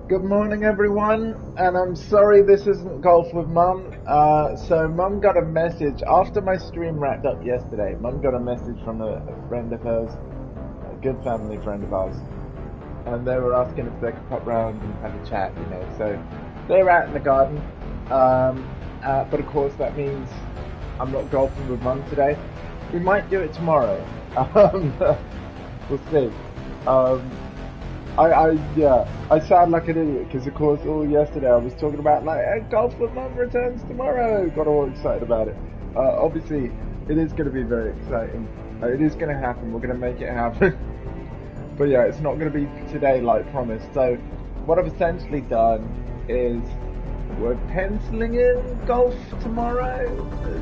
Good morning, everyone, and I'm sorry this isn't golf with Mum. So Mum got a message after my stream wrapped up yesterday. Mum got a message from a friend of hers, a good family friend of ours, and they were asking if they could pop round and have a chat, So they're out in the garden, but of course that means I'm not golfing with Mum today. We might do it tomorrow. We'll see. Um, I sound like an idiot because, of course, all yesterday I was talking about like hey, golf with Mum returns tomorrow. Got all excited about it. Obviously, it is going to be very exciting. It is going to happen. We're going to make it happen. But yeah, it's not going to be today like promised. So what I've essentially done is we're penciling in golf tomorrow,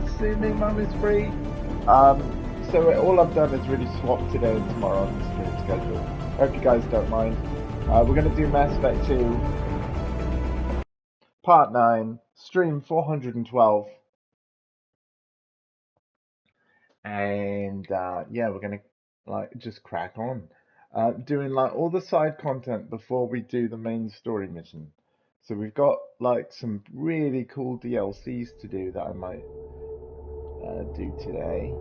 assuming Mum is free. So all I've done is really swap today and tomorrow on the stream schedule. Hope you guys don't mind. We're going to do Mass Effect 2, Part 9, stream 412. And yeah, we're going to like just crack on. Doing like all the side content before we do the main story mission. So we've got like some really cool DLCs to do that I might do today.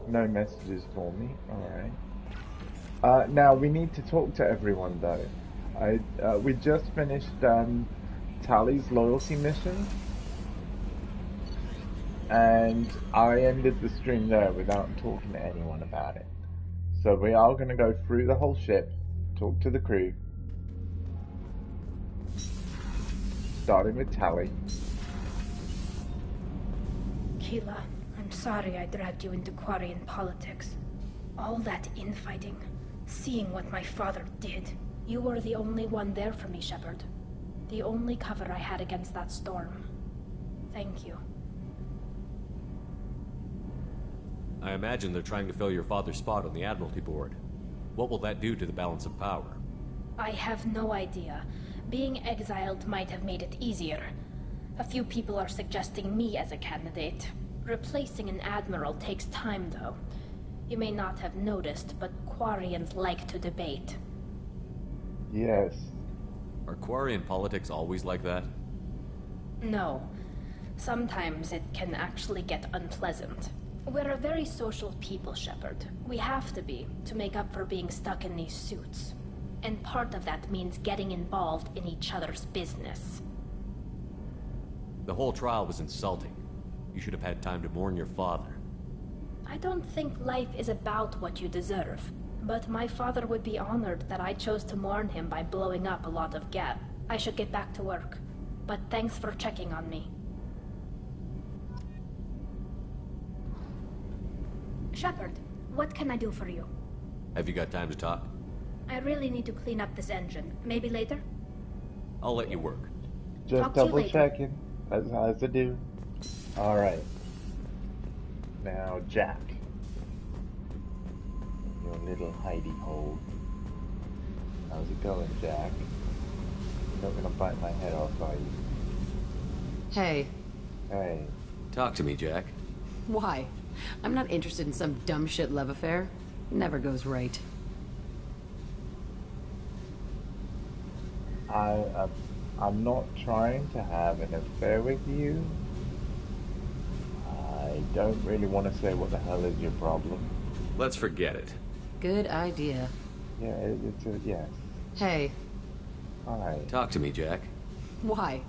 No messages for me. Alright. Now we need to talk to everyone though. We just finished Tally's loyalty mission, and I ended the stream there without talking to anyone about it. So we are going to go through the whole ship, talk to the crew, starting with Tally. Keela, I'm sorry I dragged you into Quarian politics. All that infighting, seeing what my father did. You were the only one there for me, Shepard. The only cover I had against that storm. Thank you. I imagine they're trying to fill your father's spot on the Admiralty Board. What will that do to the balance of power? I have no idea. Being exiled might have made it easier. A few people are suggesting me as a candidate. Replacing an admiral takes time, though. You may not have noticed, but Quarians like to debate. Yes. Are Quarian politics always like that? No. Sometimes it can actually get unpleasant. We're a very social people, Shepard. We have to be, to make up for being stuck in these suits. And part of that means getting involved in each other's business. The whole trial was insulting. You should have had time to mourn your father. I don't think life is about what you deserve, but my father would be honored that I chose to mourn him by blowing up a lot of gas. I should get back to work, but thanks for checking on me. Shepard, what can I do for you? Have you got time to talk? I really need to clean up this engine. Maybe later? I'll let you work. Just double checking, as I do. Alright. Now, Jack. Your little hidey hole. How's it going, Jack? You're not gonna bite my head off, are you? Hey. Hey. Talk to me, Jack. Why? I'm not interested in some dumb shit love affair. Never goes right. I'm not trying to have an affair with you. I don't really want to say what the hell is your problem. Let's forget it. Good idea. Yeah, it's a yes. Hey. Alright. Talk to me, Jack. Why?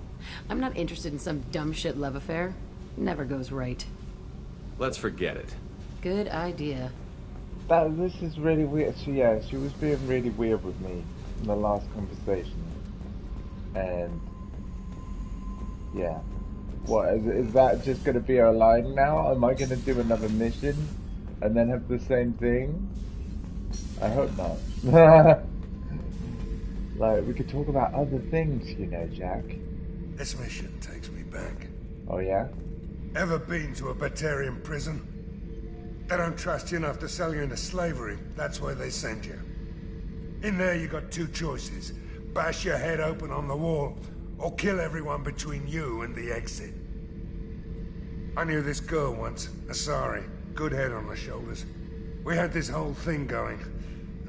I'm not interested in some dumb shit love affair. Never goes right. Let's forget it. Good idea. This is really weird. She was being really weird with me in the last conversation. And yeah. What, is that just gonna be our line now? Am I gonna do another mission and then have the same thing? I hope not. Like, we could talk about other things, Jack. This mission takes me back. Oh yeah? Ever been to a Batarian prison? They don't trust you enough to sell you into slavery. That's where they send you. In there you got two choices. Bash your head open on the wall, or kill everyone between you and the exit. I knew this girl once, Asari. Good head on her shoulders. We had this whole thing going.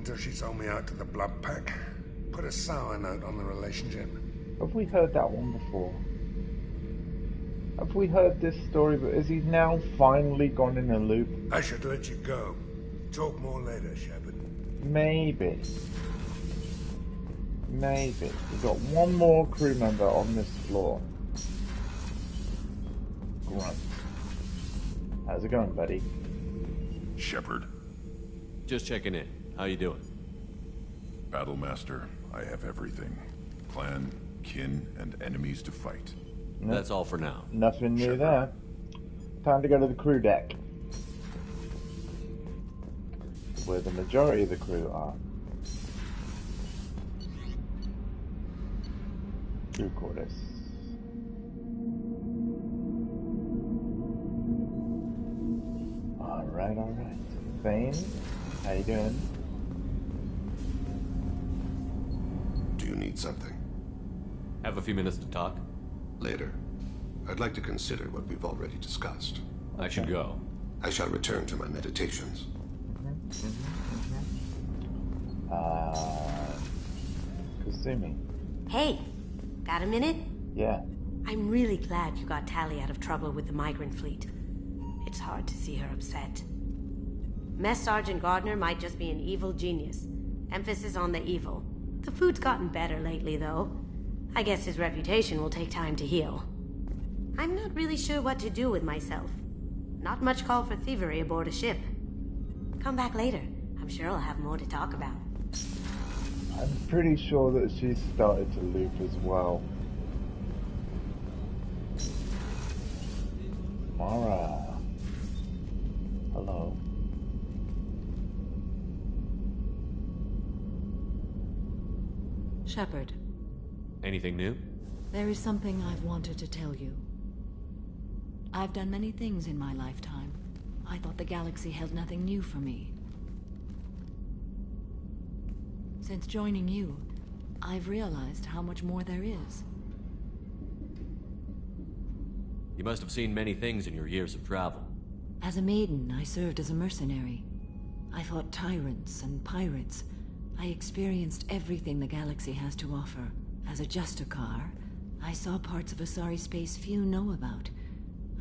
until she sold me out to the Blood Pack. Put a sour note on the relationship. Have we heard that one before? Have we heard this story? But is he now finally gone in a loop? I should let you go. Talk more later, Shepard. Maybe. Maybe. We've got one more crew member on this floor. Grunt. How's it going, buddy? Shepard, Just checking in. How you doing? Battlemaster, I have everything. Clan, kin, and enemies to fight. Nope. That's all for now. Nothing new Shepard. there. Time to go to the crew deck. Where the majority of the crew are. Crew quarters. Alright. Thane, how you doing? Do you need something? Have a few minutes to talk? Later. I'd like to consider what we've already discussed. I should go. I shall return to my meditations. Kasumi. Hey, got a minute? Yeah. I'm really glad you got Tally out of trouble with the migrant fleet. It's hard to see her upset. Mess Sergeant Gardner might just be an evil genius. Emphasis on the evil. The food's gotten better lately, though. I guess his reputation will take time to heal. I'm not really sure what to do with myself. Not much call for thievery aboard a ship. Come back later. I'm sure I'll have more to talk about. I'm pretty sure that she's started to loop as well. Mara. Hello. Shepard, Anything new? there is something I've wanted to tell you. I've done many things in my lifetime. I thought the galaxy held nothing new for me. Since joining you, I've realized how much more there is. You must have seen many things in your years of travel. As a maiden, I served as a mercenary. I fought tyrants and pirates. I experienced everything the galaxy has to offer. As a Justicar, I saw parts of Asari space few know about.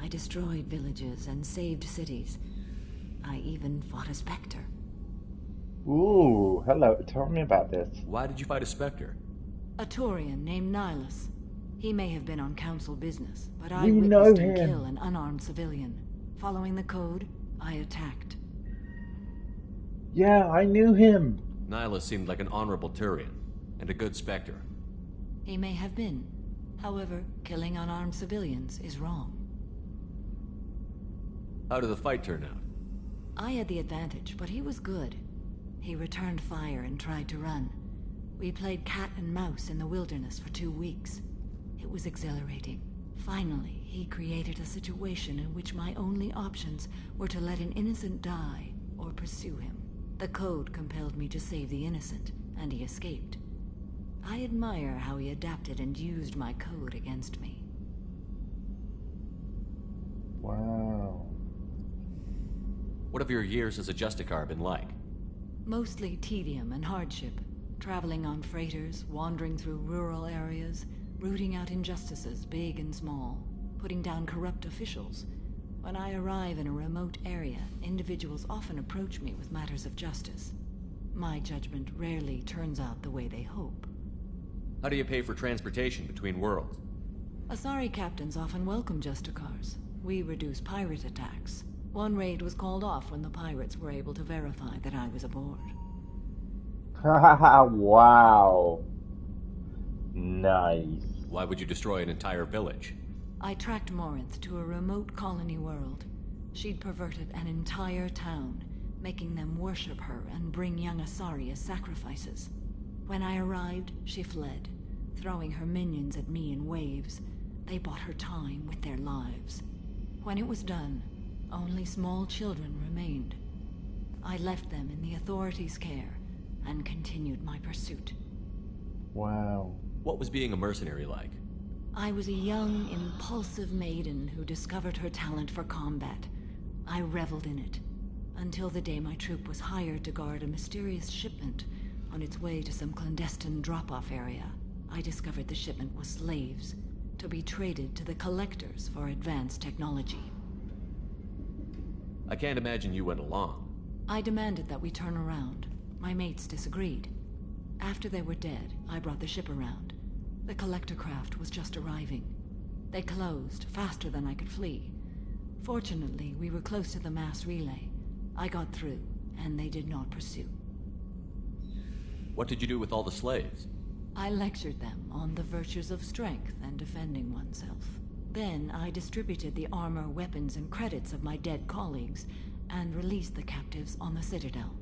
I destroyed villages and saved cities. I even fought a Spectre. Ooh, hello. Tell me about this. Why did you fight a Spectre? A Taurian named Nihilus. He may have been on council business, but I We know witnessed him him. kill an unarmed civilian. Following the code, I attacked. Yeah, I knew him. Nihilus seemed like an honorable Turian, and a good Spectre. He may have been. However, killing unarmed civilians is wrong. How did the fight turn out? I had the advantage, but he was good. He returned fire and tried to run. We played cat and mouse in the wilderness for 2 weeks. It was exhilarating. Finally, he created a situation in which my only options were to let an innocent die or pursue him. The code compelled me to save the innocent, and he escaped. I admire how he adapted and used my code against me. Wow. What have your years as a Justicar been like? Mostly tedium and hardship. Traveling on freighters, wandering through rural areas, rooting out injustices, big and small, putting down corrupt officials. When I arrive in a remote area, individuals often approach me with matters of justice. My judgment rarely turns out the way they hope. How do you pay for transportation between worlds? Asari captains often welcome Justicars. We reduce pirate attacks. One raid was called off when the pirates were able to verify that I was aboard. Wow. Nice. Why would you destroy an entire village? I tracked Morinth to a remote colony world. She'd perverted an entire town, making them worship her and bring young Asari as sacrifices. When I arrived, she fled, throwing her minions at me in waves. They bought her time with their lives. When it was done, only small children remained. I left them in the authorities' care and continued my pursuit. Wow. What was being a mercenary like? I was a young, impulsive maiden who discovered her talent for combat. I reveled in it. until the day my troop was hired to guard a mysterious shipment on its way to some clandestine drop-off area. I discovered the shipment was slaves, to be traded to the collectors for advanced technology. I can't imagine you went along. I demanded that we turn around. My mates disagreed. After they were dead, I brought the ship around. The collector craft was just arriving. They closed faster than I could flee. Fortunately, we were close to the mass relay. I got through, and they did not pursue. What did you do with all the slaves? I lectured them on the virtues of strength and defending oneself. Then I distributed the armor, weapons, and credits of my dead colleagues, and released the captives on the Citadel.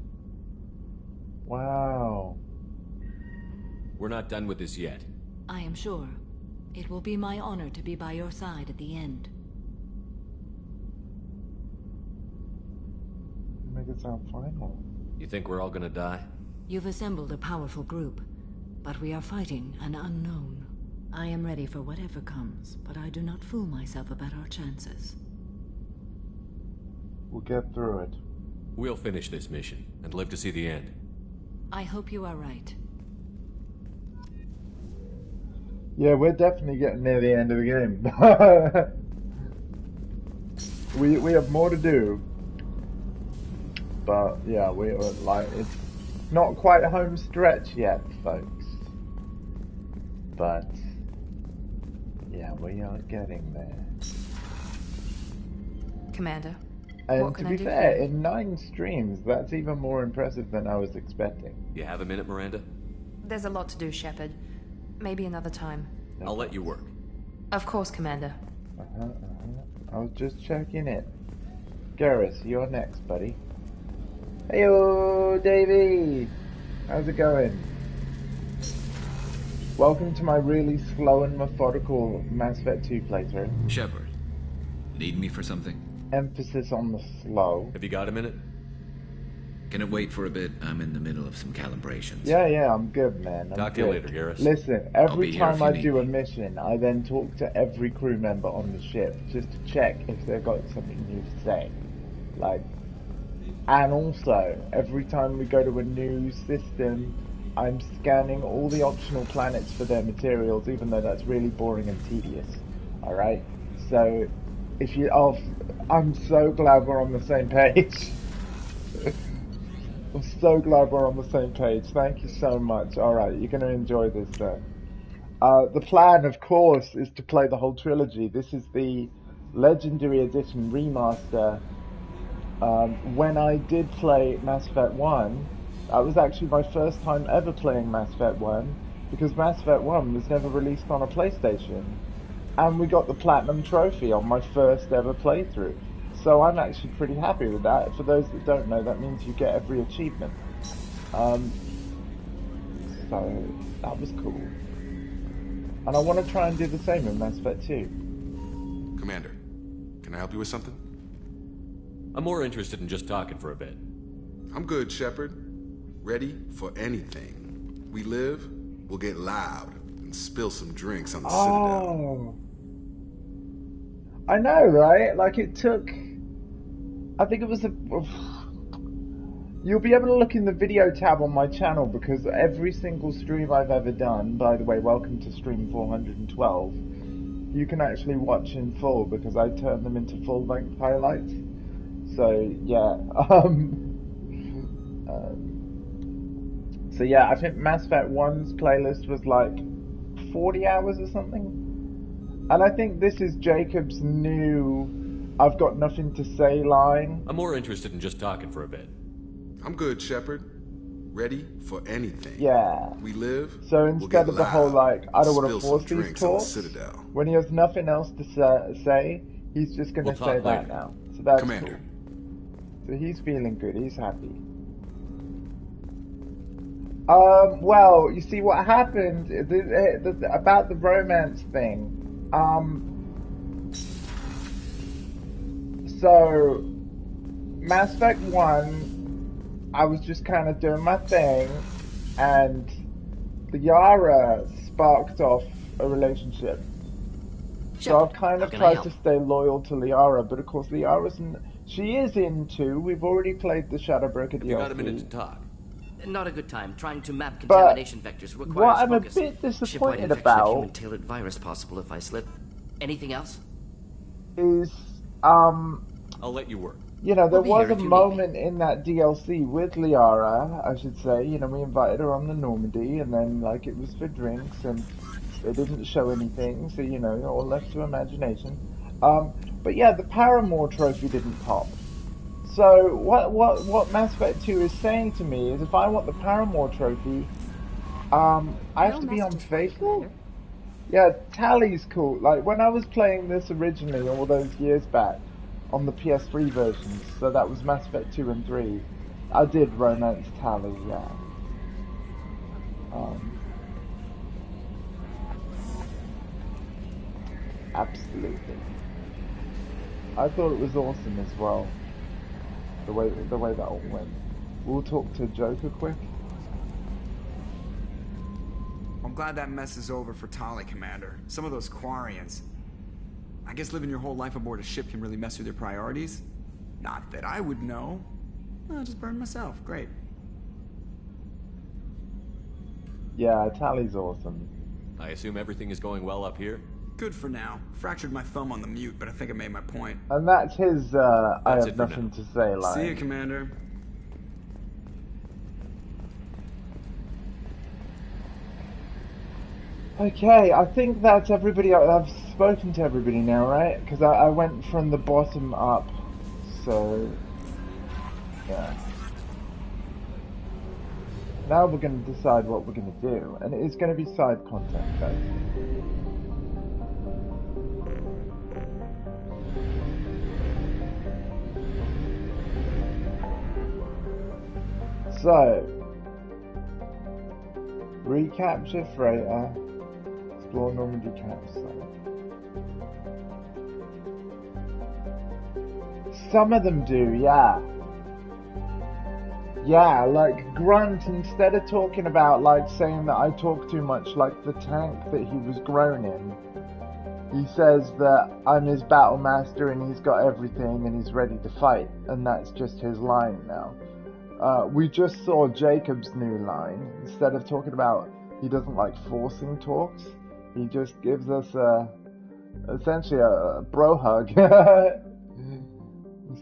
Wow. We're not done with this yet. I am sure. It will be my honor to be by your side at the end. Make it sound final. You think we're all gonna die? You've assembled a powerful group, but we are fighting an unknown. I am ready for whatever comes, but I do not fool myself about our chances. We'll get through it. We'll finish this mission and live to see the end. I hope you are right. Yeah, we're definitely getting near the end of the game. we have more to do. But yeah, we are like, it's not quite home stretch yet, folks. But yeah, we are getting there. Commander, And what to can be I do fair, for you? in 9 streams, that's even more impressive than I was expecting. You have a minute, Miranda? There's a lot to do, Shepard. Maybe another time. I'll let you work. Of course, Commander. I was just checking in. Garrus, you're next, buddy. Heyo, Davey! How's it going? Welcome to my really slow and methodical Mass Effect 2 playthrough. Shepard, need me for something? Emphasis on the slow. Have you got a minute? Can it wait for a bit? I'm in the middle of some calibrations. Yeah, I'm good, man. Talk to you later, Garrus. Listen, I'll every be here if time you I need do a me. mission, I then talk to every crew member on the ship just to check if they've got something new to say. And also, every time we go to a new system, I'm scanning all the optional planets for their materials, even though that's really boring and tedious. Alright? So, if you... Oh, I'm so glad we're on the same page. I'm so glad we're on the same page. Thank you so much. Alright, you're going to enjoy this then. The plan, of course, is to play the whole trilogy. This is the Legendary Edition remaster. When I did play Mass Effect 1, that was actually my first time ever playing Mass Effect 1, because Mass Effect 1 was never released on a PlayStation. And we got the Platinum Trophy on my first ever playthrough. So I'm actually pretty happy with that. For those that don't know, that means you get every achievement. So that was cool. And I want to try and do the same in Mass Effect 2. Commander, can I help you with something? I'm more interested in just talking for a bit. I'm good, Shepard. Ready for anything. We live, we'll get loud, and spill some drinks on the Citadel. Oh. I know, right? Like, it took... I think it was a... You'll be able to look in the video tab on my channel, because every single stream I've ever done, by the way, welcome to stream 412, you can actually watch in full, because I turn them into full-length highlights. So, yeah. So, yeah, I think Mass Effect 1's playlist was like 40 hours or something. And I think this is Jacob's new I've got nothing to say line. I'm more interested in just talking for a bit. I'm good, Shepard. Ready for anything. Yeah. We live. So we'll instead get of the whole, like, I don't want to spill some force these drinks on the talks, Citadel. when he has nothing else to say, he's just going to We'll say talk that later. now. So that's Commander. cool. So he's feeling good. He's happy. Well, you see what happened about the romance thing. So Mass Effect 1, I was just kind of doing my thing, and the Yara sparked off a relationship. So I've kind of How can I tried to help? stay loyal to Liara, but of course Liara's She is in 2. We've already played the Shadowbroker DLC. You got a minute to talk. Not a good time. Trying to map But contamination vectors requires what I'm focus. a bit Shipwide disappointed infection about of human-tailored virus possible if I slip. Anything else? is, I'll let you work. you know, there We'll be was here a if you need moment in that DLC with Liara, I should say. You know, we invited her on the Normandy, and then, like, it was for drinks, and they didn't show anything, so, you know, all left to imagination. But yeah, the Paramore trophy didn't pop. So what Mass Effect 2 is saying to me is if I want the Paramore trophy, I have to be on Faithful? Yeah, Tally's cool. Like, when I was playing this originally all those years back on the PS3 versions, so that was Mass Effect 2 and 3, I did romance Tally, yeah. Absolutely. I thought it was awesome as well. The way that all went. We'll talk to Joker quick. I'm glad that mess is over for Tali, Commander. Some of those Quarians. I guess living your whole life aboard a ship can really mess with your priorities. Not that I would know. I'll just burn myself. Great. Yeah, Tally's awesome. I assume everything is going well up here? Good for now. Fractured my thumb on the mute, but I think I made my point. And that's his, I That's have it for nothing now. to say line. See you, Commander. Okay, I think that's everybody. I've spoken to everybody now, right? Because I went from the bottom up, so yeah. Now we're going to decide what we're going to do, and it is going to be side content, guys. So, recapture freighter. Explore Normandy campsite. Some of them do, yeah. Yeah, like Grunt, instead of talking about, like, saying that I talk too much like the tank that he was grown in, he says that I'm his battle master and he's got everything and he's ready to fight, and that's just his line now. We just saw Jacob's new line. Instead of talking about he doesn't like forcing talks, he just gives us essentially a bro hug. He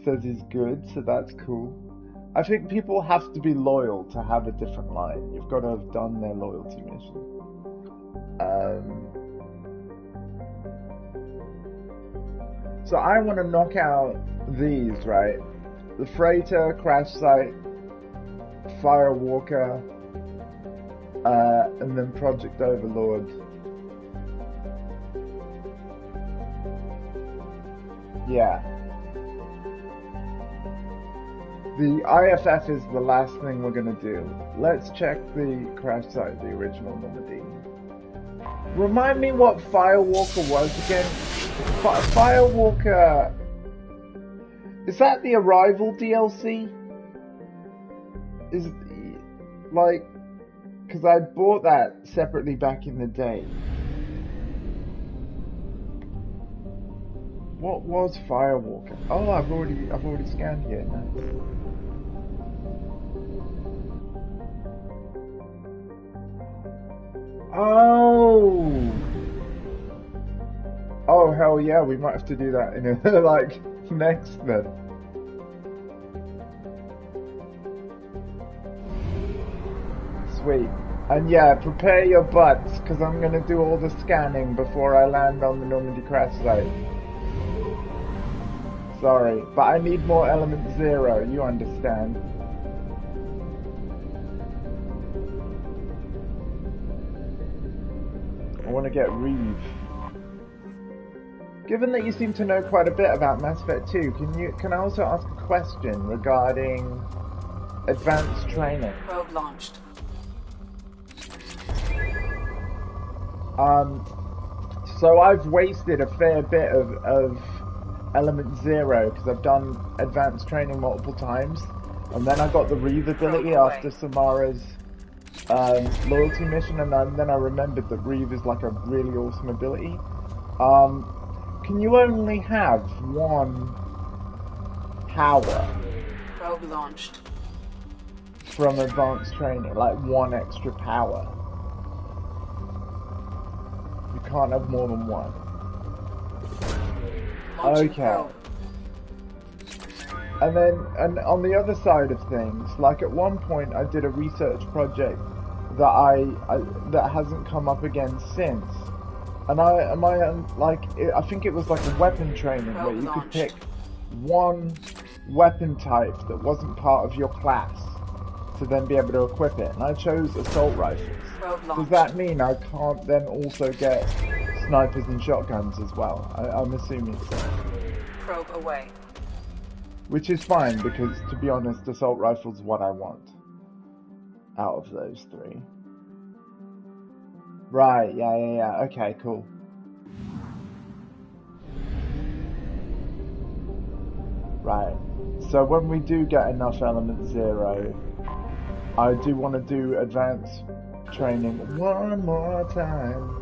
says he's good, so that's cool. I think people have to be loyal to have a different line. You've got to have done their loyalty mission. So I want to knock out these, right? The freighter, crash site, Firewalker, and then Project Overlord. Yeah. The IFF is the last thing we're gonna do. Let's check the crash site, the original Normandy. Remind me what Firewalker was again? Firewalker... Is that the Arrival DLC? Is... like... Because I bought that separately back in the day. What was Firewalker? Oh, I've already scanned here. Nice. Oh! Oh, hell yeah, we might have to do that in a, like, next then. Sweet. And yeah, prepare your butts, because I'm going to do all the scanning before I land on the Normandy crash site. Sorry, but I need more element 0, you understand. I want to get Reeve. Given that you seem to know quite a bit about Mass Effect 2, can I also ask a question regarding advanced training? Probe launched. So I've wasted a fair bit of element 0 because I've done advanced training multiple times, and then I got the Reeve ability after Samara's loyalty mission, and then I remembered that Reeve is like a really awesome ability. Can you only have one power Probe launched. from advanced training, like 1 extra power. You can't have more than 1. Launching Okay. probe. And then, and on the other side of things, like at one point I did a research project that that hasn't come up again since. And I think it was like a weapon training where you could pick 1 weapon type that wasn't part of your class to then be able to equip it. And I chose assault rifles. Does that mean I can't then also get snipers and shotguns as well? I'm assuming so. Probe away. Which is fine, because to be honest, assault rifle's what I want out of those 3. Right, yeah, okay, cool. Right, so when we do get enough element 0, I do want to do advanced training one more time.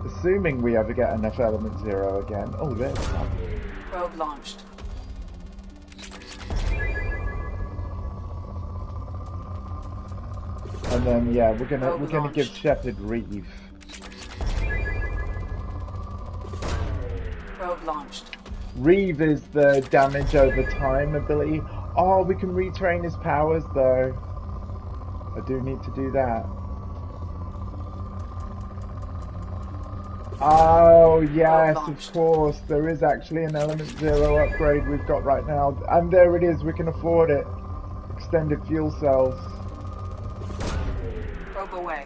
Assuming we ever get enough element 0 again. Oh, there's some. Probe launched. And then yeah, we're gonna give Shepard Reeve. Probe launched. Reeve is the damage over time ability. Oh, we can retrain his powers though. I do need to do that. Oh yes, of course. There is actually an element 0 upgrade we've got right now. And there it is, we can afford it. Extended fuel cells. Probe away.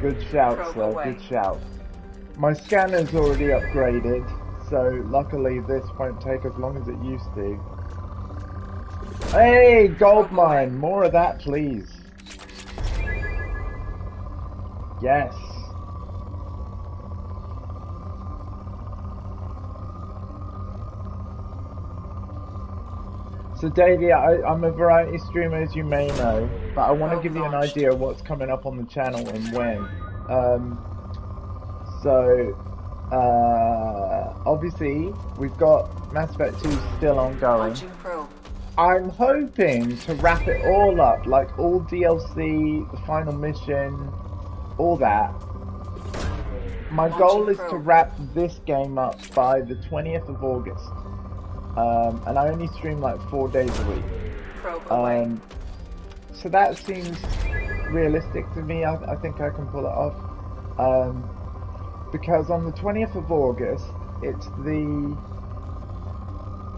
Good shout, sir. Good shout. My scanner's already upgraded, so luckily this won't take as long as it used to. Hey, gold mine! More of that, please. Yes. So Davey, I'm a variety streamer, as you may know, but I want to give you an idea of what's coming up on the channel and when. Obviously, we've got Mass Effect 2 still ongoing. I'm hoping to wrap it all up, like all DLC, the final mission, all that. My goal is to wrap this game up by the 20th of August. And I only stream like 4 days a week. So that seems realistic to me. I think I can pull it off. Because on the 20th of August, it's the...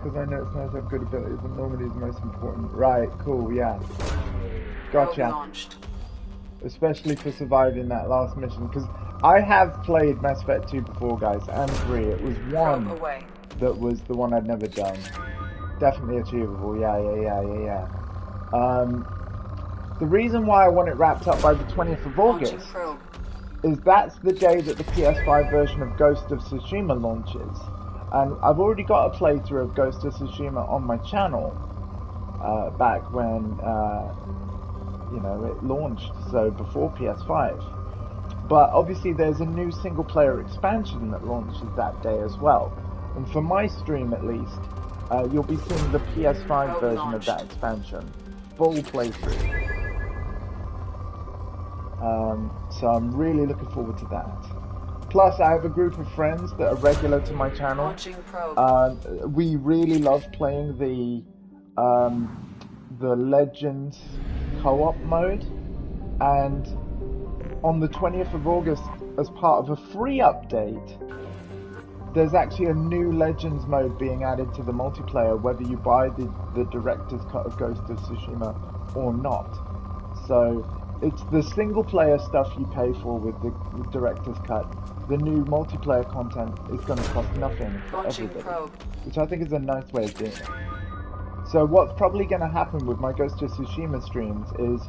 Because I know it's nice to have good abilities, but normally is most important. Right, cool, yeah. Gotcha. Especially for surviving that last mission. Because I have played Mass Effect 2 before, guys, and 3. It was 1 that was the one I'd never done. Definitely achievable, yeah. The reason why I want it wrapped up by the 20th of August is that's the day that the PS5 version of Ghost of Tsushima launches. And I've already got a playthrough of Ghost of Tsushima on my channel back when, you know, it launched, so before PS5. But obviously there's a new single-player expansion that launches that day as well. And for my stream at least, you'll be seeing the PS5 version of that expansion. Full playthrough. So I'm really looking forward to that. Plus, I have a group of friends that are regular to my channel. We really love playing the Legends co-op mode. And on the 20th of August, as part of a free update, there's actually a new Legends mode being added to the multiplayer, whether you buy the director's cut of Ghost of Tsushima or not. So it's the single player stuff you pay for with the director's cut. The new multiplayer content is going to cost nothing for everybody, which I think is a nice way of doing it. So what's probably going to happen with my Ghost of Tsushima streams is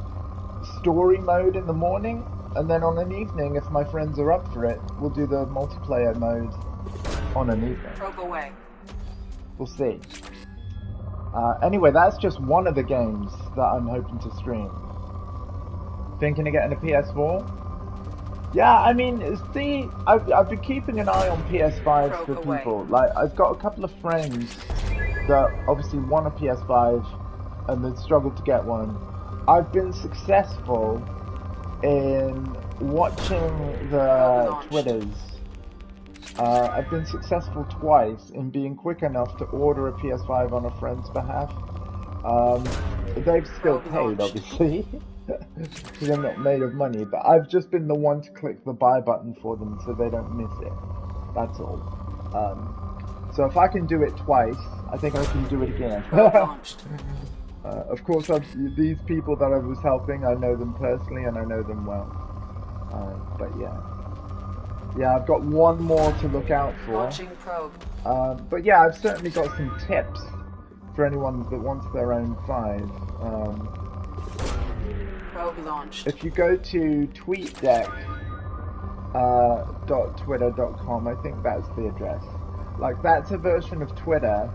story mode in the morning, and then on an evening, if my friends are up for it, we'll do the multiplayer mode on an evening. We'll see. Anyway, that's just one of the games that I'm hoping to stream. Thinking of getting a PS4? Yeah, I mean, see, I've been keeping an eye on PS5s for people. Like, I've got a couple of friends that obviously want a PS5 and they've struggled to get one. I've been successful in watching the Twitters. I've been successful twice in being quick enough to order a PS5 on a friend's behalf. They've still paid, obviously. Because they're not made of money, but I've just been the one to click the buy button for them so they don't miss it. That's all. So if I can do it twice, I think I can do it again. Of course, these people that I was helping, I know them personally and I know them well. But yeah, I've got one more to look out for. But yeah, I've certainly got some tips for anyone that wants their own 5. If you go to tweetdeck.twitter.com, I think that's the address. Like, that's a version of Twitter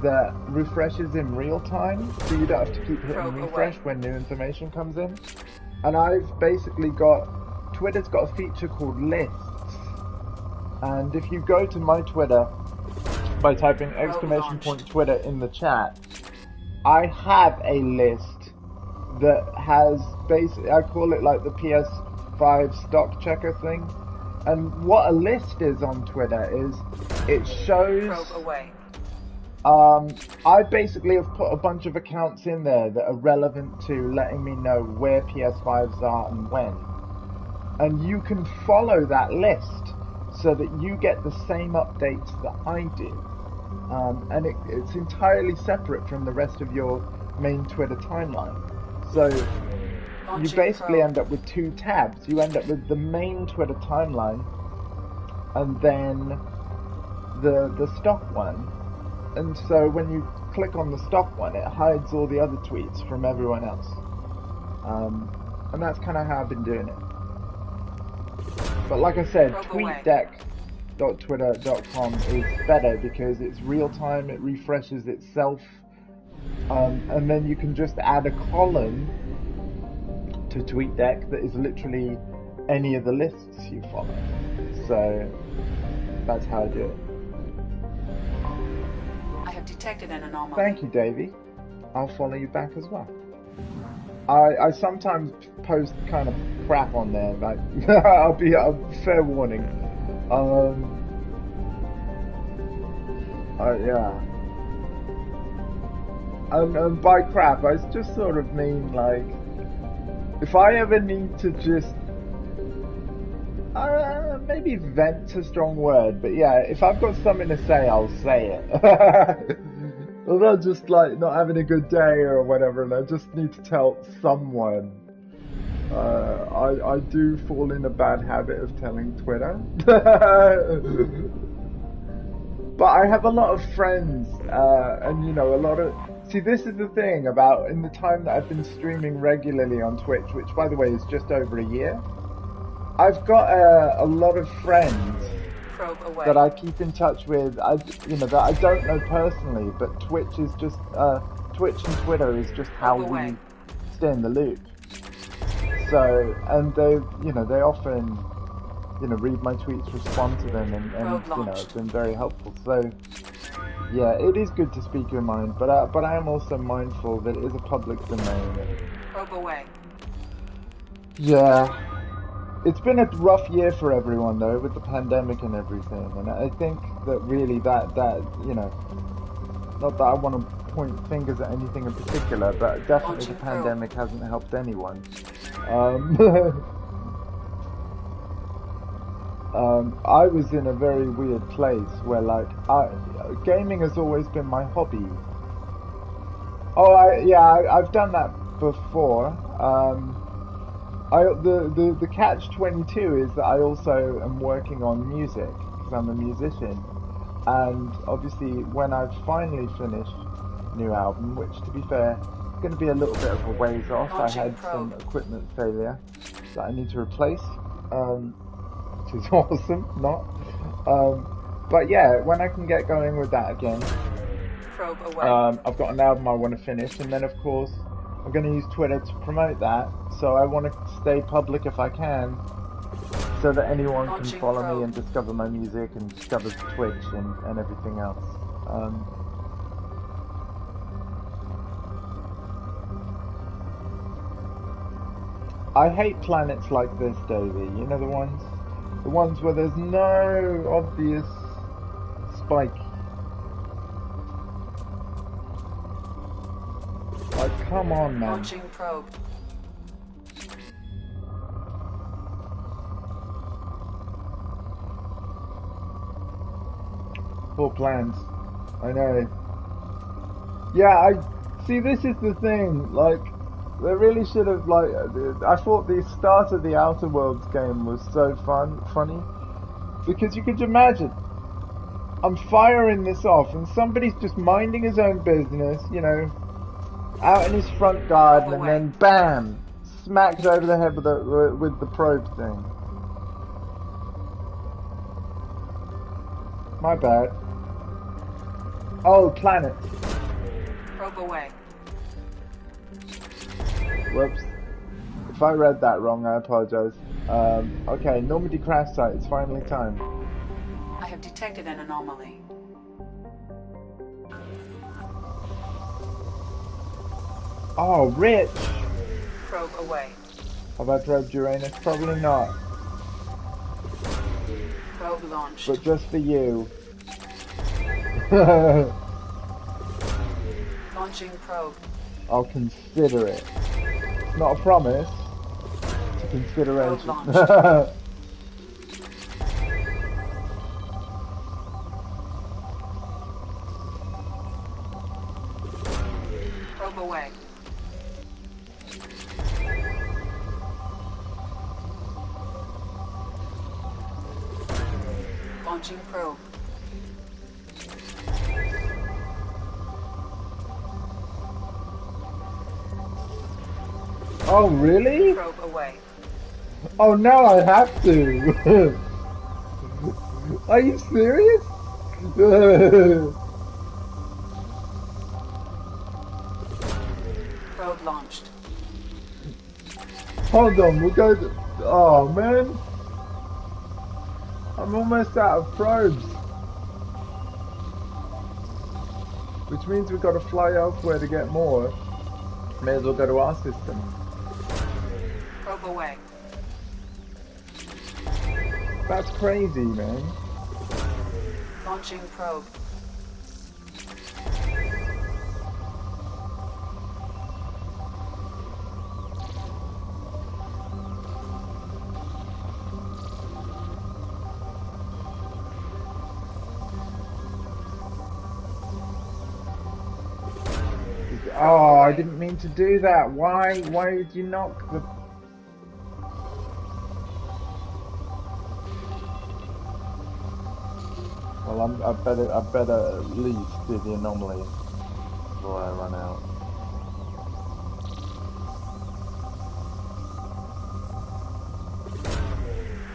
that refreshes in real time, so you don't have to keep hitting refresh when new information comes in. And I've basically Twitter's got a feature called lists. And if you go to my Twitter by typing !Twitter in the chat, I have a list that has basically, I call it like the PS5 stock checker thing. And what a list is on Twitter is it shows, I basically have put a bunch of accounts in there that are relevant to letting me know where PS5s are and when. And you can follow that list so that you get the same updates that I do. And it's entirely separate from the rest of your main Twitter timeline. So you basically end up with 2 tabs. You end up with the main Twitter timeline and then the stock one. And so when you click on the stock one, it hides all the other tweets from everyone else. And that's kind of how I've been doing it. But like I said, tweetdeck.twitter.com is better because it's real time, it refreshes itself. And then you can just add a column to TweetDeck that is literally any of the lists you follow. So that's how I do it. I have detected an anomaly. Thank you, Davey. I'll follow you back as well. I sometimes post kind of crap on there, like I'll be fair warning. Yeah. And by crap, I just sort of mean, like, if I ever need to just, maybe vent's a strong word, but yeah, if I've got something to say, I'll say it. Or not just, like, not having a good day or whatever, and I just need to tell someone. I do fall in a bad habit of telling Twitter. But I have a lot of friends, and, you know, a lot of... See, this is the thing about in the time that I've been streaming regularly on Twitch, which, by the way, is just over a year, I've got a lot of friends that I keep in touch with, that I don't know personally, but Twitch is just, Twitch and Twitter is just how we stay in the loop. So, and they often, read my tweets, respond to them, and it's been very helpful. So, yeah, it is good to speak your mind, but I am also mindful that it is a public domain. Yeah. It's been a rough year for everyone, though, with the pandemic and everything, and I think that really that not that I want to point fingers at anything in particular, but definitely the pandemic hasn't helped anyone. I was in a very weird place where, like, gaming has always been my hobby. I've done that before. The catch-22 is that I also am working on music, because I'm a musician. And obviously, when I've finally finished a new album, which, to be fair, is going to be a little bit of a ways off, I had some equipment failure that I need to replace, which is awesome, but yeah, when I can get going with that again, I've got an album I want to finish, and then, of course, I'm going to use Twitter to promote that, so I want to stay public if I can, so that anyone can Launching follow me probe. and discover my music and discover Twitch and everything else. I hate planets like this, Davey. You know the ones where there's no obvious spike. Like, come on, man. Launching probe. Poor plans. I know. Yeah, I see. This is the thing. Like, they really should have. Like, I thought the start of the Outer Worlds game was so funny, because you could imagine. I'm firing this off, and somebody's just minding his own business, you know, out in his front garden, and then bam, smacked over the head with the probe thing. My bad. Oh, planet. Probe away. Whoops. If I read that wrong, I apologize. Okay, Normandy crash site. It's finally time. I have detected an anomaly. Oh, rich. Probe away. Have I probed Uranus? Probably not. Probe launched. But just for you. Launching probe. I'll consider it. It's not a promise. It's a consideration. Probe launched. Probe away. Launching probe. Oh, really? Probe away. Oh, now I have to. Are you serious? Probe launched. Hold on, we'll go to... Oh, man. I'm almost out of probes. Which means we've got to fly elsewhere to get more. May as well go to our system. Probe away. That's crazy, man. Launching probe. Oh, I didn't mean to do that. Why did you knock the... Well, I better at least do the anomaly before I run out.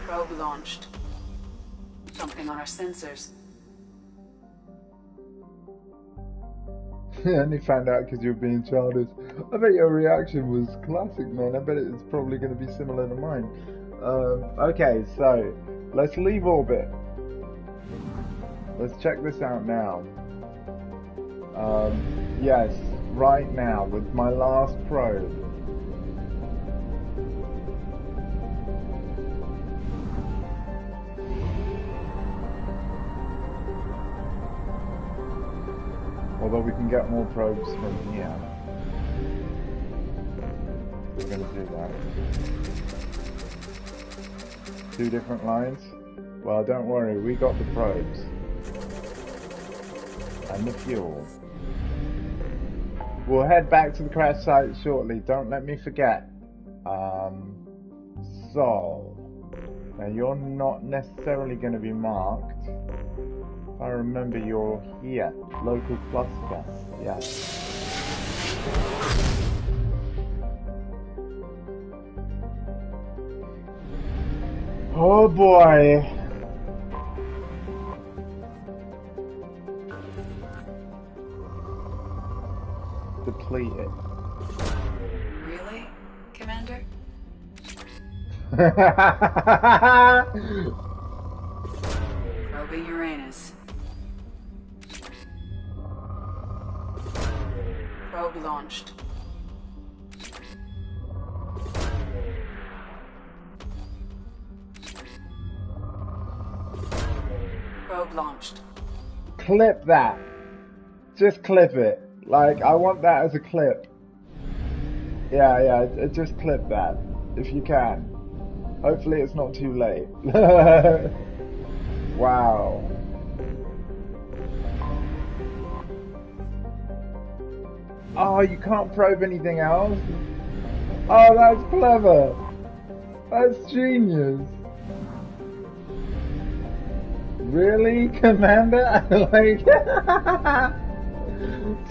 Probe launched. Something on our sensors. I only found out because you were being childish. I bet your reaction was classic, man. I bet it's probably going to be similar to mine. Okay, so let's leave orbit. Let's check this out now. Yes, right now with my last probe. Although we can get more probes from here. We're going to do that. 2 different lines? Well, don't worry, we got the probes. And the fuel. We'll head back to the crash site shortly, don't let me forget. So, now you're not necessarily going to be marked. I remember you're here. Local cluster. Yes. Oh boy. Deplete it. Really, Commander? Probing Uranus. Probe launched. Probe launched. Clip that. Just clip it. Like, I want that as a clip. Yeah, just clip that. If you can. Hopefully it's not too late. Wow. Oh, you can't probe anything else? Oh, that's clever. That's genius. Really, Commander? Like,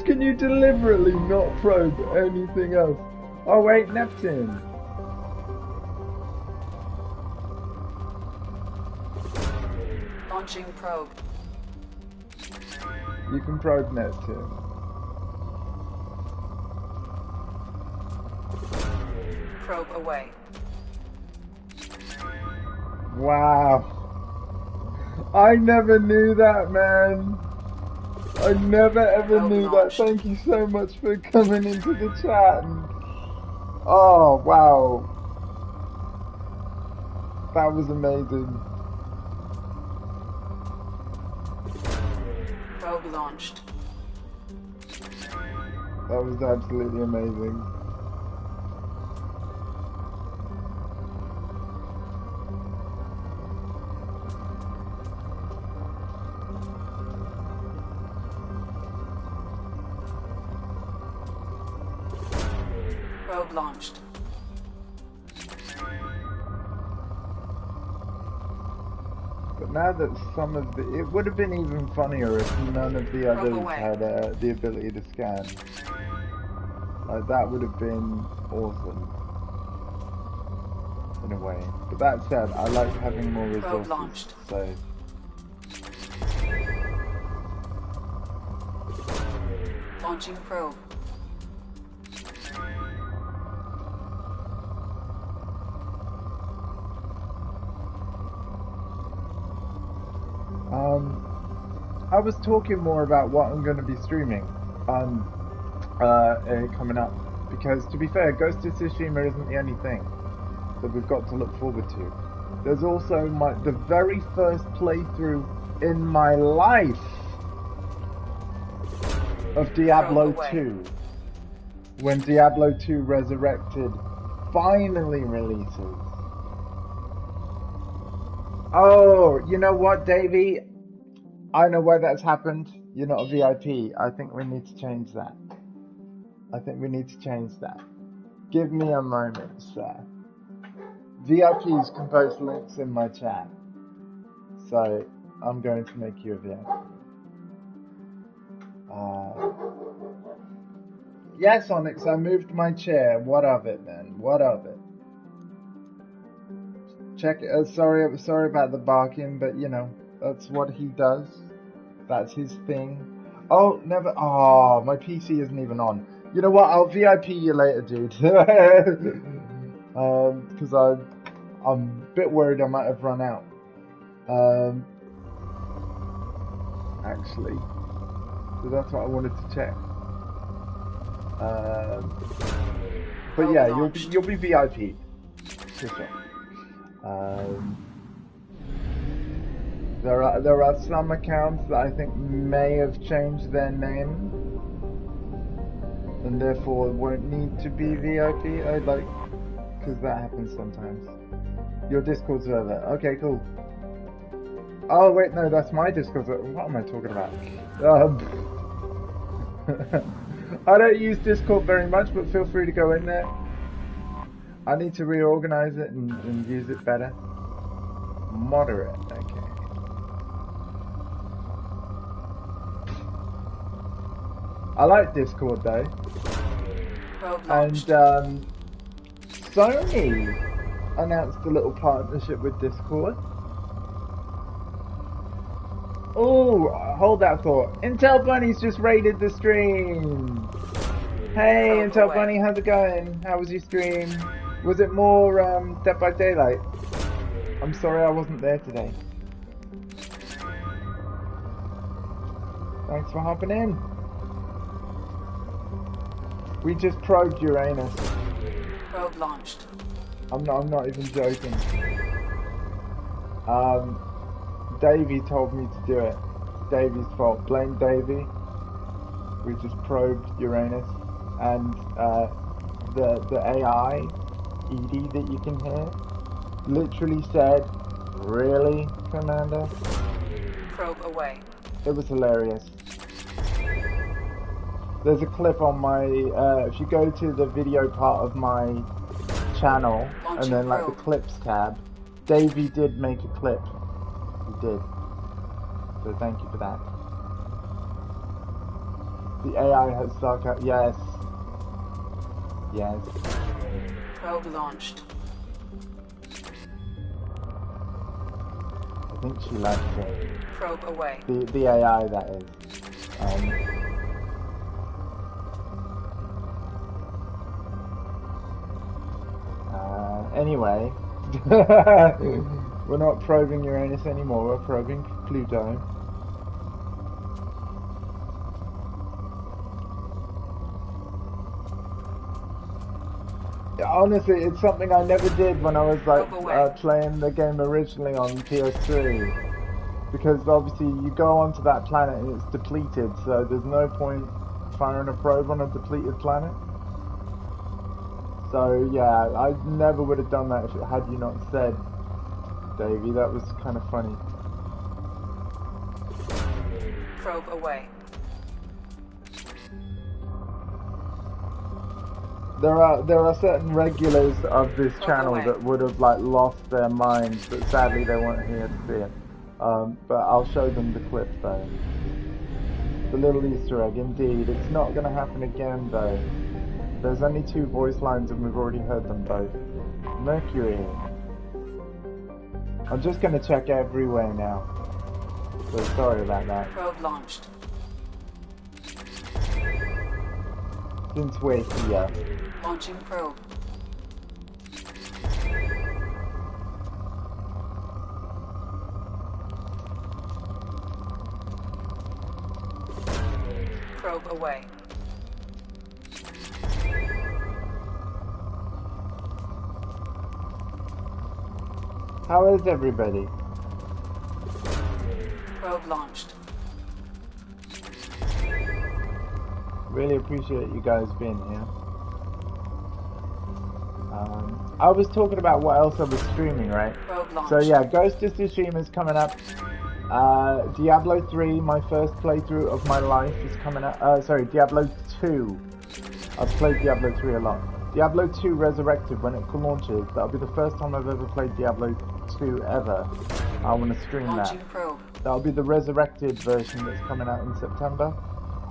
can you deliberately not probe anything else? Oh wait, Neptune. Launching probe. You can probe Neptune. Probe away. Wow. I never knew that, man. I never ever knew that. Thank you so much for coming into the chat. Oh, wow. That was amazing. Probe launched. That was absolutely amazing. Probe launched. But now that some of the... It would have been even funnier if none of the others had the ability to scan. Like, that would have been awesome. In a way. But that said, I like having more resources. Launched. So... Launching probe. I was talking more about what I'm going to be streaming coming up, because to be fair, Ghost of Tsushima isn't the only thing that we've got to look forward to. There's also the very first playthrough in my life of Diablo 2, when Diablo 2 Resurrected finally releases. Oh, you know what, Davey? I know why that's happened. You're not a VIP. I think we need to change that. Give me a moment, sir. VIPs can post links in my chat. So, I'm going to make you a VIP. Yes, Onyx, I moved my chair. What of it, then? What of it? Check it. Sorry about the barking, but you know, that's what he does. That's his thing. Oh, never. Oh, my PC isn't even on. You know what? I'll VIP you later, dude. Because I'm a bit worried I might have run out. Actually, so that's what I wanted to check. But yeah, you'll be VIP for sure. There are some accounts that I think may have changed their name and therefore won't need to be VIP. Because that happens sometimes. Your Discord server. Okay, cool. Oh wait, no, that's my Discord server. What am I talking about? I don't use Discord very much, but feel free to go in there. I need to reorganize it and use it better. Moderate, okay. I like Discord though. And Sony announced a little partnership with Discord. Oh, hold that thought. Intel Bunny's just raided the stream. Hey, Intel Bunny, how's it going? How was your stream? Was it more Dead by Daylight? I'm sorry I wasn't there today. Thanks for hopping in. We just probed Uranus. Probe launched. I'm not even joking. Davey told me to do it. It's Davey's fault. Blame Davey. We just probed Uranus, and the AI, Edie, that you can hear, literally said, "Really, Commander?" Probe away. It was hilarious. There's a clip on my, if you go to the video part of my channel, and then like the clips tab, Davey did make a clip. He did. So thank you for that. The AI has sarcasm. Yes. Yes. Probe launched. I think she likes it. Probe away. The AI, that is. Anyway, we're not probing Uranus anymore, we're probing Pluto. Honestly, it's something I never did when I was like playing the game originally on PS3. Because obviously you go onto that planet and it's depleted, so there's no point firing a probe on a depleted planet. So yeah, I never would have done that had you not said, Davey. That was kind of funny. Probe away. There are certain regulars of this channel that would have like lost their minds, but sadly they weren't here to see it. But I'll show them the clip though. The little Easter egg, indeed. It's not going to happen again though. There's only 2 voice lines and we've already heard them both. Mercury. I'm just going to check everywhere now. So sorry about that. Probe launched. Since we're here. Launching probe. Probe away. How is everybody? Probe launched. Really appreciate you guys being here. I was talking about what else I was streaming, right? So yeah, Ghost of Tsushima is coming up. Diablo 3, my first playthrough of my life, is coming up. Sorry, Diablo 2. I've played Diablo 3 a lot. Diablo 2 Resurrected, when it launches, that'll be the first time I've ever played Diablo 2 ever. I want to stream that. That'll be the Resurrected version that's coming out in September.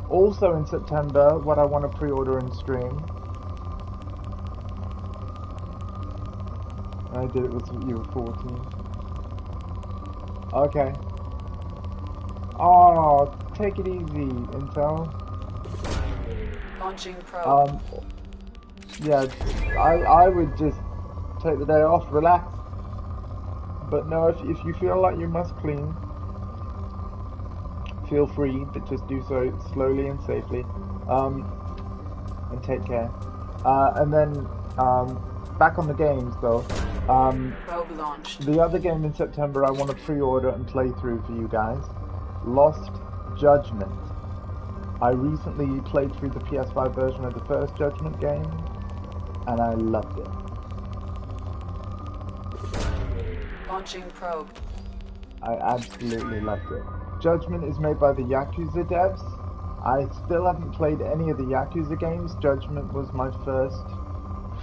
Also in September, what I want to pre-order and stream. I did it with you were 14. Okay. Oh, take it easy, Intel. Launching probe. Yeah, I would just take the day off, relax. But no, if you feel like you must clean, feel free, but just do so slowly and safely. And take care. And then, back on the games though. Probe launched. The other game in September I want to pre-order and play through for you guys. Lost Judgment. I recently played through the PS5 version of the first Judgment game, and I loved it. Launching probe. I absolutely loved it. Judgment is made by the Yakuza devs. I still haven't played any of the Yakuza games. Judgment was my first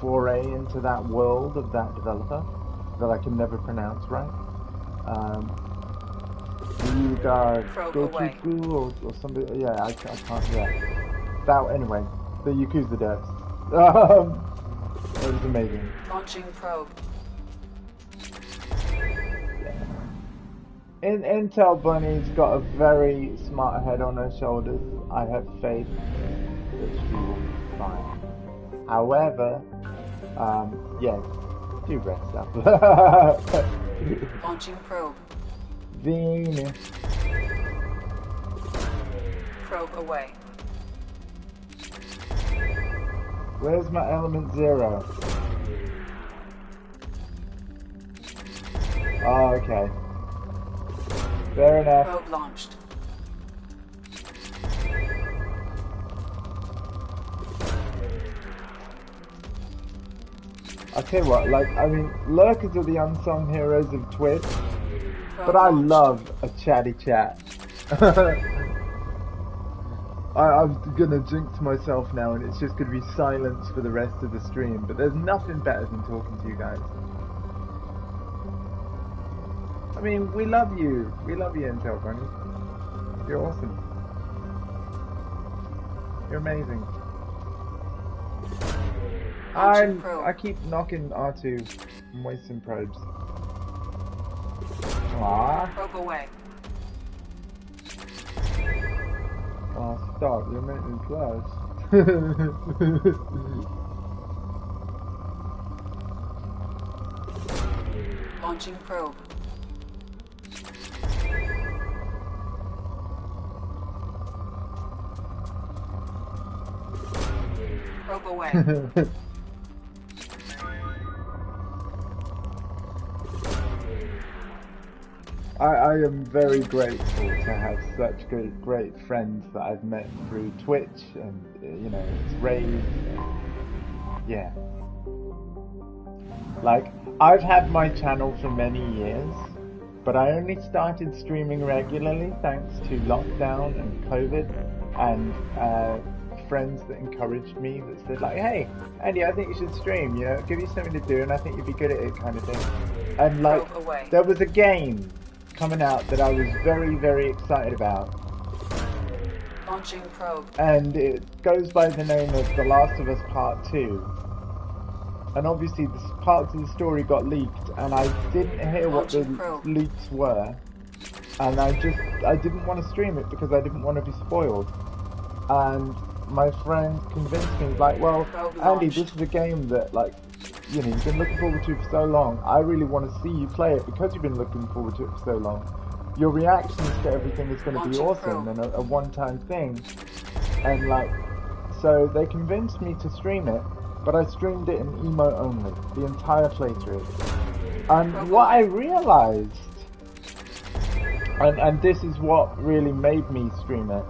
foray into that world of that developer that I can never pronounce right. Ryuga Gochuku or somebody, yeah, I can't, yeah. That, anyway, the Yakuza devs. It was amazing. Launching probe. Intel Bunny's got a very smart head on her shoulders. I have faith that she will be fine. However, Yeah, do rest up. Launching probe. Venus. Probe away. Where's my element 0? Oh, okay. Fair enough. Probe launched. I tell you what, like, I mean, lurkers are the unsung heroes of Twitch, but I love a chatty chat. I'm gonna jinx myself now, and it's just gonna be silence for the rest of the stream, but there's nothing better than talking to you guys. I mean, we love you. We love you, Intel Bunny. You're awesome. You're amazing. I keep knocking R2 and wasting probes. Aww. Probe away. Oh, stop. You're making me plus. Launching probe. Probe away. I am very grateful to have such great friends that I've met through Twitch and, you know, Raid. Yeah. Like, I've had my channel for many years, but I only started streaming regularly thanks to lockdown and COVID and friends that encouraged me that said like, hey, Andy, I think you should stream, you know, give you something to do and I think you'd be good at it kind of thing. And like, there was a game coming out that I was very, very excited about. Launching probe. And it goes by the name of The Last of Us Part 2. And obviously the parts of the story got leaked and I didn't hear what the leaks were. And I didn't want to stream it because I didn't want to be spoiled. And my friend convinced me, like, well, Andy, this is a game that, like, you know, you've been looking forward to it for so long. I really want to see you play it because you've been looking forward to it for so long. Your reactions to everything is going to be awesome and a one-time thing. And, like, so they convinced me to stream it, but I streamed it in emote only, the entire playthrough. And what I realized, and this is what really made me stream it,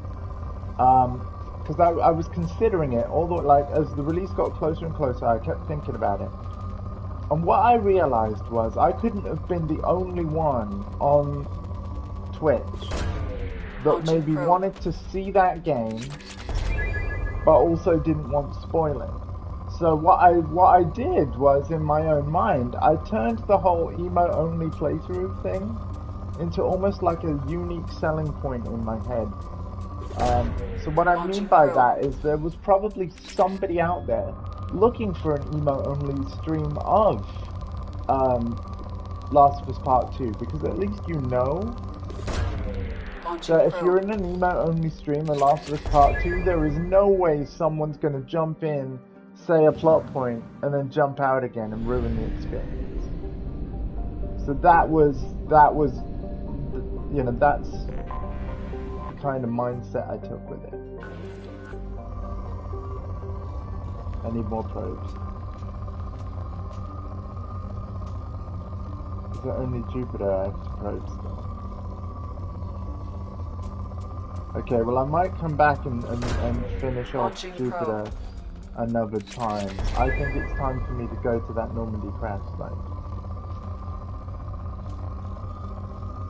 because I was considering it, although, like, as the release got closer and closer, I kept thinking about it. And what I realized was I couldn't have been the only one on Twitch that maybe wanted to see that game, but also didn't want spoiling. So what I did was, in my own mind, I turned the whole emote-only playthrough thing into almost like a unique selling point in my head. So what I mean by that is there was probably somebody out there looking for an emote-only stream of Last of Us Part 2, because at least you know that if you're in an emote-only stream of Last of Us Part 2, there is no way someone's going to jump in, say a plot point, and then jump out again and ruin the experience. So that was, you know, that's the kind of mindset I took with it. I need more probes. Is it only Jupiter I have to probe still? Okay, well I might come back and finish off Jupiter another time. I think it's time for me to go to that Normandy crash site.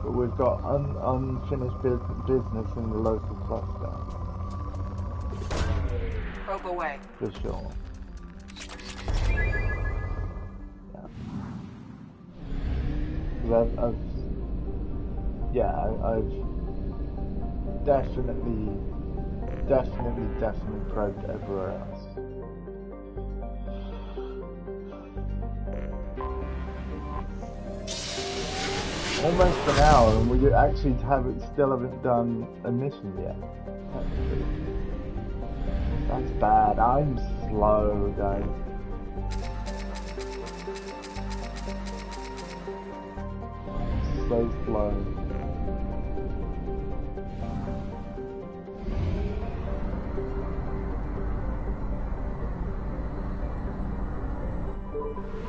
But we've got unfinished business in the local cluster. Probe away. For sure. Yeah. I've definitely probed everywhere else. Almost an hour, and we actually still haven't done a mission yet. That's bad. I'm slow, guys. those blows.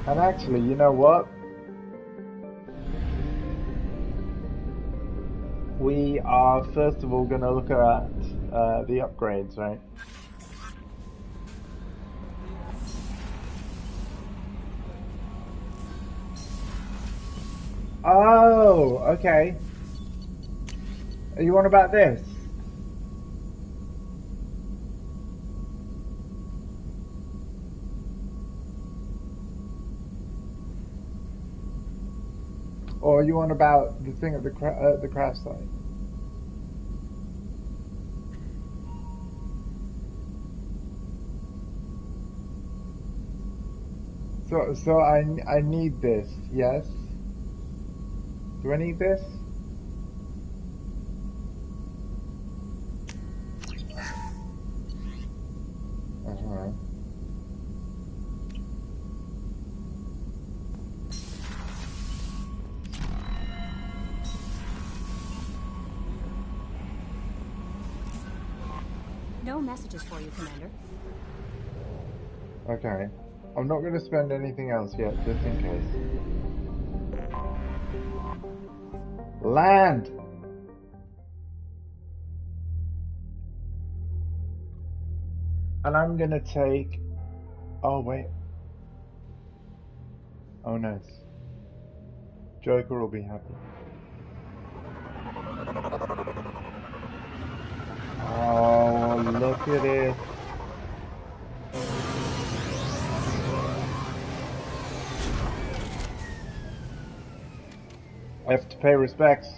And actually, you know what? We are first of all going to look at the upgrades, right? Oh, okay. Are you on about this? Or are you on about the thing at the crash site? So I need this, yes? Do I need this? Uh-huh. No messages for you, Commander. Okay. I'm not going to spend anything else yet, just in case. Land! And I'm going to take... Oh, wait. Oh, nice. Joker will be happy. Oh, look at it. I have to pay respects.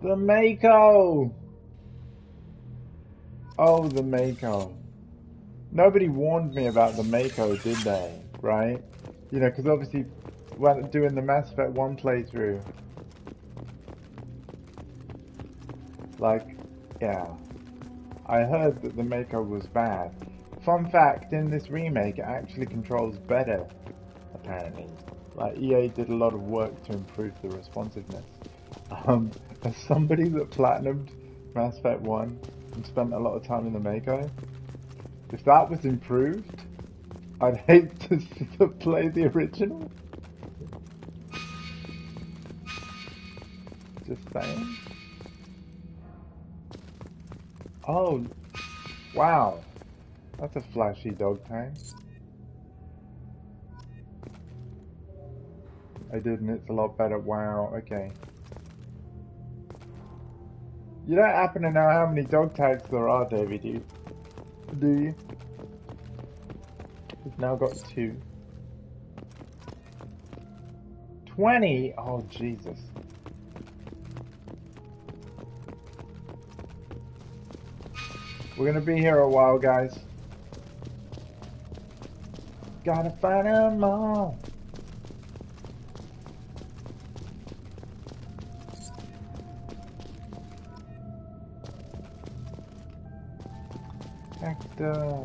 The Mako! Oh, the Mako. Nobody warned me about the Mako, did they? Right? You know, because obviously, when doing the Mass Effect 1 playthrough, like, yeah, I heard that the Mako was bad. Fun fact, in this remake, it actually controls better, apparently. Like, EA did a lot of work to improve the responsiveness. As somebody that platinumed Mass Effect 1 and spent a lot of time in the Mako, if that was improved, I'd hate to play the original. Just saying. Oh, wow. That's a flashy dog tag. I did, and it's a lot better. Wow, okay. You don't happen to know how many dog tags there are, Davey, do you? We've now got 2. 20? Oh, Jesus. We're gonna be here a while, guys. Gotta find them all. Hector.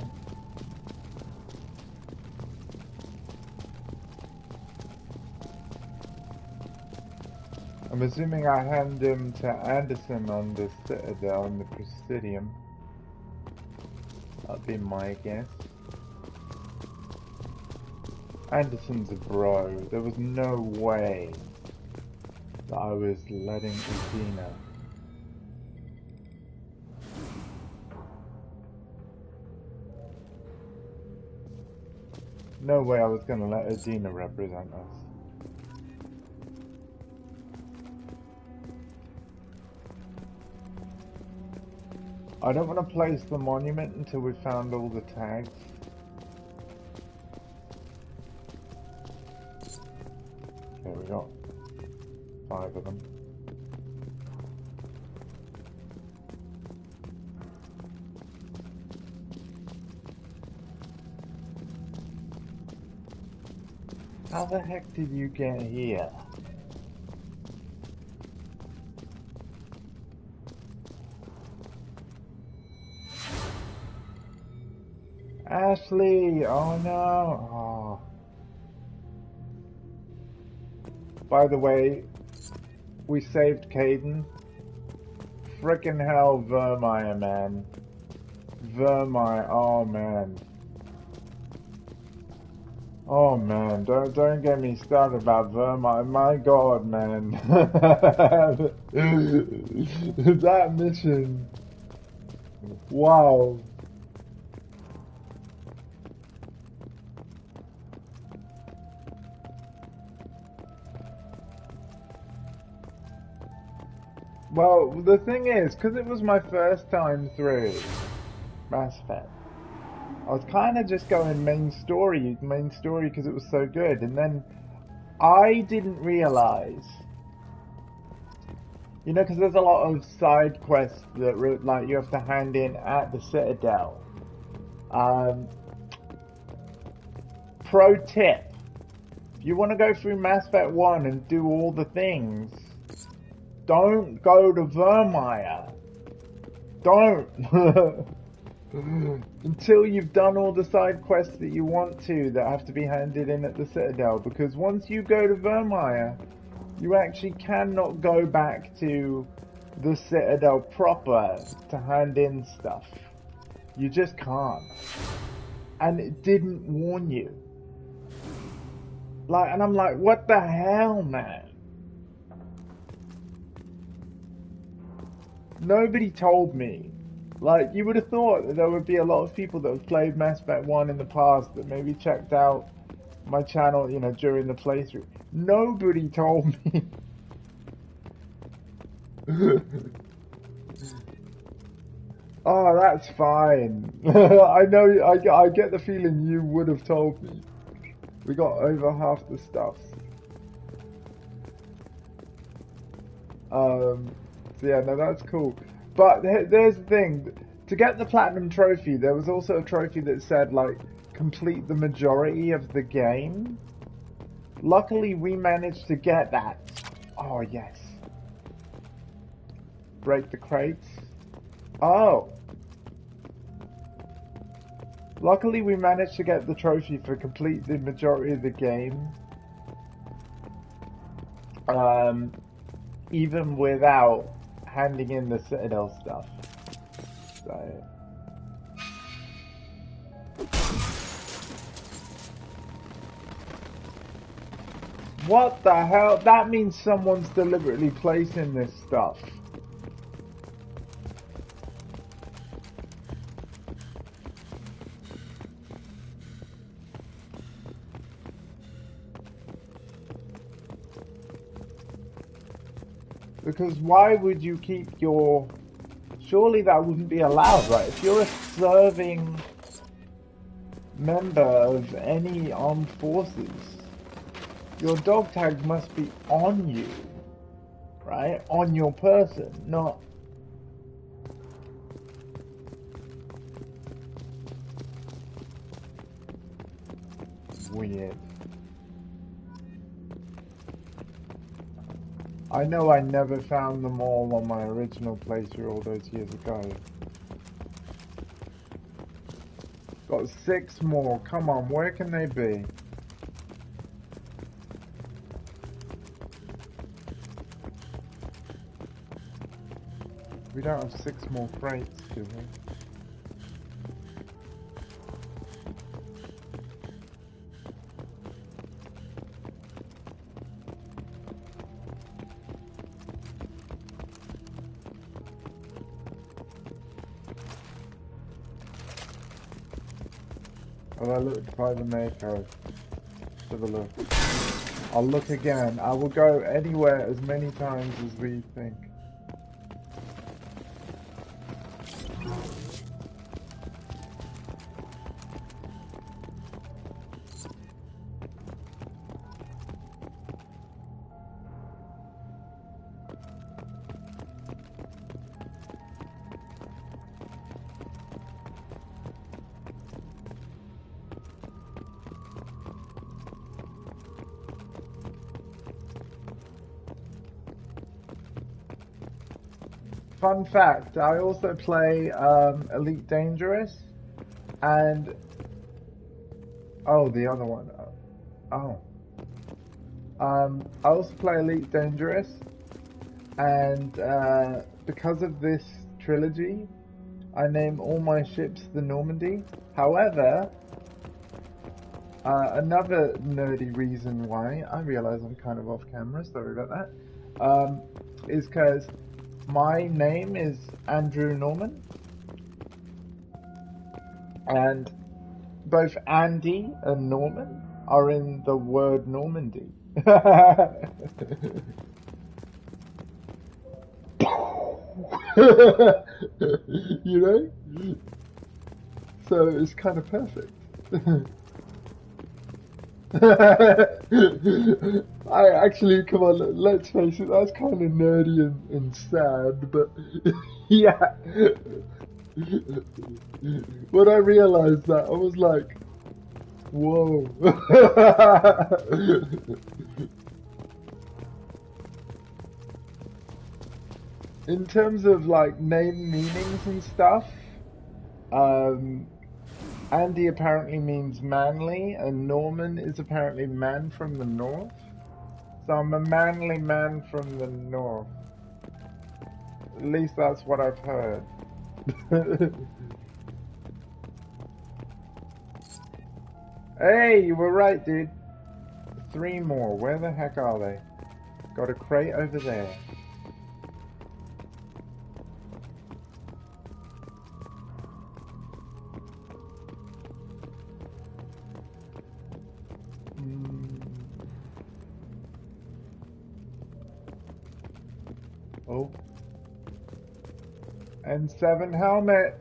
I'm assuming I hand him to Anderson on the Citadel in the Presidium. That'd be my guess. Anderson's a bro. There was no way that I was letting Adina. No way I was gonna let Adina represent us. I don't want to place the monument until we've found all the tags. Okay, we got 5 of them. How the heck did you get here? Ashley! Oh no! Oh. By the way, we saved Caden. Frickin' hell, Vermeer, man. Vermeer, oh man. Oh man, don't get me started about Vermeer. My god, man. That mission. Wow. Well, the thing is, because it was my first time through Mass Effect, I was kind of just going main story because it was so good, and then I didn't realize, you know, because there's a lot of side quests that like you have to hand in at the Citadel. Pro tip: if you want to go through Mass Effect 1 and do all the things, don't go to Vermeer. Don't. Until you've done all the side quests that you want to that have to be handed in at the Citadel, because once you go to Vermeer, you actually cannot go back to the Citadel proper to hand in stuff. You just can't. And it didn't warn you. Like, and I'm like, what the hell, man? Nobody told me. Like, you would have thought that there would be a lot of people that have played Mass Effect 1 in the past that maybe checked out my channel, you know, during the playthrough. Nobody told me. Oh, that's fine. I know, I get the feeling you would have told me. We got over half the stuff. So yeah, no, that's cool. But there's the thing. To get the Platinum Trophy, there was also a trophy that said, like, complete the majority of the game. Luckily, we managed to get that. Oh, yes. Break the crates. Oh. Luckily, we managed to get the trophy for complete the majority of the game. Even without handing in the Citadel stuff. So. What the hell? That means someone's deliberately placing this stuff. Because why would you keep your... Surely that wouldn't be allowed, right? If you're a serving member of any armed forces, your dog tag must be on you, right? On your person, not... Weird. I know I never found them all on my original playthrough all those years ago. Got 6 more. Come on, where can they be? We don't have 6 more crates, do we? Oh, I looked by the Mako. Have a look. I'll look again. I will go anywhere as many times as we think. Fun fact, I also play Elite Dangerous, and Oh, the other one. Oh. I also play Elite Dangerous, and because of this trilogy, I name all my ships the Normandy. However, another nerdy reason why, I realize I'm kind of off camera, sorry about that, is because my name is Andrew Norman, and both Andy and Norman are in the word Normandy. You know? So it's kind of perfect. I actually, come on, let's face it, that's kind of nerdy and sad, but yeah. When I realized that, I was like, whoa. In terms of like name meanings and stuff, Andy apparently means manly, and Norman is apparently man from the north. So I'm a manly man from the north. At least that's what I've heard. Hey, you were right, dude. 3 more. Where the heck are they? Got a crate over there. Oh. N7 helmet.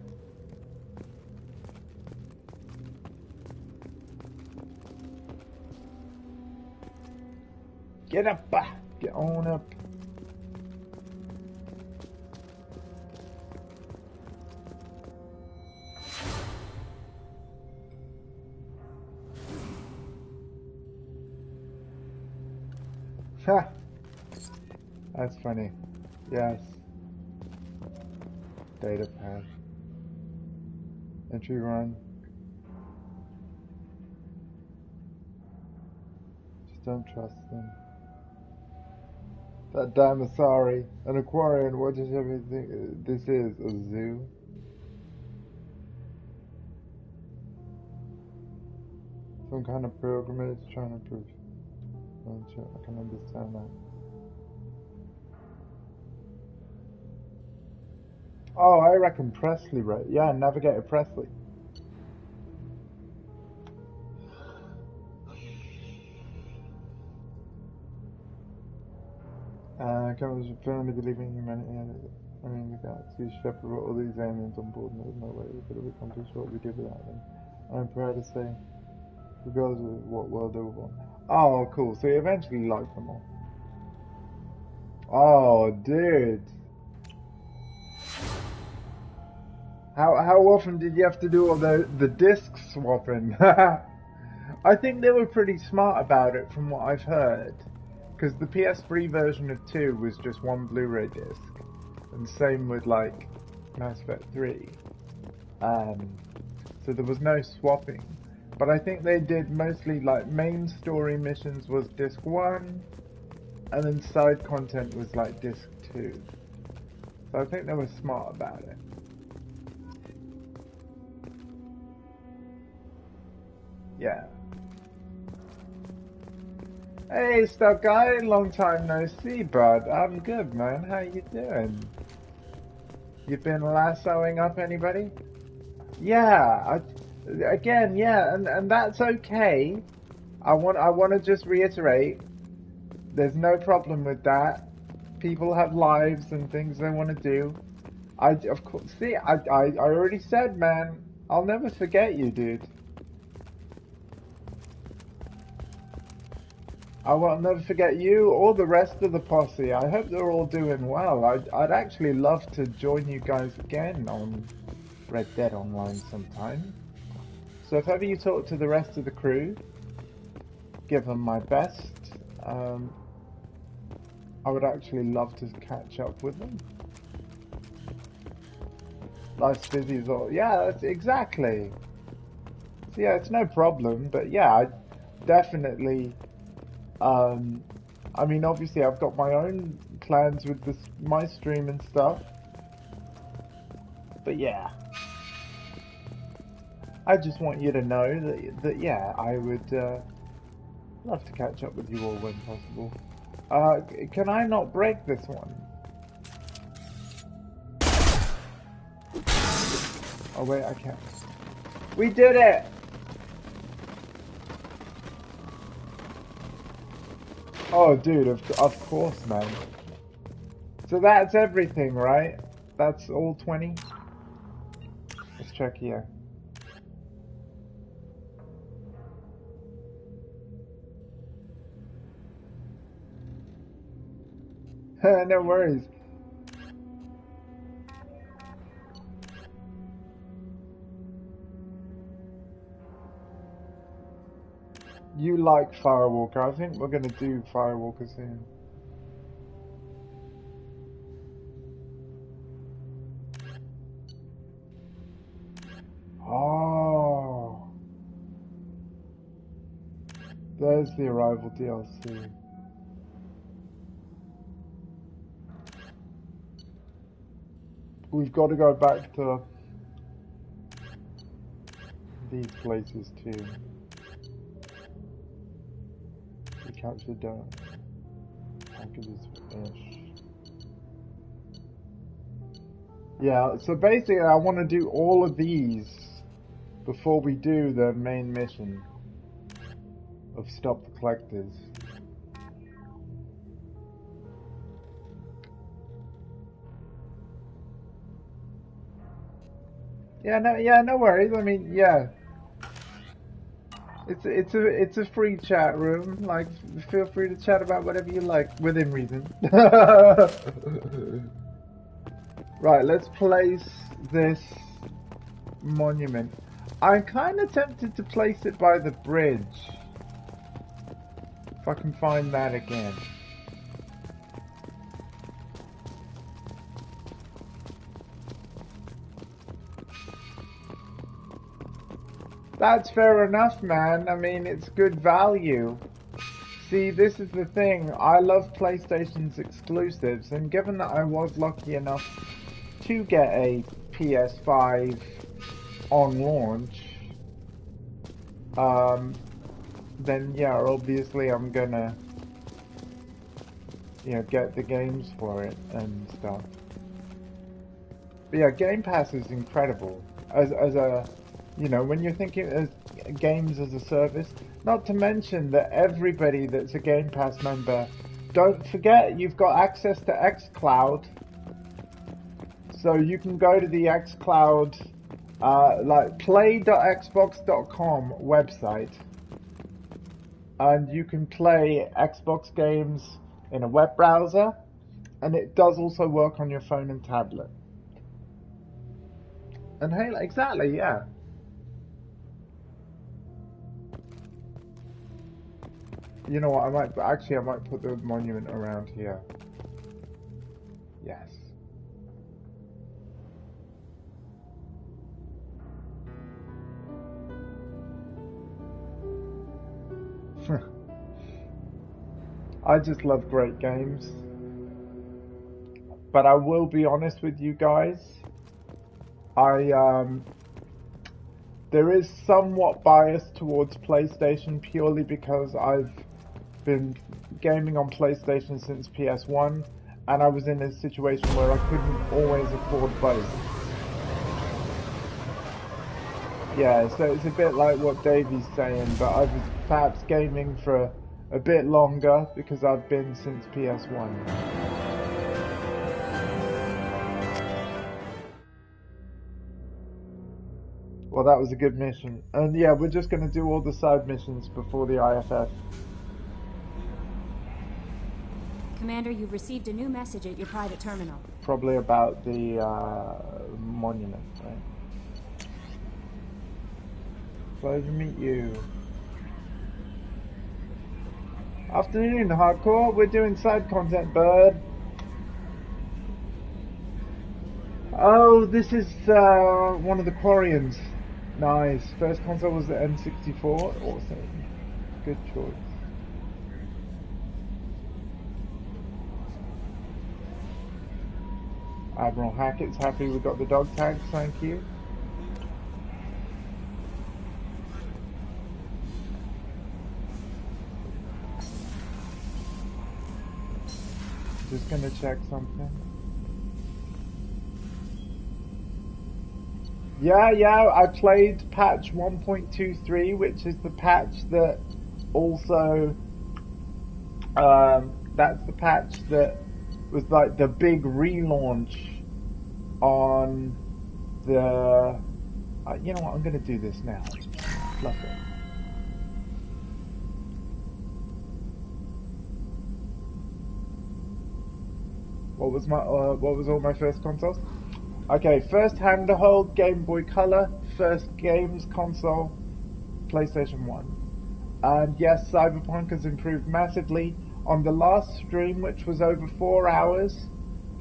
Get up. Get on up. Ha. That's funny. Yes. Data path. Entry run. Just don't trust them. That damn Asari. An Aquarian, what does everything this is? A zoo? Some kind of pilgrimage trying to prove. Oh, sure, I can understand that. Oh, I reckon Presley, right? Yeah, Navigator Presley. Cameron's firmly believing in humanity. I mean, we can't see Shepard with all these aliens on board, and there's no way we could have accomplished what we did without them. I'm proud to say, regardless of what world they were born. Oh, cool. So you eventually like them all. Oh, dude. How often did you have to do all the disc swapping? I think they were pretty smart about it from what I've heard. Because the PS3 version of 2 was just one Blu-ray disc. And same with like Mass Effect 3. So there was no swapping. But I think they did mostly like main story missions was disc 1. And then side content was like disc 2. So I think they were smart about it. Yeah. Hey, Stuck Guy, long time no see, bud. I'm good, man. How you doing? You been lassoing up anybody? Yeah, again, yeah, and that's okay. I want to just reiterate, there's no problem with that. People have lives and things they want to do. Of course, see, I already said, man, I'll never forget you, dude. I will never forget you or the rest of the posse. I hope they're all doing well. I'd actually love to join you guys again on Red Dead Online sometime. So if ever you talk to the rest of the crew, give them my best. I would actually love to catch up with them. Life's busy as all. Yeah, that's exactly. So yeah, it's no problem. But yeah, I definitely. I mean, obviously, I've got my own plans with this, my stream and stuff. But yeah, I just want you to know that yeah, I would love to catch up with you all when possible. Can I not break this one? Oh wait, I can't. We did it! Oh dude, of course, man. So that's everything, right? That's all 20? Let's check here. No worries. You like Firewalker. I think we're gonna do Firewalker soon. Oh. There's the Arrival DLC. We've got to go back to these places too. We captured packages for ish. Yeah, so basically I want to do all of these before we do the main mission of Stop the Collectors. Yeah, no worries. I mean, yeah. It's a free chat room. Like, feel free to chat about whatever you like, within reason. Right, let's place this monument. I'm kind of tempted to place it by the bridge. If I can find that again. That's fair enough, man. I mean, it's good value. See, this is the thing. I love PlayStation's exclusives, and given that I was lucky enough to get a PS5 on launch, then yeah, obviously I'm gonna, you know, get the games for it and stuff. But yeah, Game Pass is incredible as a, you know, when you're thinking of games as a service. Not to mention that everybody that's a Game Pass member, don't forget you've got access to xCloud. So you can go to the xCloud, like play.xbox.com website, and you can play Xbox games in a web browser, and it does also work on your phone and tablet. And hey, exactly, yeah. You know what, I might put the monument around here. Yes. I just love great games. But I will be honest with you guys. There is somewhat bias towards PlayStation purely because I've been gaming on PlayStation since PS1, and I was in a situation where I couldn't always afford both. Yeah, so it's a bit like what Davey's saying, but I was perhaps gaming for a bit longer because I've been since PS1. Well, that was a good mission. And yeah, we're just going to do all the side missions before the IFF. Commander, you've received a new message at your private terminal. Probably about the monument, right? Pleasure to meet you. Afternoon, Hardcore. We're doing side content, bud. Oh, this is one of the Quarians. Nice. First console was the N64. Awesome. Good choice. Admiral Hackett's happy we got the dog tags, thank you. Just gonna check something. Yeah, I played patch 1.23, which is the patch that also, that's the patch that was like the big relaunch on the, you know what, I'm gonna do this now. Fluff it. What was all my first consoles? Okay, first handheld, Game Boy Color. First games console, PlayStation 1. And yes, Cyberpunk has improved massively. On the last stream, which was over 4 hours,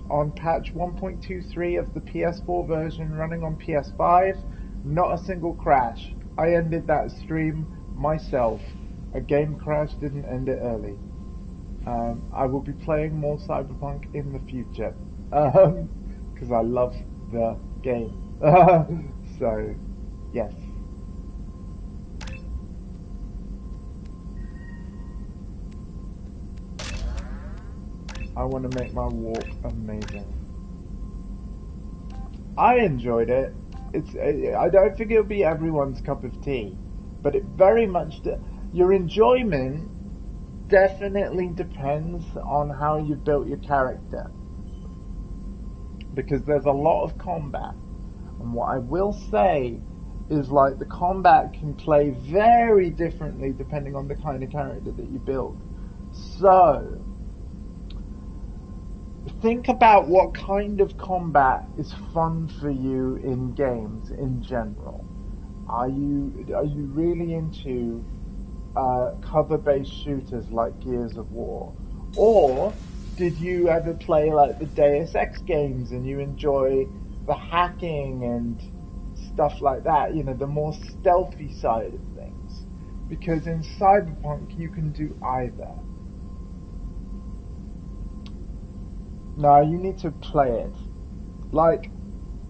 on patch 1.23 of the PS4 version running on PS5, not a single crash. I ended that stream myself. A game crash didn't end it early. I will be playing more Cyberpunk in the future. Because I love the game. So, yes. I want to make my walk amazing. I enjoyed it. I don't think it'll be everyone's cup of tea, but it very much your enjoyment definitely depends on how you built your character, because there's a lot of combat, and what I will say is, like, the combat can play very differently depending on the kind of character that you build. So think about what kind of combat is fun for you in games in general. Are you really into cover-based shooters like Gears of War? Or did you ever play like the Deus Ex games and you enjoy the hacking and stuff like that, you know, the more stealthy side of things? Because in Cyberpunk you can do either. No, you need to play it. Like,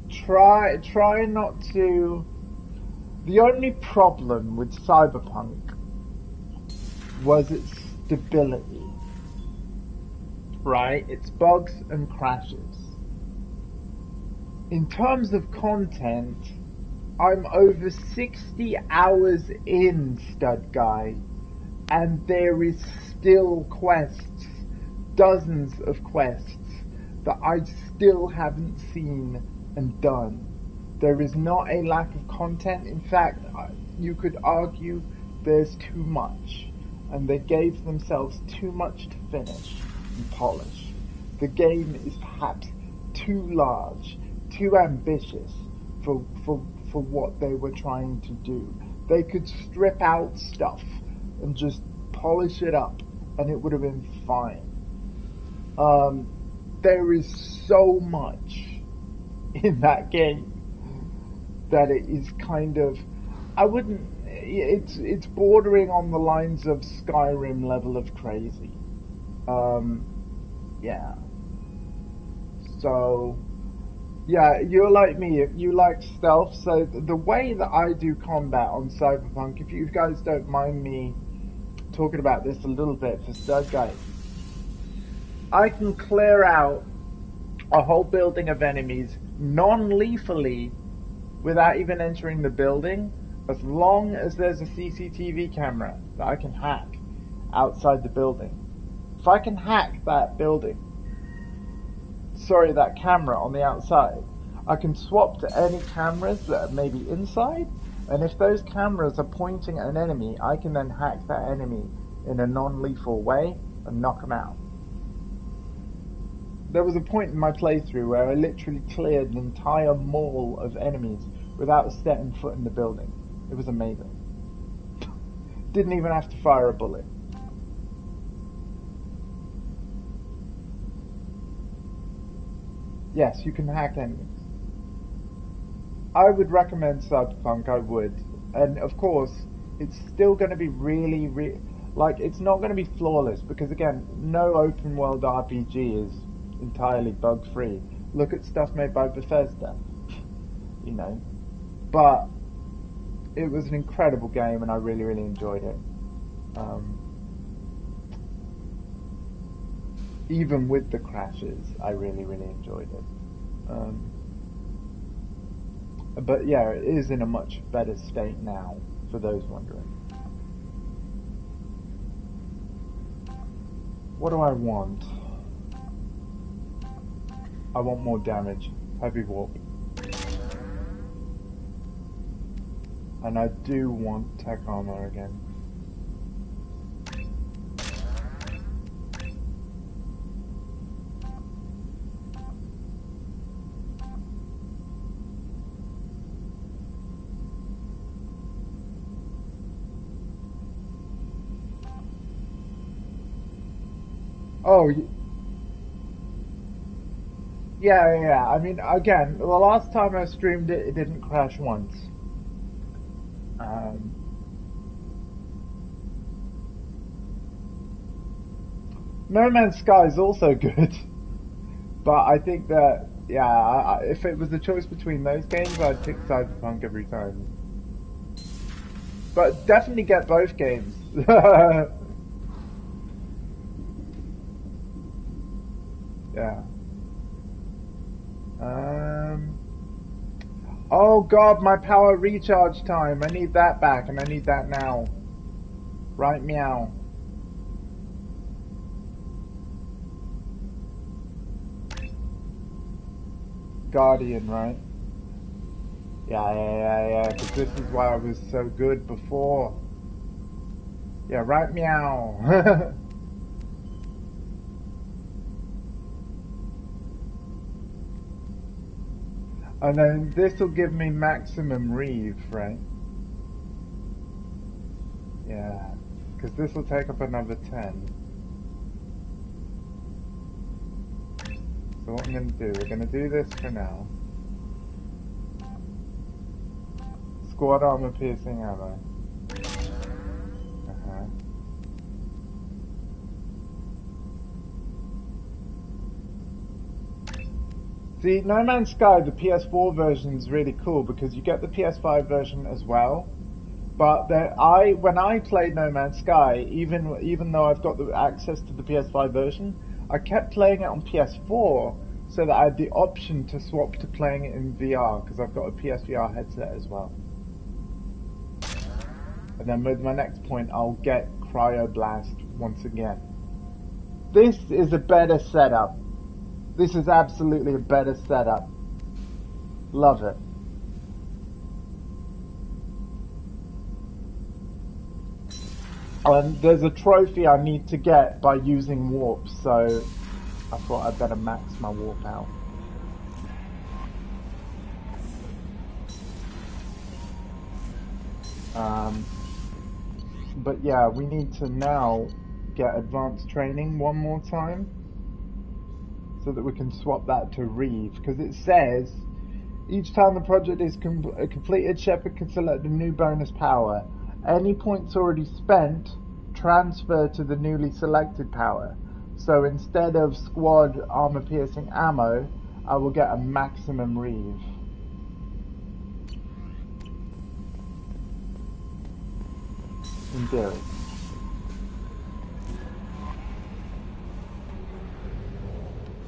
try not to... The only problem with Cyberpunk was its stability. Right? Its bugs and crashes. In terms of content, I'm over 60 hours in, Stud Guy, and there is still quests, dozens of quests, that I still haven't seen and done. There is not a lack of content. In fact, you could argue there's too much, and they gave themselves too much to finish and polish. The game is perhaps too large, too ambitious for what they were trying to do. They could strip out stuff and just polish it up, and it would have been fine. There is so much in that game that it is kind of, it's bordering on the lines of Skyrim level of crazy. Yeah. So, yeah, you're like me, you like stealth, so the way that I do combat on Cyberpunk, if you guys don't mind me talking about this a little bit for Stud Guy, I can clear out a whole building of enemies non-lethally without even entering the building, as long as there's a CCTV camera that I can hack outside the building. If I can hack that that camera on the outside, I can swap to any cameras that are maybe inside, and if those cameras are pointing at an enemy, I can then hack that enemy in a non-lethal way and knock them out. There was a point in my playthrough where I literally cleared an entire mall of enemies without stepping foot in the building. It was amazing. Didn't even have to fire a bullet. Yes, you can hack enemies. I would recommend Cyberpunk, I would. And of course, it's still going to be really, like, it's not going to be flawless, because again, no open world RPG is entirely bug free. Look at stuff made by Bethesda, you know. But it was an incredible game, and I really enjoyed it. Even with the crashes, I really enjoyed it. But yeah, it is in a much better state now, for those wondering. What do I want? I want more damage. Heavy warp. And I do want tech armor again. Oh, yeah. I mean, again, the last time I streamed it, it didn't crash once. No Man's Sky is also good, but I think that, yeah, if it was the choice between those games, I'd pick Cyberpunk every time. But definitely get both games. Yeah. Oh god, my power recharge time. I need that back, and I need that now. Right, meow. Guardian, right? Yeah, because this is why I was so good before. Yeah, right, meow. And then this will give me maximum reeve, right? Yeah, because this will take up another 10. So what I'm going to do, we're going to do this for now. Squad armor piercing ammo. See, No Man's Sky, the PS4 version is really cool because you get the PS5 version as well. But when I played No Man's Sky, even though I've got the access to the PS5 version, I kept playing it on PS4 so that I had the option to swap to playing it in VR because I've got a PSVR headset as well. And then with my next point, I'll get Cryoblast once again. This is a better setup. This is absolutely a better setup. Love it. And there's a trophy I need to get by using warp, so I thought I'd better max my warp out. But yeah, we need to now get advanced training one more time so that we can swap that to reeve, because it says each time the project is completed, Shepard can select a new bonus power. Any points already spent transfer to the newly selected power. So instead of squad armor piercing ammo, I will get a maximum reeve. In theory.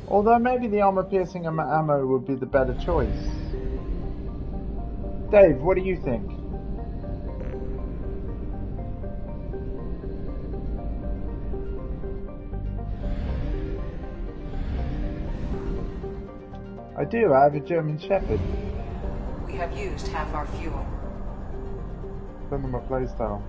Although maybe the armor piercing ammo would be the better choice. Dave, what do you think? I do, I have a German Shepherd. We have used half our fuel. Send them a playstyle.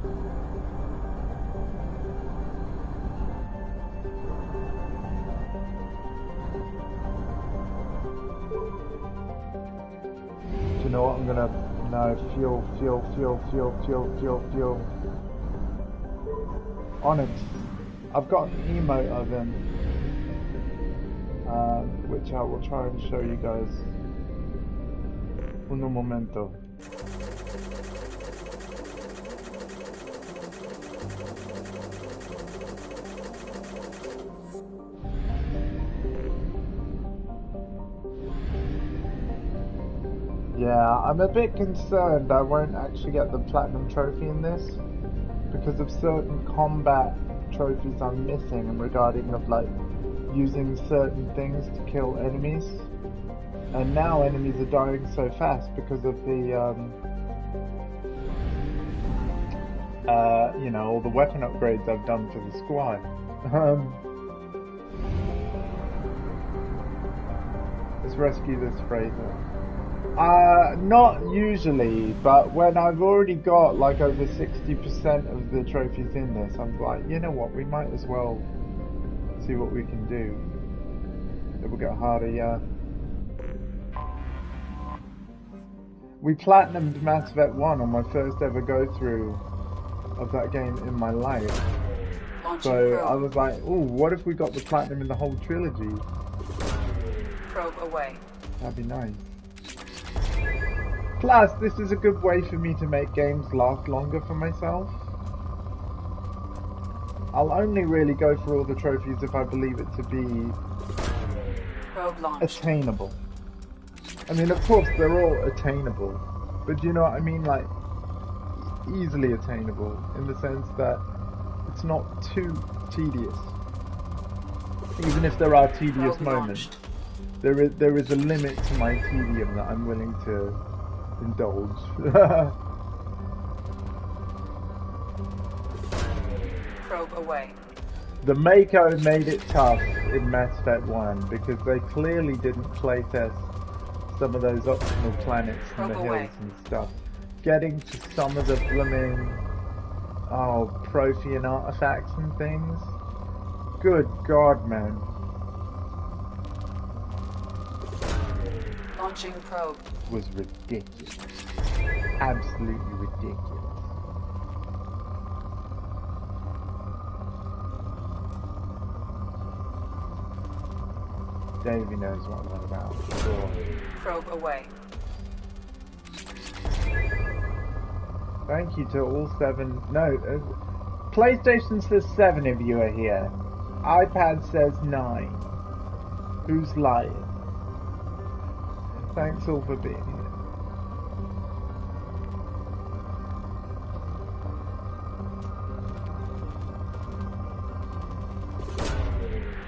Do you know what? I'm gonna... No, fuel. Onyx. I've got an emote of him. Which I will try and show you guys. Un momento. Yeah, I'm a bit concerned I won't actually get the platinum trophy in this because of certain combat trophies I'm missing and regarding of like using certain things to kill enemies. And now enemies are dying so fast because of the you know, all the weapon upgrades I've done for the squad. Let's rescue this freighter. Not usually, but when I've already got like over 60% of the trophies in this, I'm like, you know what, we might as well see what we can do. It will get harder, yeah. We platinumed Mass Effect 1 on my first ever go-through of that game in my life. So I was like, oh, what if we got the platinum in the whole trilogy? Probe away. That'd be nice. Plus, this is a good way for me to make games last longer for myself. I'll only really go for all the trophies if I believe it to be attainable. I mean, of course, they're all attainable, but do you know what I mean? Like, easily attainable, in the sense that it's not too tedious. Even if there are tedious moments, there is a limit to my tedium that I'm willing to indulge. Probe away. The Mako made it tough in Mass Effect 1 because they clearly didn't playtest some of those optional planets and the hills and stuff. Getting to some of the blooming, Prothean artifacts and things. Good God, man. Launching probe. Was ridiculous. Absolutely ridiculous. Davey knows what I'm on about. Sure. Probe away. Thank you to all 7. No, PlayStation says 7 of you are here. iPad says 9. Who's lying? Thanks all for being here.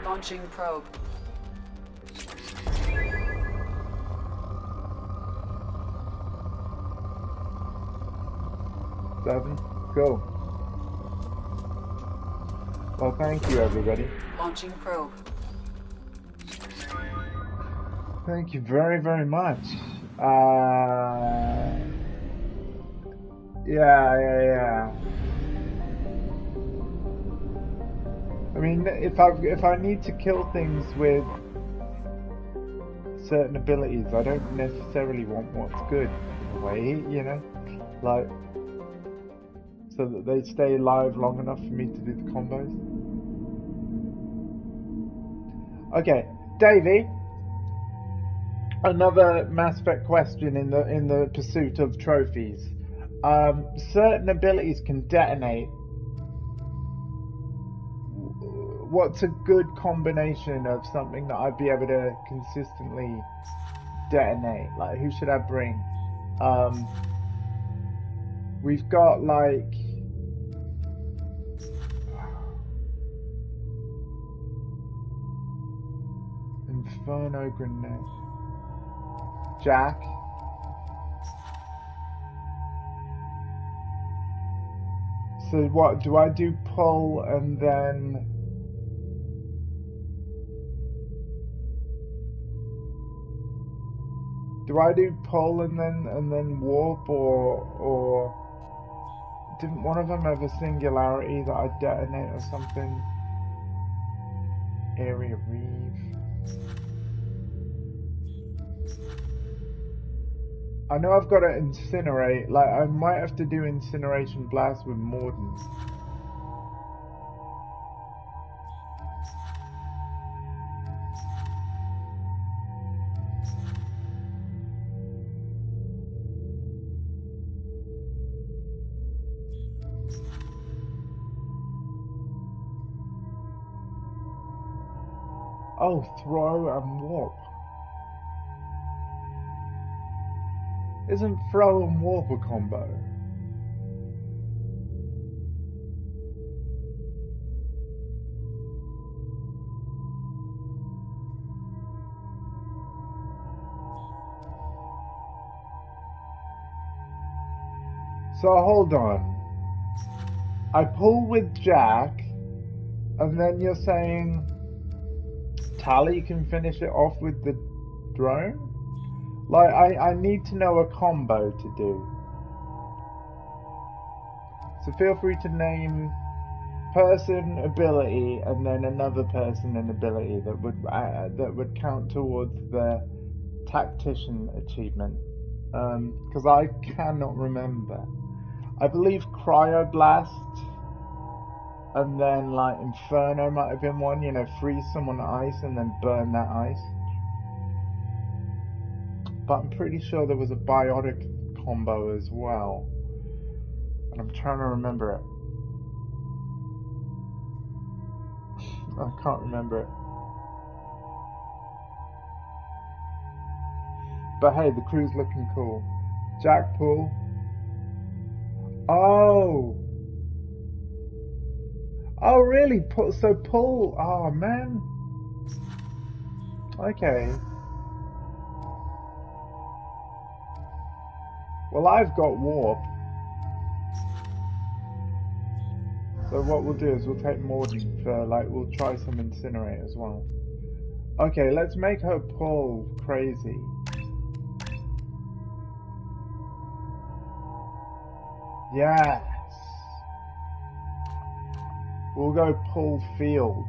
Launching probe. Go. Well, thank you, everybody. Launching probe. Thank you very, very much. Yeah. I mean, if I need to kill things with certain abilities, I don't necessarily want what's good in a way, you know, like so that they stay alive long enough for me to do the combos. Okay, Davey. Another Mass Effect question in the pursuit of trophies. Certain abilities can detonate. What's a good combination of something that I'd be able to consistently detonate? Like, who should I bring? We've got like Inferno Grenade. Jack. So what, do I do pull and then... Do I do pull and then warp or... Didn't one of them have a singularity that I detonate or something? Area Reeve. I know I've got to incinerate, like I might have to do incineration blast with Morden. Oh, throw and warp. Isn't throw and warp a combo? So hold on. I pull with Jack, and then you're saying Tali can finish it off with the drone? Like, I need to know a combo to do. So feel free to name person, ability, and then another person and ability that would count towards the tactician achievement. Because I cannot remember. I believe Cryoblast, and then like Inferno might have been one, you know, freeze someone ice and then burn that ice. But I'm pretty sure there was a biotic combo as well. And I'm trying to remember it. I can't remember it. But hey, the crew's looking cool. Jack pull. Oh! Oh really? So pull. Oh man. Okay. Well, I've got warp. So what we'll do is we'll take Morden for, like, we'll try some incinerate as well. Okay, let's make her pull crazy. Yes! We'll go pull field.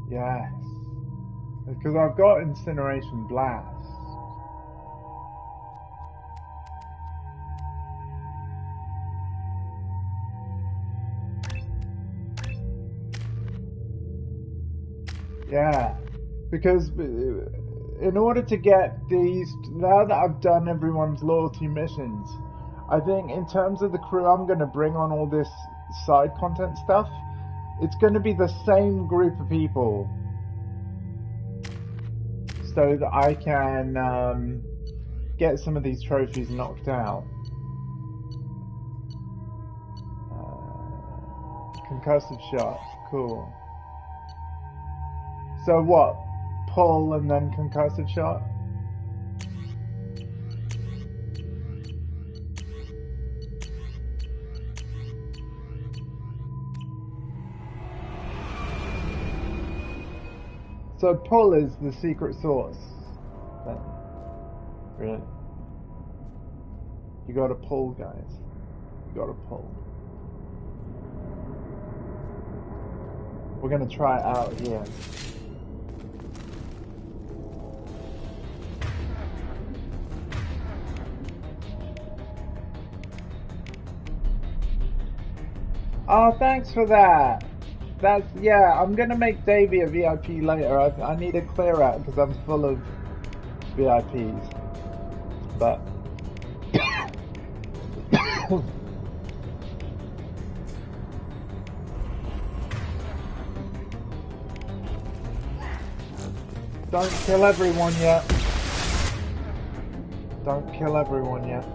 Yes. Because I've got incineration blast. Yeah, because in order to get these, now that I've done everyone's loyalty missions, I think in terms of the crew I'm going to bring on all this side content stuff, it's going to be the same group of people so that I can get some of these trophies knocked out. Concussive shot, cool. So what? Pull and then concussive shot? So pull is the secret sauce. Then. Really? You gotta pull, guys. You gotta pull. We're gonna try it out here. Oh, thanks for that. That's, yeah, I'm gonna make Davey a VIP later. I need a clear out because I'm full of VIPs. But don't kill everyone yet. Don't kill everyone yet.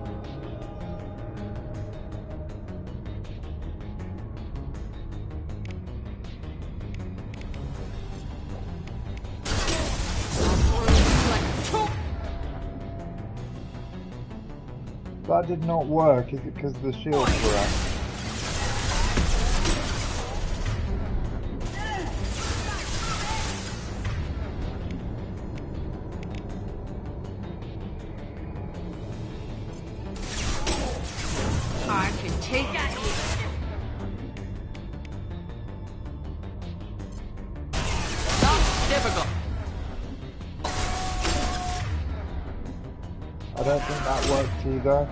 That did not work. Is it because the shields were up? I can take it. Not difficult. I don't think that worked either.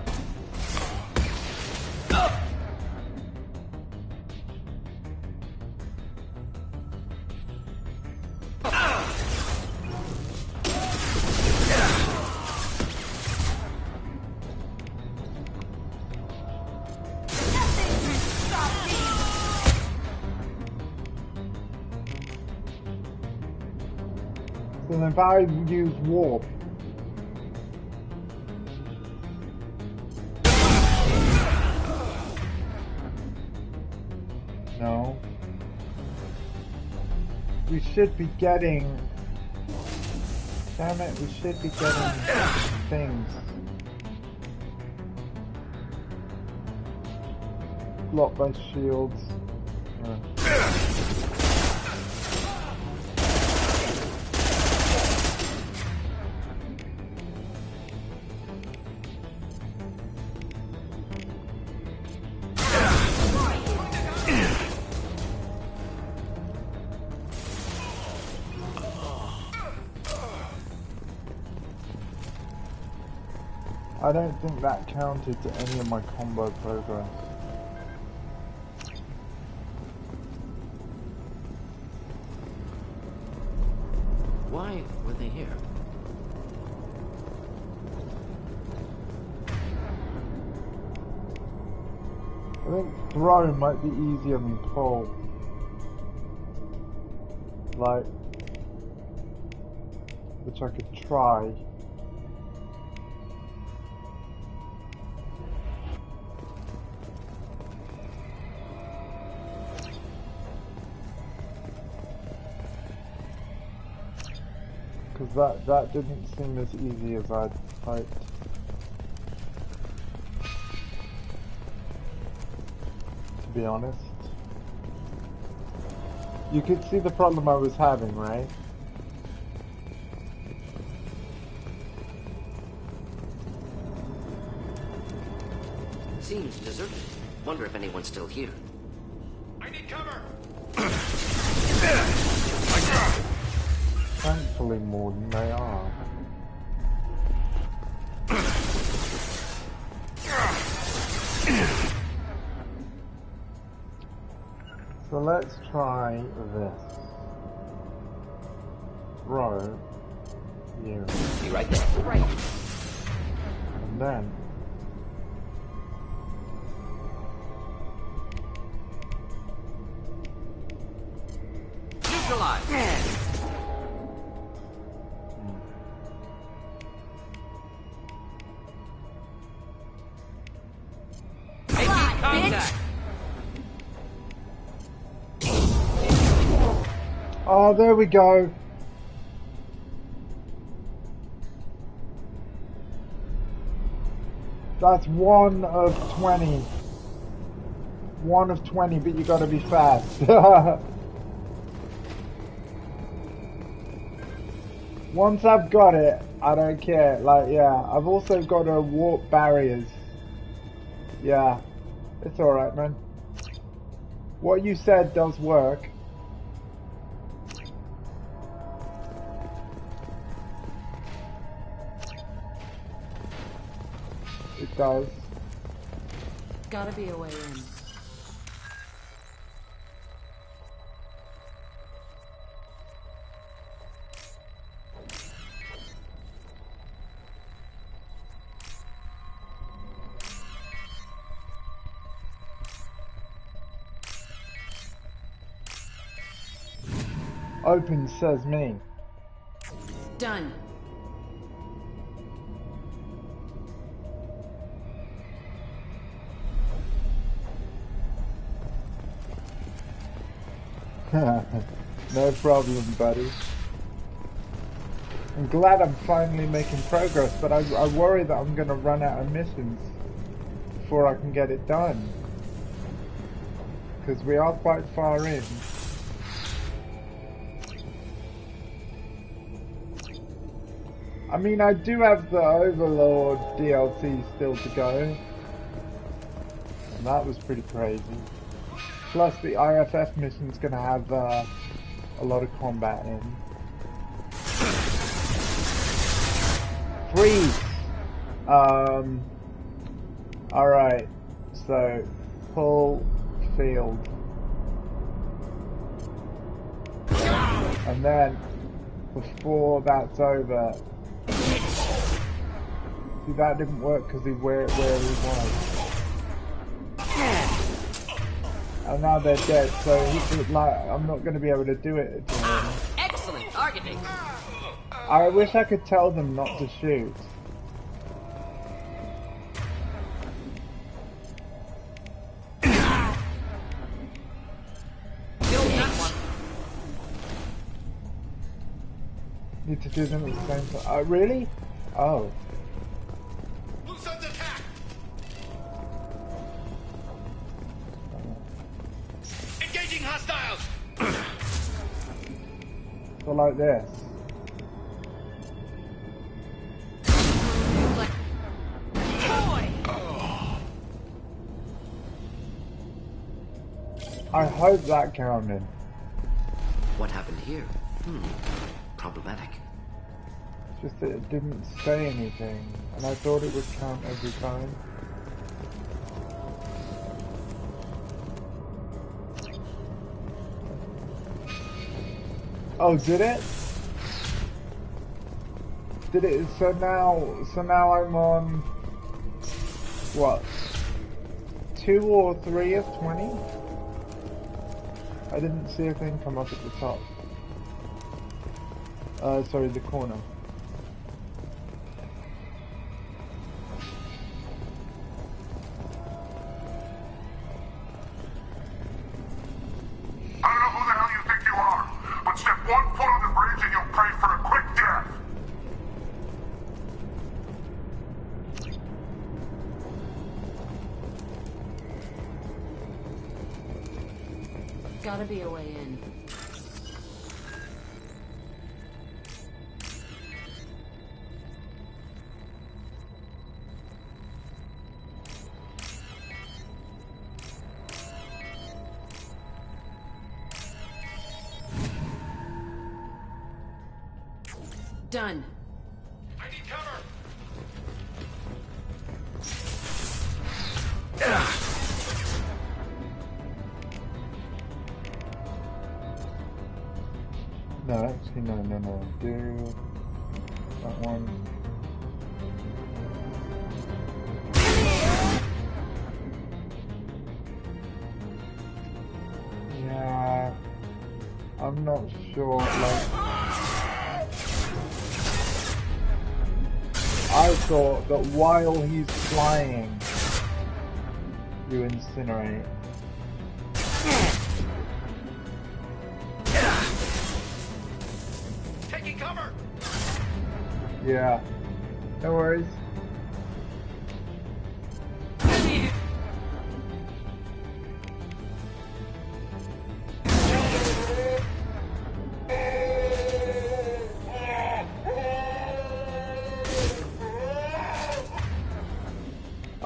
And if I use warp... No. We should be getting... Damn it, we should be getting things. Blocked by shields. I don't think that counted to any of my combo progress. Why were they here? I think throw might be easier than pull. Like, which I could try. Because that didn't seem as easy as I'd hoped. To be honest. You could see the problem I was having, right? Seems deserted. Wonder if anyone's still here. I need cover! Thankfully more than they are. So let's try this. Throw you. Be right there. Right. And then neutralize. Oh, there we go. That's 1 of 20. 1 of 20, but you gotta be fast. Once I've got it, I don't care. Like, yeah, I've also got to warp barriers. Yeah, it's alright, man. What you said does work. It does. Gotta be a way in. Open says me. Done. No problem, buddy. I'm glad I'm finally making progress, but I worry that I'm going to run out of missions before I can get it done. Because we are quite far in. I mean, I do have the Overlord DLC still to go. And that was pretty crazy. Plus the IFF mission's gonna have a lot of combat in. Freeze! Alright, so pull field. And then, before that's over, see, that didn't work because he's where he was. And now they're dead, so he, like, I'm not going to be able to do it again. Excellent targeting. I wish I could tell them not to shoot. Need to do them at the same time. Oh, really? Oh. Engaging hostiles. So like this. I hope that counted. What happened here? Problematic. Just that it didn't say anything, and I thought it would count every time. Oh, did it? Did it? So now I'm on what? 2 or 3 of 20? I didn't see a thing come up at the top. Sorry, the corner. I don't know who the hell you think you are, but step 1 foot on the bridge and you'll pray for a quick death. Gotta be a way in. Done. I need cover. No, actually, no. Do that one. Yeah, I'm not sure. Like, I thought that while he's flying, you incinerate. Taking cover. Yeah, no worries.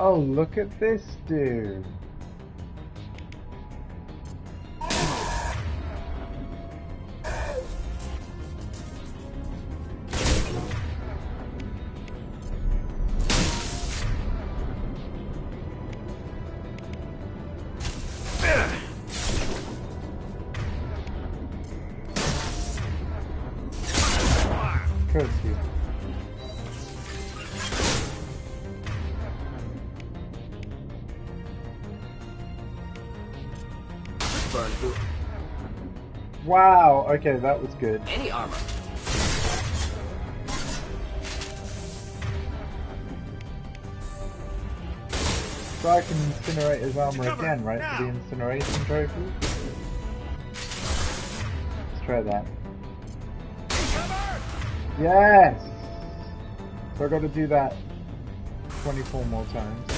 Oh, look at this dude. Curse you. Burn through Wow, okay, that was good. any armor. So I can incinerate his armor again, right? For the incineration trophy? Let's try that. Yes! So I gotta do that 24 more times.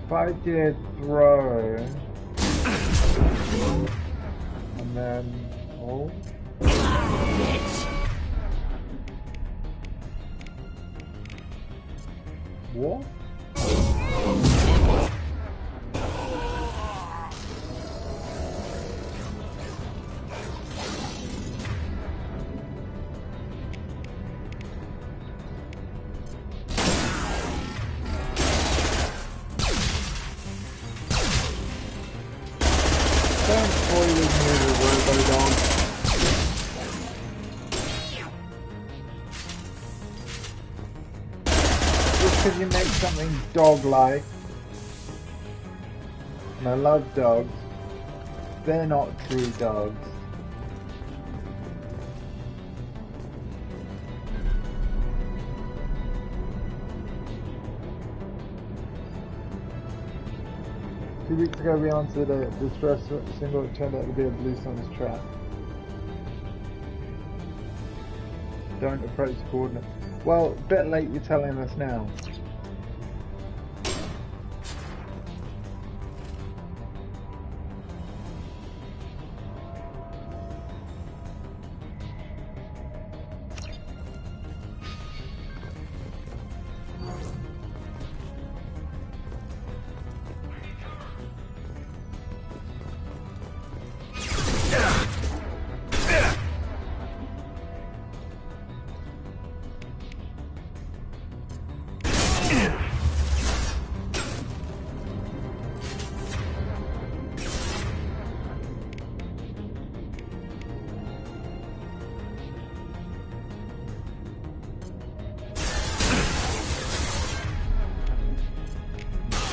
If I did throw, and then, oh. What? Don't toy with me, little dog. Just because you make something dog-like, and I love dogs. They're not true dogs. 2 weeks ago we answered a distress single. It turned out to be a blue sun's trap. Don't approach the coordinates. Well, a bit late you're telling us now.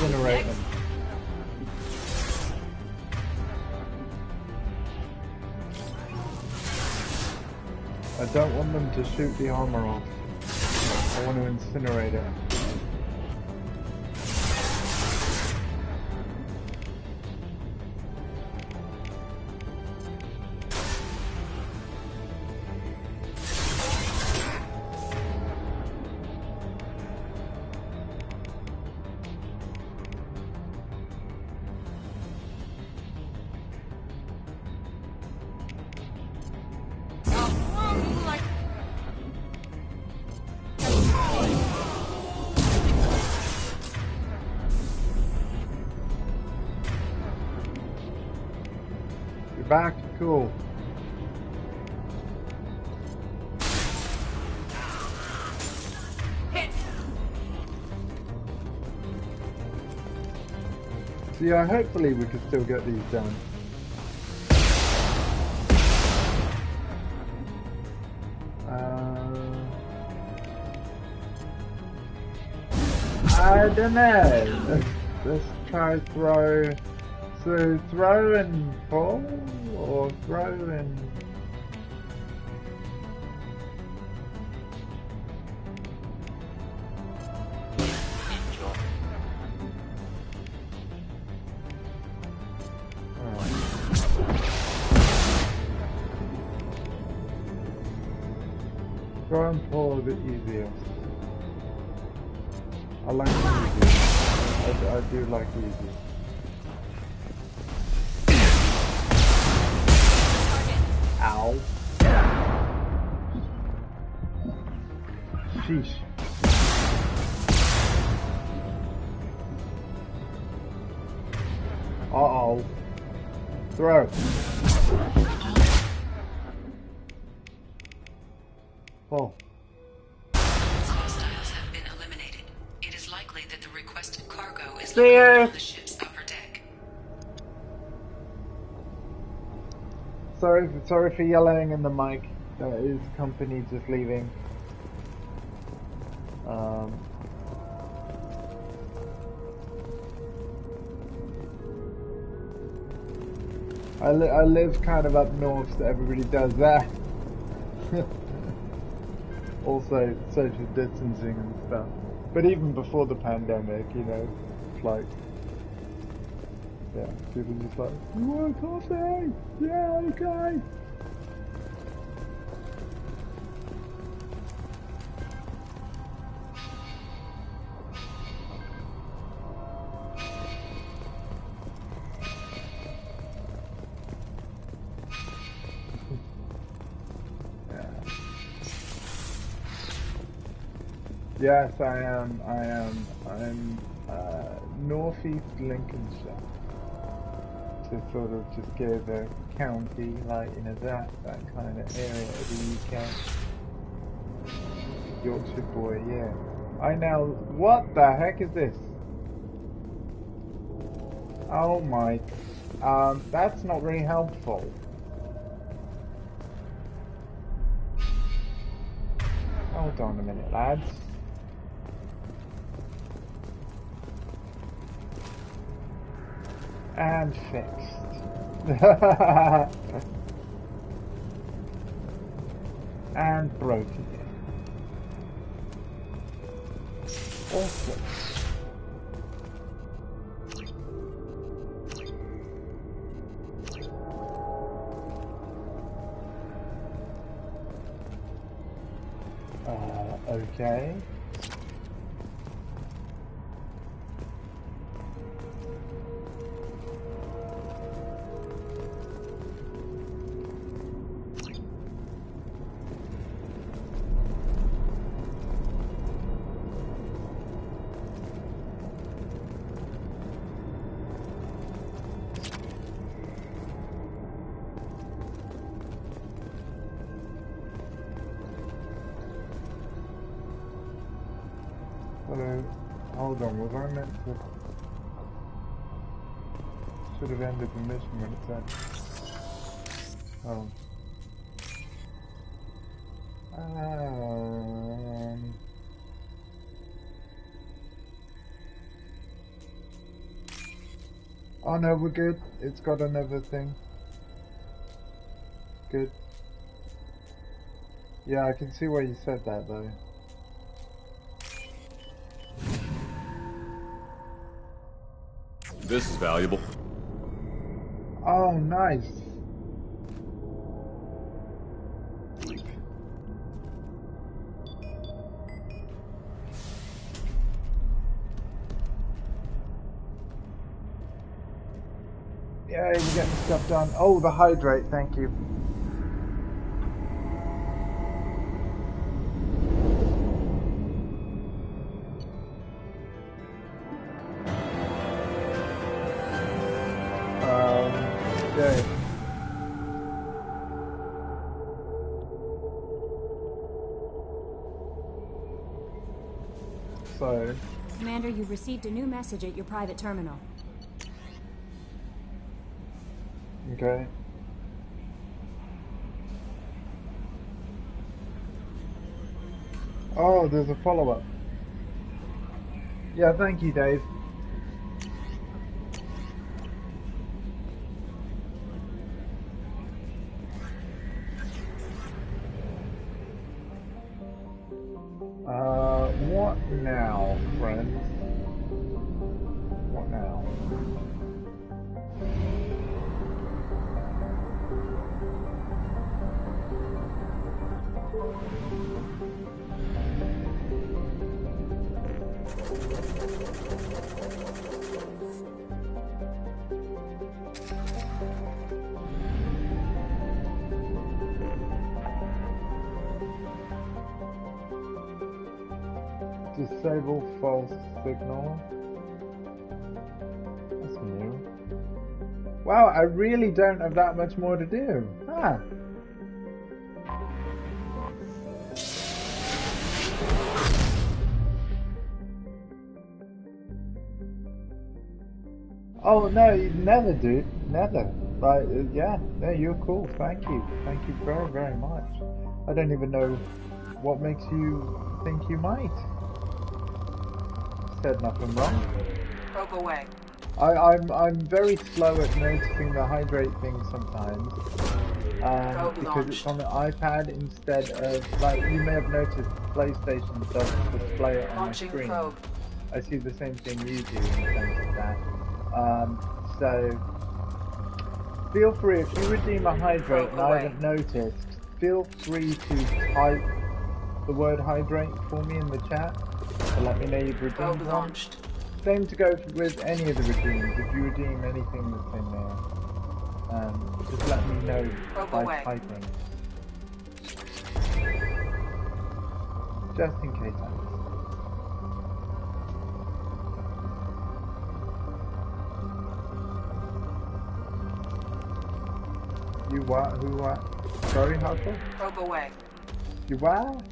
Incinerate them. I don't want them to shoot the armor off. I want to incinerate it. Back, cool. Hit. So yeah, hopefully we can still get these done. I don't know. Let's try throw. So throw and fall, or throw and... Throw and fall a bit easier. I like easy. I do like easy. Ow. Sheesh. Uh-oh. Throw. Oh. Hostiles have been eliminated. It is likely that the requested cargo is located on the ship's upper deck. Sorry for yelling in the mic. That is company just leaving. I live kind of up north, so everybody does that. Also, social distancing and stuff. But even before the pandemic, you know, it's like, yeah, people just like, you want coffee? Yeah, okay. Yes, I am. I'm northeast Lincolnshire. To sort of just give a county, like, you know, that kind of area of the UK. Yorkshire boy, yeah. I know. What the heck is this? Oh my. That's not really helpful. Hold on a minute, lads. And fixed. And broken. Awesome. Okay. Hold on, was I meant to... Should have ended the mission when it said... Oh. Oh no, we're good. It's got another thing. Good. Yeah, I can see why you said that though. This is valuable. Oh, nice. Yay, we're getting stuff done. Oh, the hydrate, thank you. Okay. So... Commander, you've received a new message at your private terminal. Okay. Oh, there's a follow-up. Yeah, thank you, Dave. What now, friends? What now? Disable false signal. That's new. Wow, I really don't have that much more to do. Ah. Oh no, never, dude. Never. Like, yeah, no, you're cool. Thank you. Thank you very, very much. I don't even know what makes you think you might. Said nothing wrong. Probe away. I'm very slow at noticing the hydrate thing sometimes. Because it's on the iPad instead of, like, you may have noticed PlayStation does display it on my screen. Probe. I see the same thing you do in terms of that. So feel free, if you redeem a hydrate and I haven't noticed, feel free to type the word hydrate for me in the chat to let me know you've redeemed one. Same to go with any of the redeems. If you redeem anything that's in there, just let me know by typing. Just in case I miss. You what? Who what? Sorry, Hustle? Probe away. You what?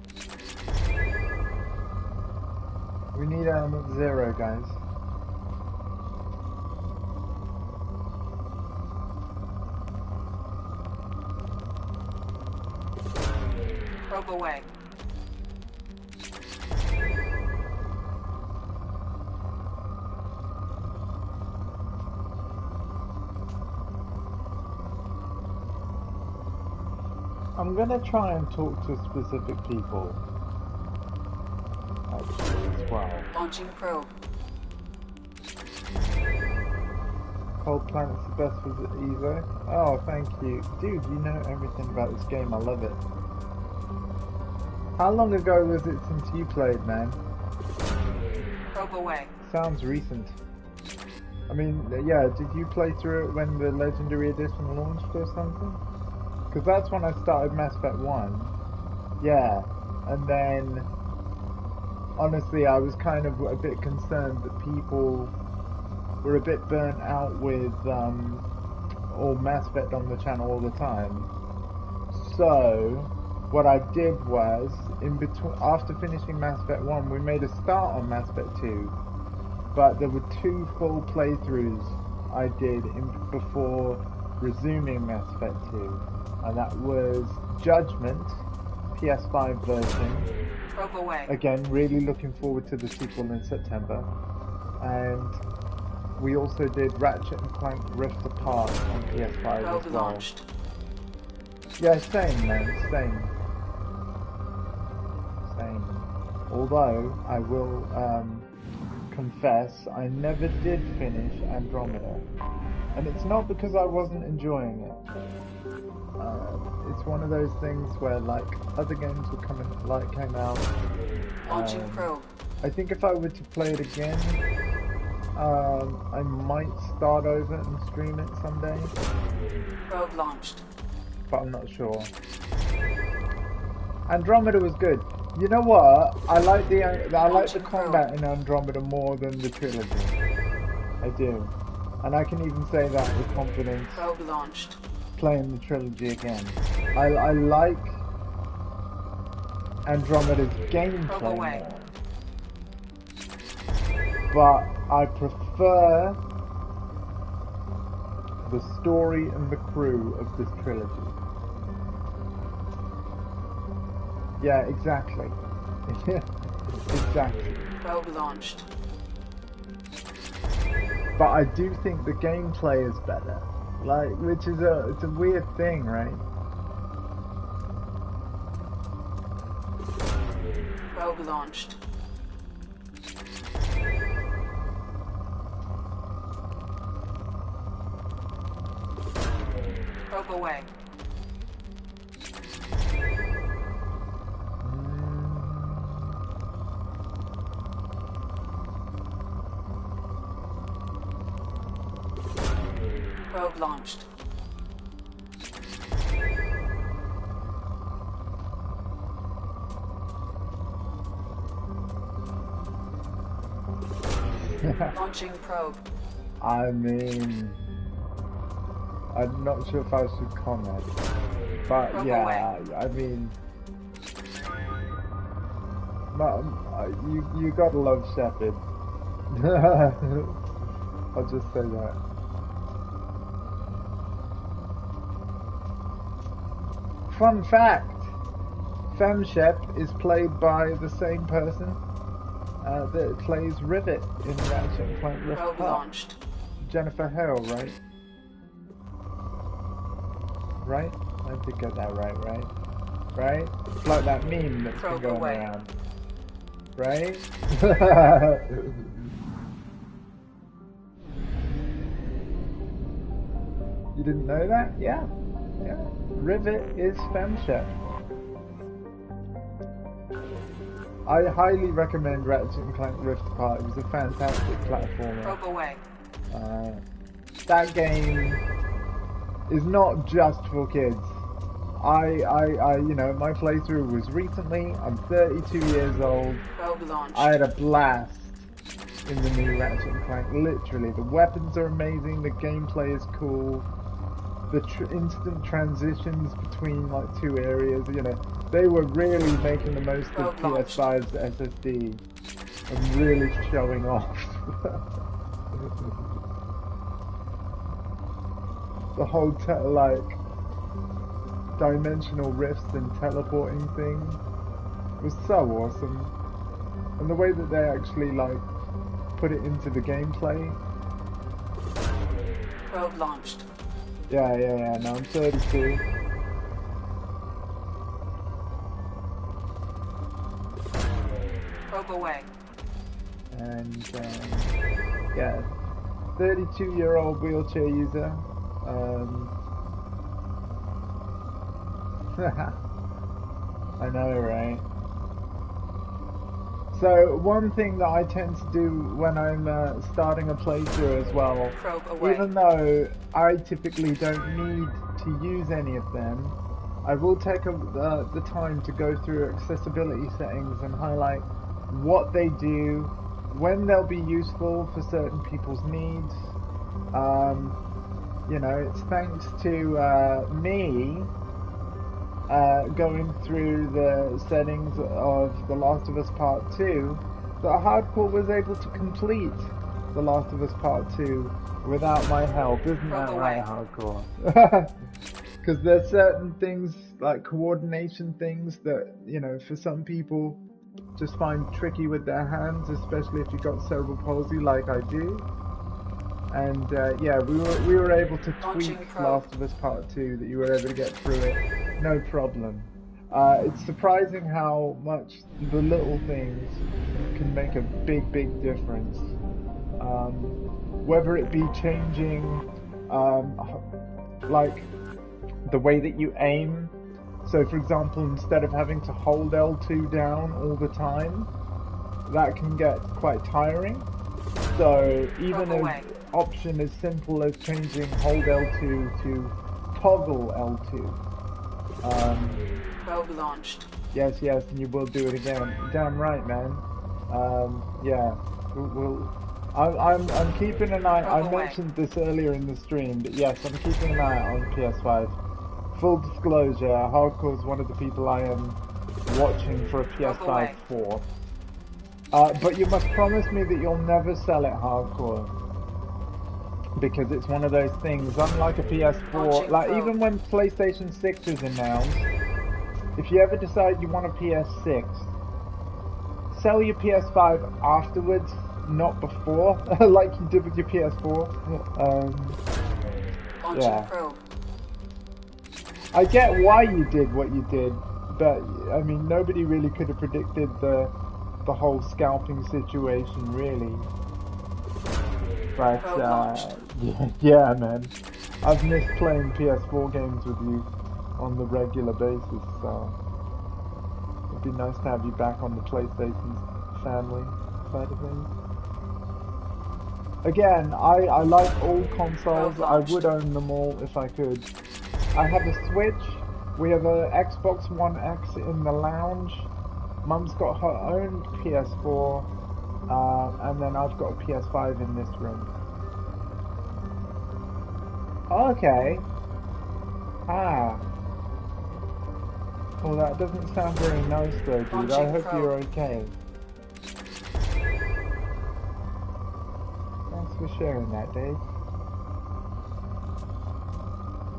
We need element 0, guys. Probe away. I'm gonna try and talk to specific people. Actually, as well. Launching probe. Cold Planet's the best for Evo. Oh, thank you. Dude, you know everything about this game. I love it. How long ago was it since you played, man? Probe away. Sounds recent. I mean, yeah, did you play through it when the Legendary Edition launched or something? Because that's when I started Mass Effect 1. Yeah, and then... honestly, I was kind of a bit concerned that people were a bit burnt out with all Mass Effect on the channel all the time. So, what I did was, in between, after finishing Mass Effect 1, we made a start on Mass Effect 2, but there were 2 full playthroughs I did before resuming Mass Effect 2, and that was Judgment, PS5 version. Probe away. Again, really looking forward to the sequel in September. And we also did Ratchet and Clank Rift Apart on PS5 Probe as well. launched. Yeah, same, man, same. Same. Although, I will confess, I never did finish Andromeda. And it's not because I wasn't enjoying it. It's one of those things where, like, other games were came out. Launching probe. I think if I were to play it again, I might start over and stream it someday. Probe launched. But I'm not sure. Andromeda was good. You know what? I like the combat in Andromeda more than the trilogy. I do, and I can even say that with confidence. Probe launched. Playing the trilogy again. I like Andromeda's gameplay more, but I prefer the story and the crew of this trilogy. Yeah, exactly. Exactly. Probe launched. But I do think the gameplay is better. Like, which is it's a weird thing, right? Probe launched. Probe away. Probe launched. Launching probe. I mean, I'm not sure if I should comment, but Probe yeah, away. I mean, you gotta love Shepard. I'll just say that. Fun fact, FemShep is played by the same person that plays Rivet in Ratchet and Clank Rift Apart. Launched. Jennifer Hale, right? Right? I did get that right? Right? It's like that meme that's been going around. Right? You didn't know that? Yeah. Yeah. Rivet is FemShep. I highly recommend Ratchet and Clank Rift Apart. It was a fantastic platformer. Probe away. That game is not just for kids. You know, my playthrough was recently. I'm 32 years old. Probe launched. I had a blast in the new Ratchet and Clank. Literally, the weapons are amazing. The gameplay is cool. The instant transitions between like 2 areas, you know, they were really making the most of PS5's SSD and really showing off. The whole like dimensional rifts and teleporting thing was so awesome, and the way that they actually like put it into the gameplay. Probe launched. Yeah, no, I'm 32. Probe away. And yeah, 32-year-old wheelchair user. I know, right? So one thing that I tend to do when I'm starting a playthrough as well, even though I typically don't need to use any of them, I will take the time to go through accessibility settings and highlight what they do, when they'll be useful for certain people's needs. You know, it's thanks to me going through the settings of The Last of Us Part 2 that Hardcore was able to complete The Last of Us Part 2 without my help. Isn't that right, Hardcore? Because there's certain things, like coordination things, that, you know, for some people just find tricky with their hands, especially if you've got cerebral palsy like I do. And yeah, we were able to tweak Last of Us Part 2 that you were able to get through it, no problem. It's surprising how much the little things can make a big difference. Whether it be changing, like, the way that you aim. So for example, instead of having to hold L2 down all the time, that can get quite tiring. So even an option as simple as changing hold L2 to toggle L2. Probe launched. Yes, and you will do it again. Damn right, man. Yeah, I'm keeping an eye. I mentioned this earlier in the stream, but yes, I'm keeping an eye on PS5. Full disclosure, Hardcore's one of the people I am watching for a PS5 for. But you must promise me that you'll never sell it, Hardcore. Because it's one of those things, unlike a PS4, like even when PlayStation 6 is announced, if you ever decide you want a PS6, sell your PS5 afterwards, not before, like you did with your PS4. Yeah. I get why you did what you did, but I mean, nobody really could have predicted the whole scalping situation, really. But yeah, man, I've missed playing PS4 games with you on the regular basis, so it'd be nice to have you back on the PlayStation family side of things. Again, I like all consoles. I would own them all if I could. I have a Switch, we have a Xbox One X in the lounge, Mum's got her own PS4, and then I've got a PS5 in this room. Okay. Well, that doesn't sound very nice though, dude. I hope you're okay. Thanks for sharing that, Dave.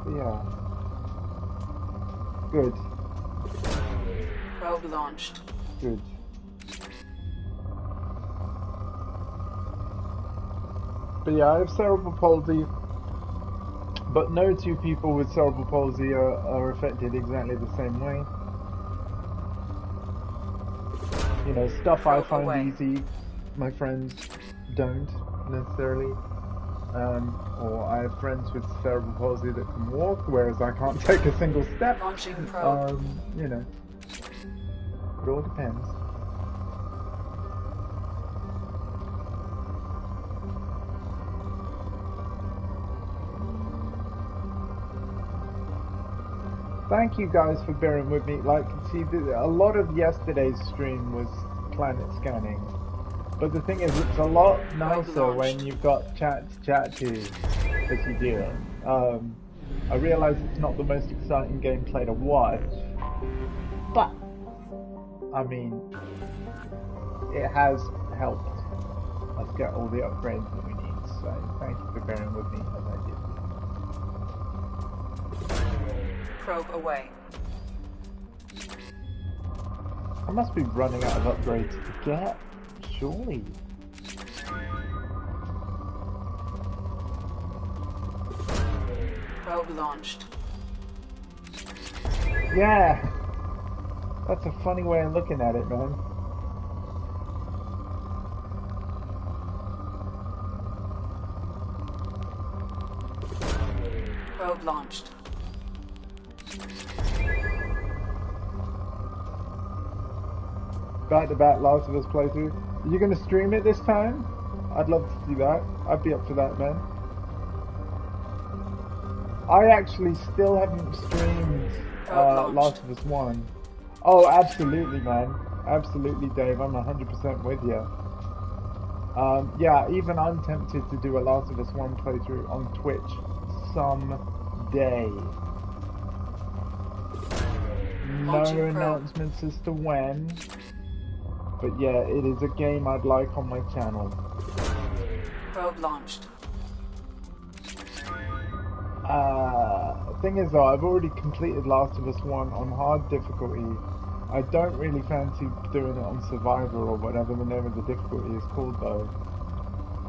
But yeah. Good. Probe launched. Good. But yeah, I have cerebral palsy, but no two people with cerebral palsy are affected exactly the same way. You know, stuff I find easy, my friends don't necessarily. Or I have friends with cerebral palsy that can walk, whereas I can't take a single step. You know, it all depends. Thank you guys for bearing with me. Like, see, a lot of yesterday's stream was planet scanning. But the thing is, it's a lot nicer when you've got chat to chat to as you do. I realise it's not the most exciting gameplay to watch, but I mean, it has helped us get all the upgrades that we need. So thank you for bearing with me as I did. Probe away. I must be running out of upgrades to get. Surely. Probe launched. Yeah. That's a funny way of looking at it, man. Probe launched. Back-to-back Last of Us playthrough. Are you going to stream it this time? I'd love to see that. I'd be up for that, man. I actually still haven't streamed Last of Us 1. Oh, absolutely, man. Absolutely, Dave. I'm 100% with you. Yeah, even I'm tempted to do a Last of Us 1 playthrough on Twitch someday. No announcements as to when. But yeah, it is a game I'd like on my channel. Probe launched. Thing is though, I've already completed Last of Us 1 on hard difficulty. I don't really fancy doing it on Survivor or whatever the name of the difficulty is called though.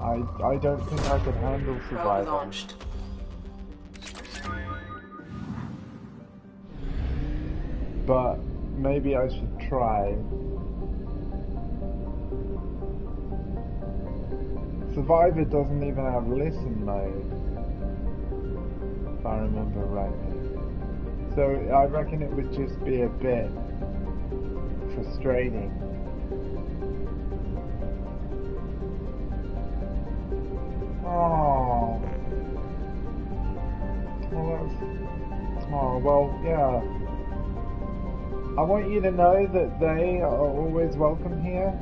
I don't think I could handle Survivor. Probe launched. But maybe I should try. Survivor doesn't even have listen mode, if I remember rightly. So I reckon it would just be a bit frustrating. Oh. Oh, well, yeah. I want you to know that they are always welcome here,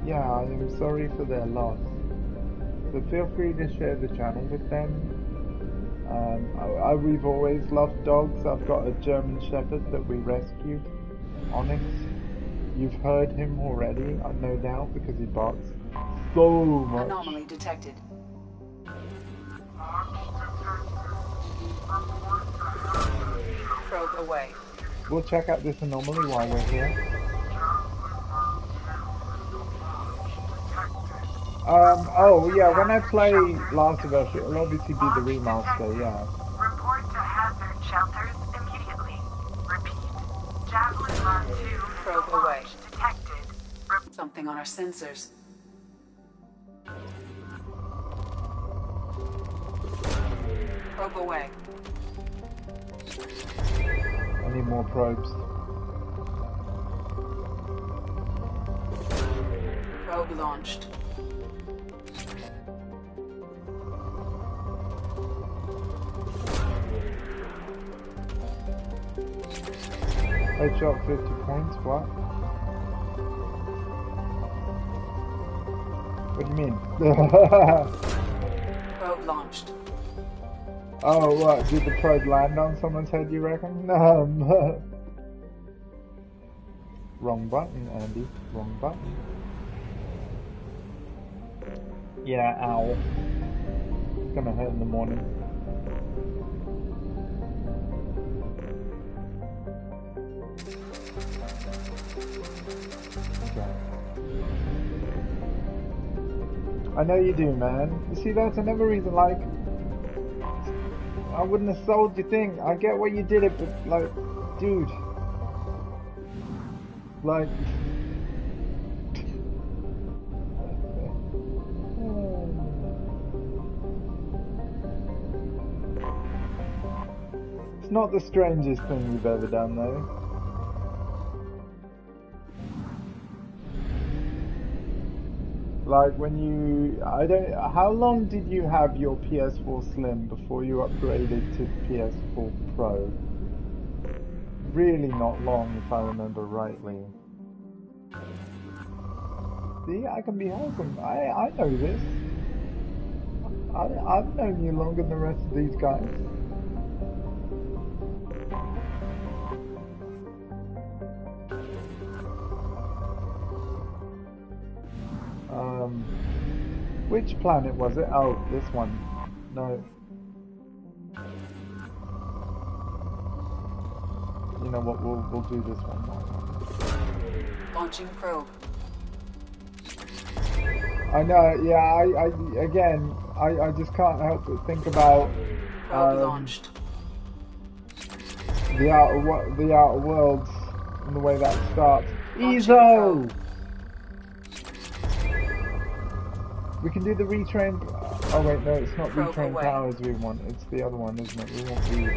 yeah, I am sorry for their loss. So feel free to share the channel with them. We've always loved dogs. I've got a German Shepherd that we rescued, Onyx. You've heard him already, no doubt, because he barks so much. Anomaly detected. Probe away. We'll check out this anomaly while we're here. Oh yeah, when I play Last of Us, it'll obviously be the remaster, yeah. Report to hazard shelters immediately. Repeat. Javelin Run 2 Probe away. detected. Something on our sensors. Probe away. I need more probes. Probe launched. Headshot 50 points, what? What do you mean? Probe launched. Oh, what? Did the probe land on someone's head, you reckon? Wrong button, Andy. Wrong button. Yeah, ow. It's gonna hurt in the morning. Okay. I know you do, man. You see, that's another reason, like, I wouldn't have sold your thing. I get why you did it, but, like, dude. Like... It's not the strangest thing you've ever done, though. Like when you, how long did you have your PS4 Slim before you upgraded to PS4 Pro? Really not long, if I remember rightly. See, I can be wholesome. I know this. I've known you longer than the rest of these guys. Which planet was it? Oh, this one. No. You know what? We'll do this one. Launching probe. I know. Yeah. I just can't help but think about launched. the outer worlds and the way that starts. EZO. We can do the retrain. Oh wait, no, it's not Probe retrain away. powers we want. It's the other one, isn't it? We want the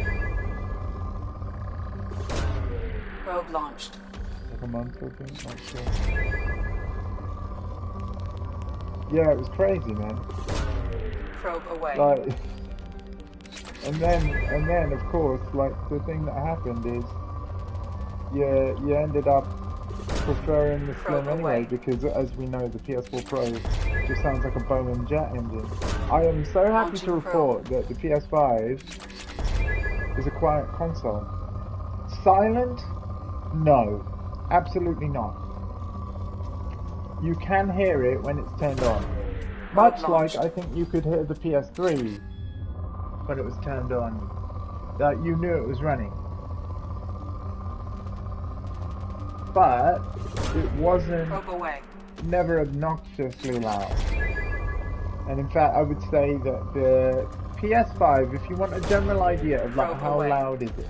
Probe launched. like a month, I think. Not sure. Yeah, it was crazy, man. Probe away. Like, and then of course, like the thing that happened is, you ended up preferring the Slim anyway, because as we know, the PS4 Pro just sounds like a Boeing jet engine. I am so happy to report that the PS5 is a quiet console. Silent? No, absolutely not. You can hear it when it's turned on. Much like I think you could hear the PS3 when it was turned on. That you knew it was running. But it wasn't never obnoxiously loud. And in fact, I would say that the PS5, if you want a general idea of like how loud is it,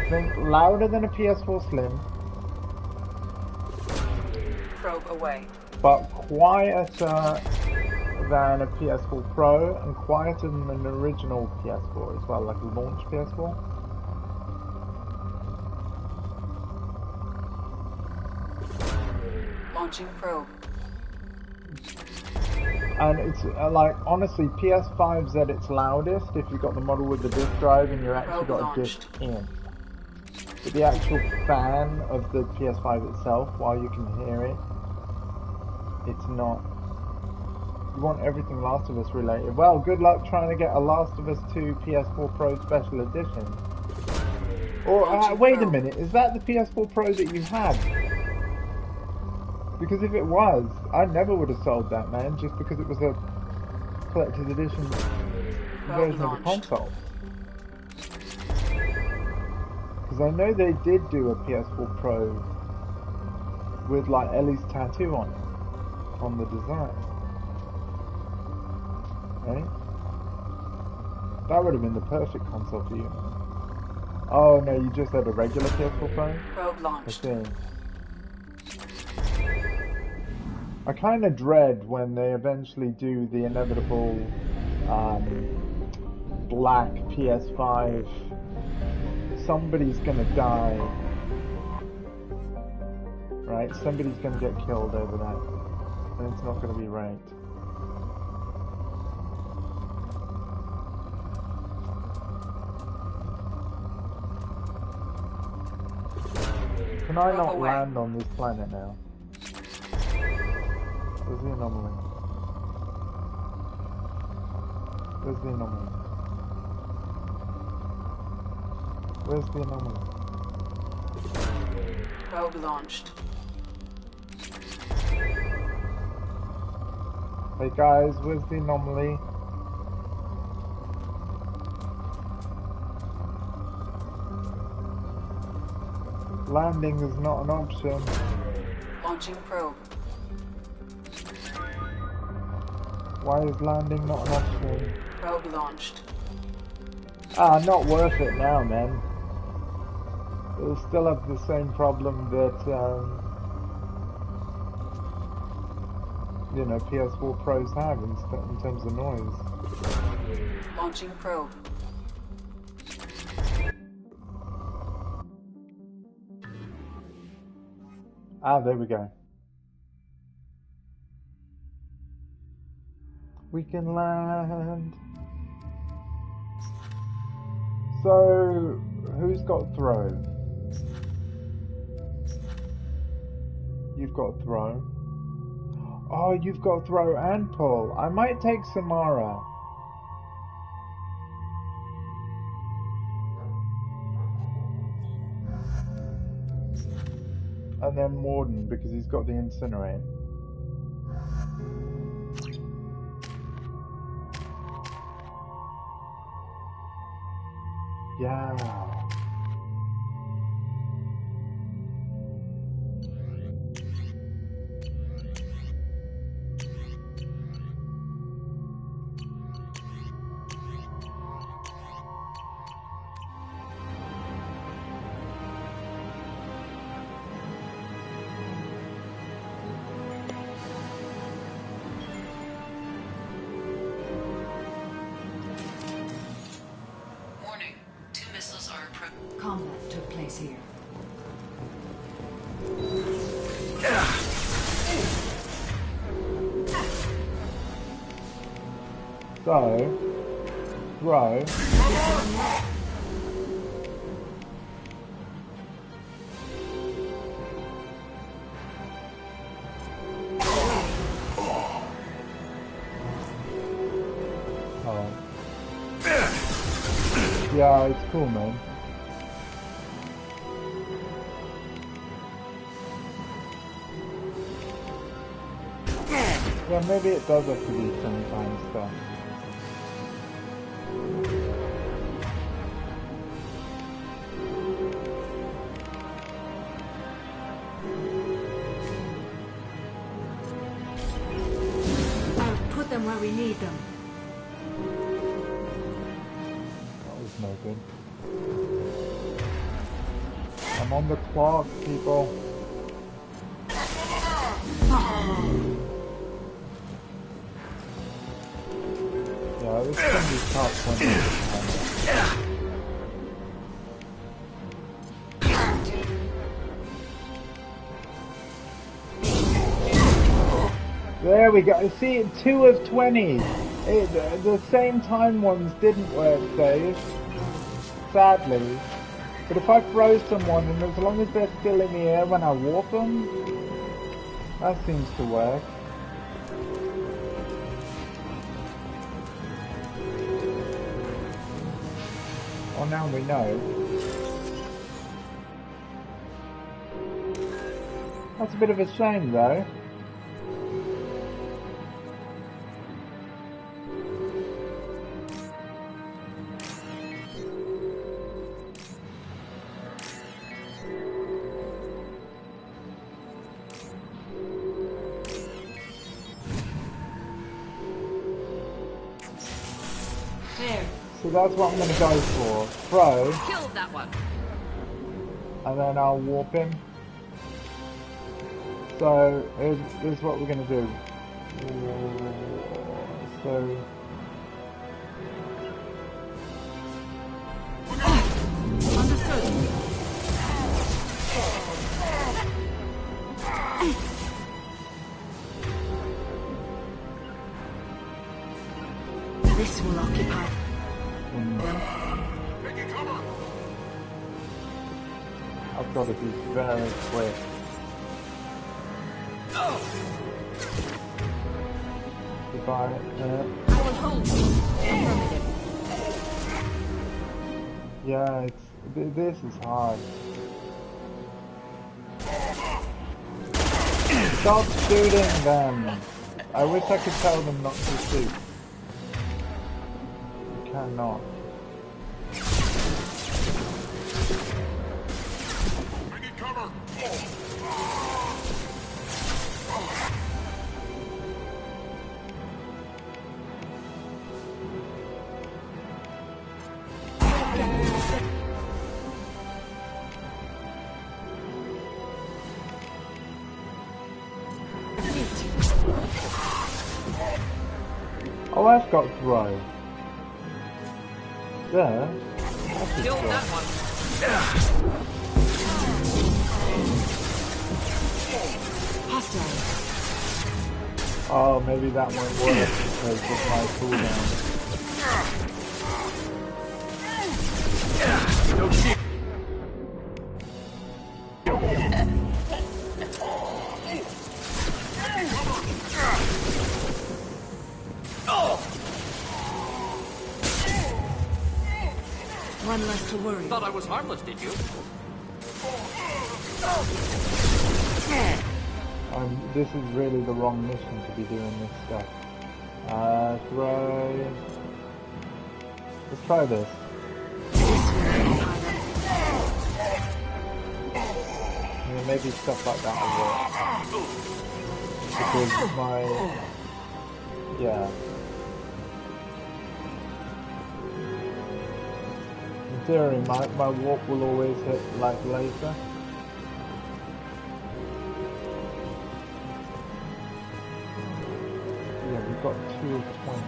think louder than a PS4 Slim, Probe away. but quieter than a PS4 Pro and quieter than an original PS4 as well, like a launch PS4. Launching probe. And it's like, honestly, PS5's at its loudest if you've got the model with the disk drive and you've actually got a disk in. But the actual fan of the PS5 itself, while you can hear it, it's not. You want everything Last of Us related. Well, good luck trying to get a Last of Us 2 PS4 Pro Special Edition. Or, wait a minute, is that the PS4 Pro that you had? Because if it was, I never would have sold that, man, just because it was a collector's edition version of the console. Because I know they did do a PS4 Pro with like Ellie's tattoo on it, on the design. Right? That would have been the perfect console for you, man. Oh no, you just had a regular PS4 Pro? Probe launched. I see. I kind of dread when they eventually do the inevitable black PS5. Somebody's gonna die, right? Somebody's gonna get killed over that, and it's not gonna be right. Can I not land on this planet now? Where's the anomaly? Where's the anomaly? Where's the anomaly? Probe launched. Hey guys, where's the anomaly? Landing is not an option. Launching probe. Why is landing not an option? Probe launched. Ah, not worth it now, man. It'll still have the same problem that, you know, PS4 Pros have in terms of noise. Launching probe. Ah, there we go. We can land. So, who's got throw? You've got throw. Oh, you've got throw and pull. I might take Samara. And then Morden, because he's got the incinerate. Yeah. case here. So, throw. Oh. Yeah, it's cool, man. Yeah, maybe it does have to be sometimes stuff. I'll put them where we need them. That was no good. I'm on the clock, people. Yeah, this can be tough when there we go. See, 2 of 20. The same time ones didn't work, Dave. Sadly. But if I throw someone, and as long as they're still in the air when I warp them, that seems to work. Well, now we know. That's a bit of a shame, though. So that's what I'm going to go for. Throw. Kill that one. And then I'll warp him. So here's what we're going to do. So... This will occupy them. I've got to be very quick. Goodbye. I will hold. Yeah, this is hard. Stop shooting them! I wish I could tell them not to shoot. You cannot. I need cover. Oh, I've got throw. There. Kill that one. Hostile. Oh, maybe that won't work because of my cooldown. No shield. One less to worry. Thought I was harmless, did you? This is really the wrong mission to be doing this stuff. Throw. Let's try this. Yeah, maybe stuff like that will work. Because my... yeah. In theory, my warp will always hit like later. Yeah, we've got 2 of 20.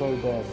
so dead.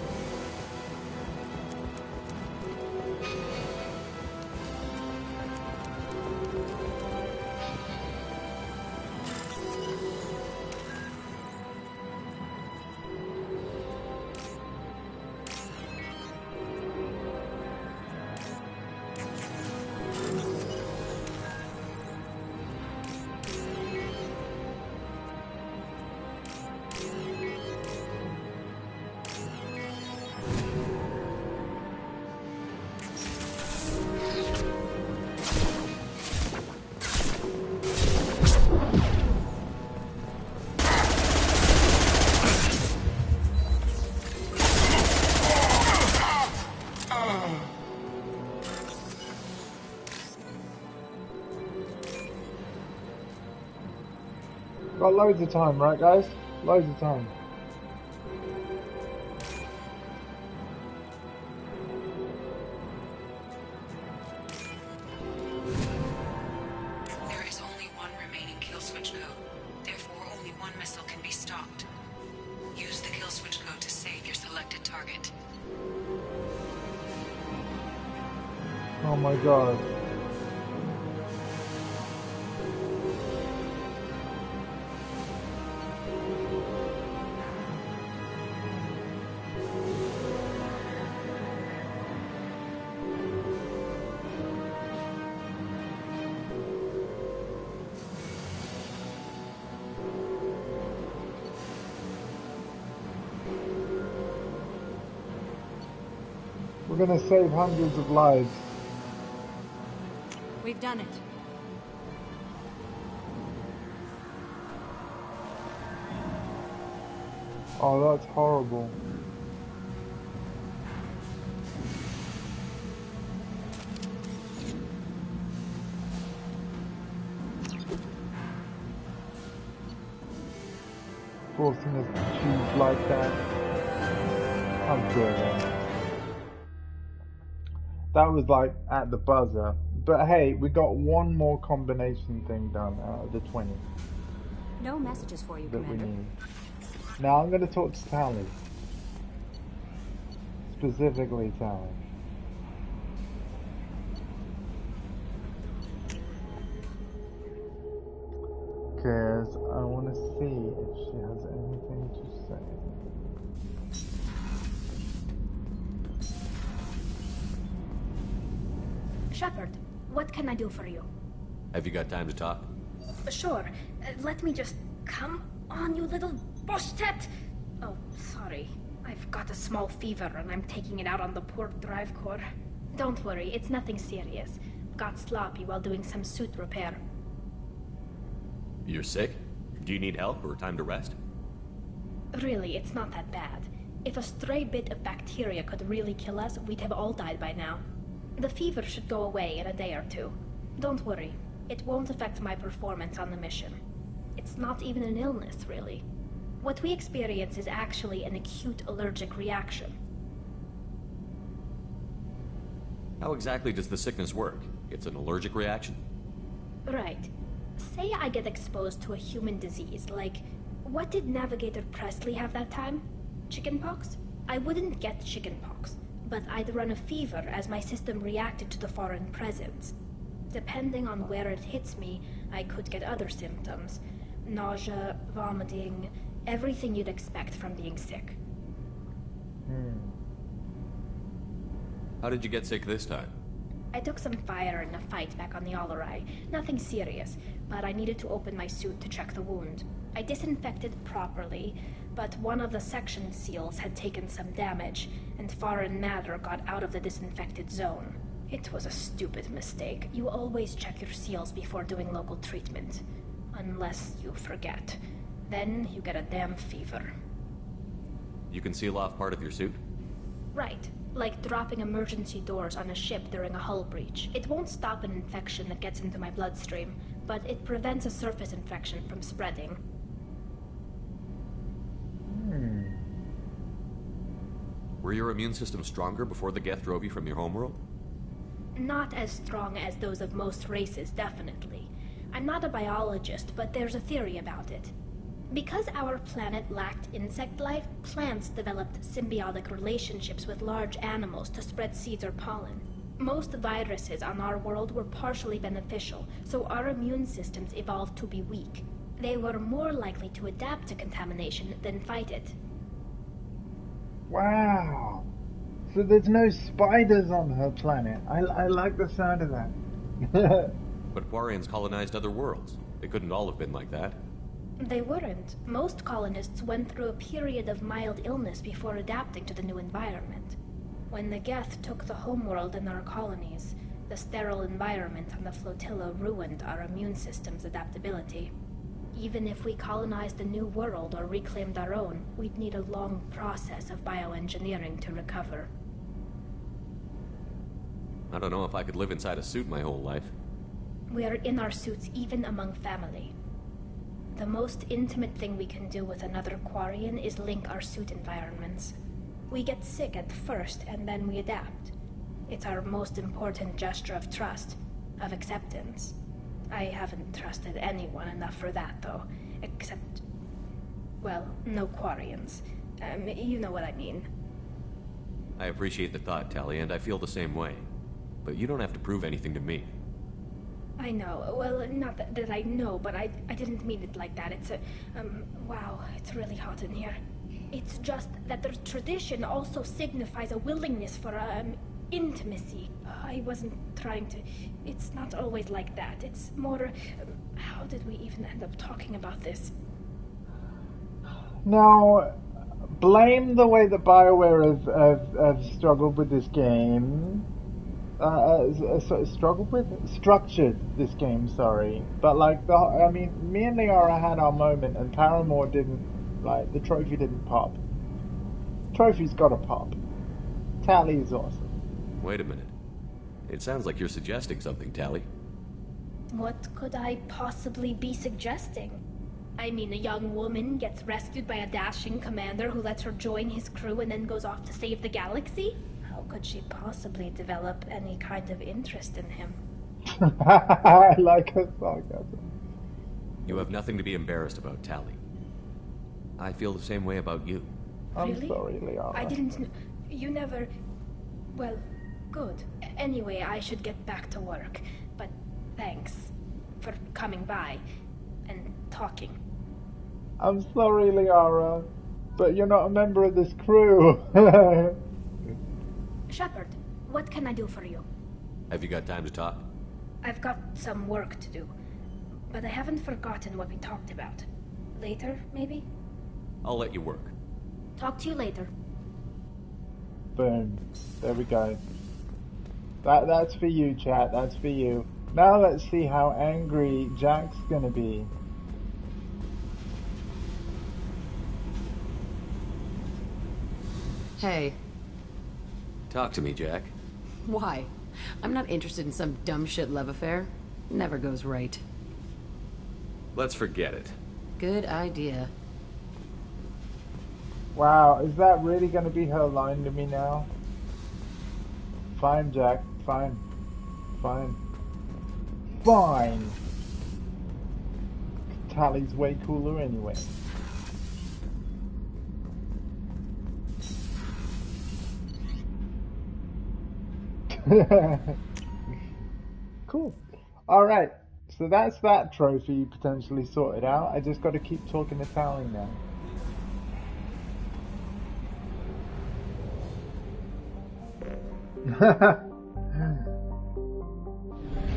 Got loads of time, right guys? Loads of time. There is only one remaining kill switch code. Therefore, only one missile can be stopped. Use the kill switch code to save your selected target. Oh my god. We're gonna save hundreds of lives. We've done it. Oh, that's horrible. Forcing us to choose like that. How dare they? That was like at the buzzer. But hey, we got one more combination thing done out of the 20 No messages for you, that we Commander. need. Now I'm going to talk to Tally. Specifically Tally. Because I want to see if she has anything to say. Shepard, what can I do for you? Have you got time to talk? Sure. Let me just... Come on, you little boshtet! Oh, sorry. I've got a small fever and I'm taking it out on the poor drive core. Don't worry, it's nothing serious. Got sloppy while doing some suit repair. You're sick? Do you need help or time to rest? Really, it's not that bad. If a stray bit of bacteria could really kill us, we'd have all died by now. The fever should go away in a day or two. Don't worry. It won't affect my performance on the mission. It's not even an illness, really. What we experience is actually an acute allergic reaction. How exactly does the sickness work? It's an allergic reaction? Right. Say I get exposed to a human disease, like... What did Navigator Presley have that time? Chickenpox? I wouldn't get chickenpox, but I'd run a fever as my system reacted to the foreign presence. Depending on where it hits me, I could get other symptoms. Nausea, vomiting, everything you'd expect from being sick. How did you get sick this time? I took some fire in a fight back on the Allerai. Nothing serious, but I needed to open my suit to check the wound. I disinfected properly, but one of the section seals had taken some damage, and foreign matter got out of the disinfected zone. It was a stupid mistake. You always check your seals before doing local treatment. Unless you forget. Then you get a damn fever. You can seal off part of your suit? Right. Like dropping emergency doors on a ship during a hull breach. It won't stop an infection that gets into my bloodstream, but it prevents a surface infection from spreading. Were your immune system stronger before the Geth drove you from your homeworld? Not as strong as those of most races, definitely. I'm not a biologist, but there's a theory about it. Because our planet lacked insect life, plants developed symbiotic relationships with large animals to spread seeds or pollen. Most viruses on our world were partially beneficial, so our immune systems evolved to be weak. They were more likely to adapt to contamination than fight it. Wow. So there's no spiders on her planet. I like the sound of that. But Quarians colonized other worlds. They couldn't all have been like that. They weren't. Most colonists went through a period of mild illness before adapting to the new environment. When the Geth took the homeworld in our colonies, the sterile environment on the flotilla ruined our immune system's adaptability. Even if we colonized a new world or reclaimed our own, we'd need a long process of bioengineering to recover. I don't know if I could live inside a suit my whole life. We are in our suits even among family. The most intimate thing we can do with another Quarian is link our suit environments. We get sick at first, and then we adapt. It's our most important gesture of trust, of acceptance. I haven't trusted anyone enough for that, though. Except... well, no Quarians. You know what I mean. I appreciate the thought, Tali, and I feel the same way. But you don't have to prove anything to me. I know. Well, not that I know, but I didn't mean it like that. It's a... wow, it's really hot in here. It's just that the tradition also signifies a willingness for, intimacy. I wasn't trying to... It's not always like that. It's more... how did we even end up talking about this? Now, blame the way that BioWare have struggled with this game. Structured this game, sorry. But, like, me and Liara had our moment, and Paramore didn't, like, the trophy didn't pop. Trophy's gotta pop. Tali is awesome. Wait a minute. It sounds like you're suggesting something, Tali. What could I possibly be suggesting? I mean, a young woman gets rescued by a dashing commander who lets her join his crew and then goes off to save the galaxy? How could she possibly develop any kind of interest in him? I like her sarcasm. You have nothing to be embarrassed about, Tali. I feel the same way about you. I'm Really? sorry, Liara. I didn't... You never... Well, good. Anyway, I should get back to work. But thanks for coming by and talking. I'm sorry, Liara, but you're not a member of this crew. Shepard, what can I do for you? Have you got time to talk? I've got some work to do, but I haven't forgotten what we talked about. Later, maybe? I'll let you work. Talk to you later. Boom. There we go. That's for you, chat. That's for you. Now let's see how angry Jack's gonna be. Hey. Talk to me, Jack. Why? I'm not interested in some dumb shit love affair. Never goes right. Let's forget it. Good idea. Wow, is that really gonna be her line to me now? Fine, Jack. Fine. Fine. Fine! Tali's way cooler anyway. Cool. Alright, so that's that trophy potentially sorted out. I just gotta keep talking to Tali now.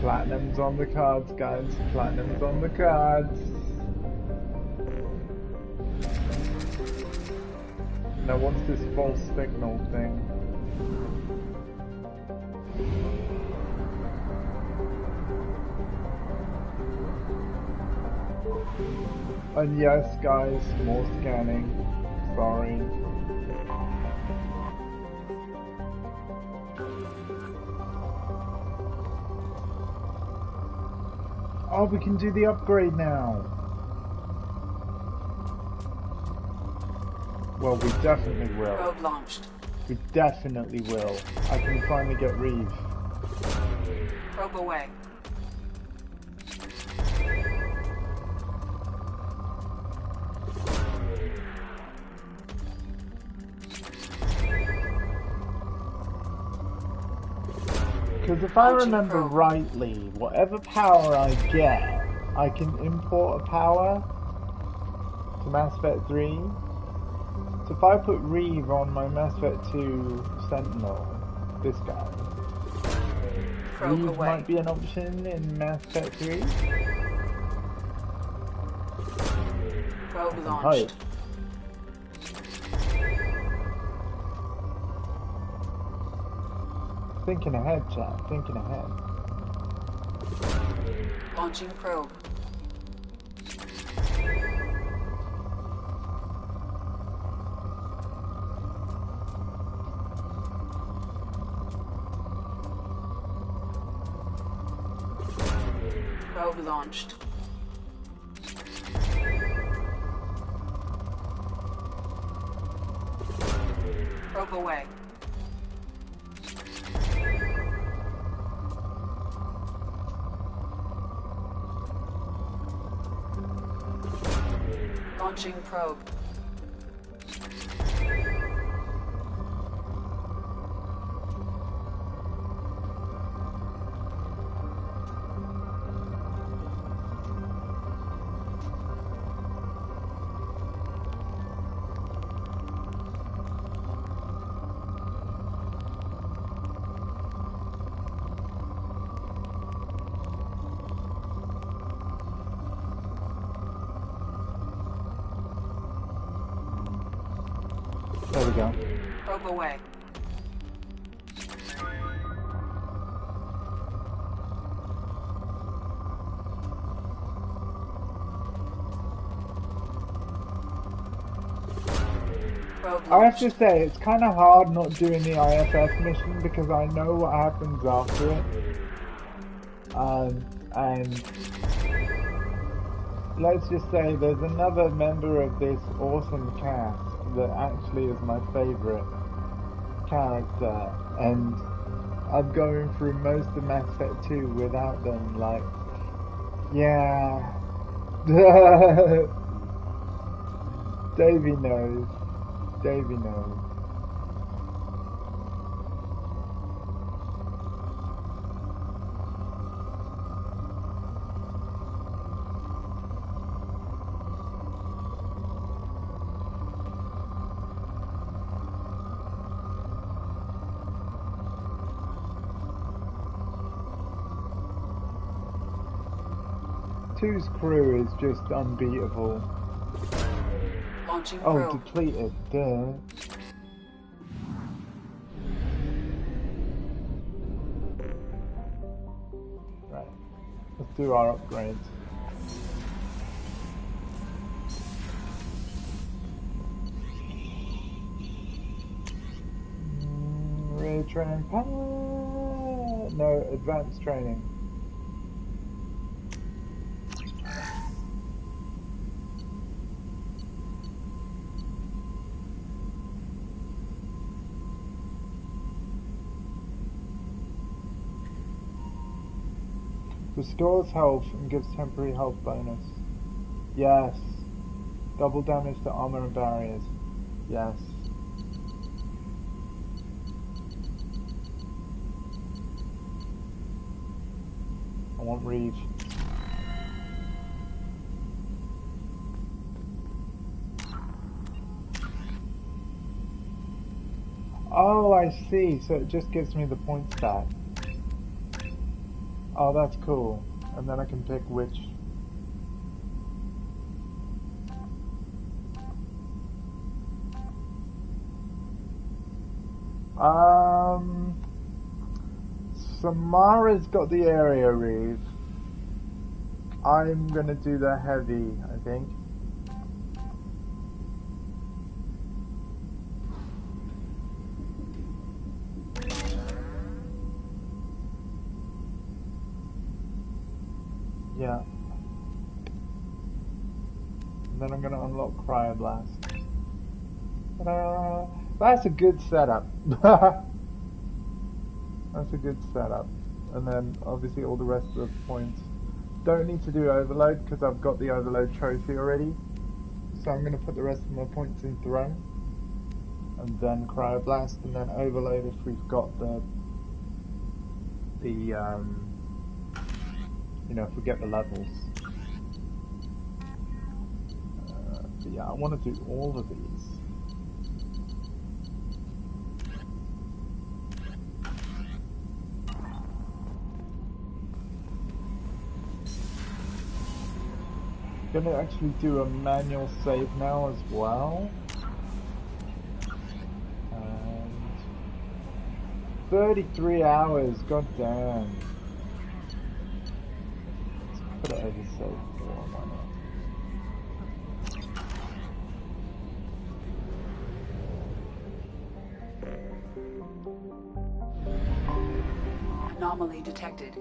Platinum's on the cards, guys. Platinum's on the cards. Now what's this false signal thing? And yes, guys, more scanning. Sorry. Oh, we can do the upgrade now. Well, we definitely will. Probe launched. We definitely will. I can finally get Reeve. Probe away. Because if I remember rightly, whatever power I get, I can import a power to Mass Effect 3. So if I put Reeve on my Mass Effect 2 Sentinel, this guy, Reeve might be an option in Mass Effect 3. Probe launched. Thinking ahead, chat. Thinking ahead. Launching probe. Probe launched. Probe away. Launching probe. There we go. Probe away. I have to say, it's kind of hard not doing the IFS mission because I know what happens after it. And let's just say there's another member of this awesome cast that actually is my favorite character, and I'm going through most of Mass Effect 2 without them, like, yeah. Davey knows. Davey knows. Two's crew is just unbeatable. Launching oh, probe. Depleted, duh. Right, let's do our upgrades. Retrain power. No, advanced training. Restores health and gives temporary health bonus. Yes. Double damage to armor and barriers. Yes. I want Reeve. Oh, I see. So it just gives me the points back. Oh, that's cool. And then I can pick which. Samara's got the area read. I'm gonna do the heavy, I think. Yeah. And then I'm gonna unlock Cryoblast. Ta-da! That's a good setup. That's a good setup. And then obviously all the rest of the points. Don't need to do Overload because I've got the Overload trophy already. So I'm going to put the rest of my points in Throne. And then Cryoblast and then Overload if we've got the the, you know, if we get the levels. But yeah, I want to do all of these. Gonna actually do a manual save now as well. And 33 hours, god damn. Let's put it over save 4, why not? Anomaly detected.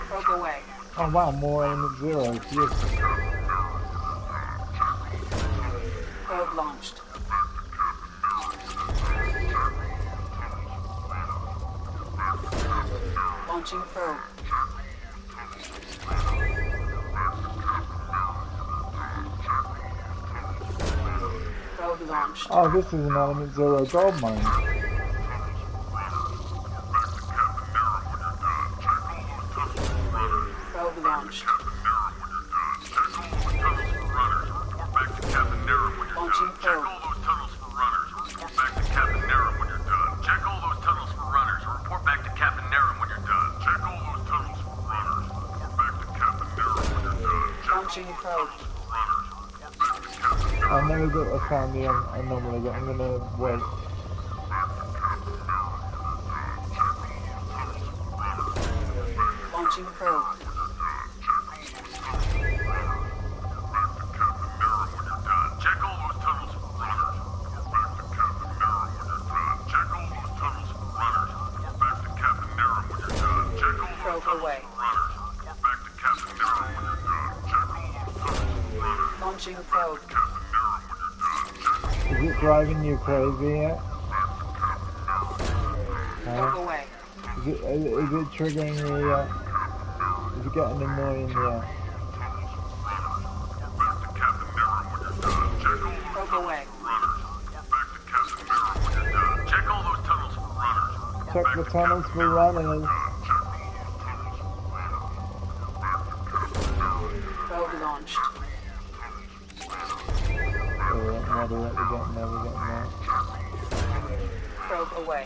Probe away. Oh wow, more element 0, beautiful. Probe launched. Launching probe. Probe launched. Oh, this is an element 0 gold mine. Probe launched. Launching probe. Launching probe. I know that I found the anomaly, but I'm gonna wait. Launching probe. Probe away. Launching probe. Is it driving you crazy yet? Probe away. Is it triggering you yet? Is it getting annoying yet? Probe away. Check the tunnels for runners. Probe launched. Alright, moderate, we're getting there. Probe away.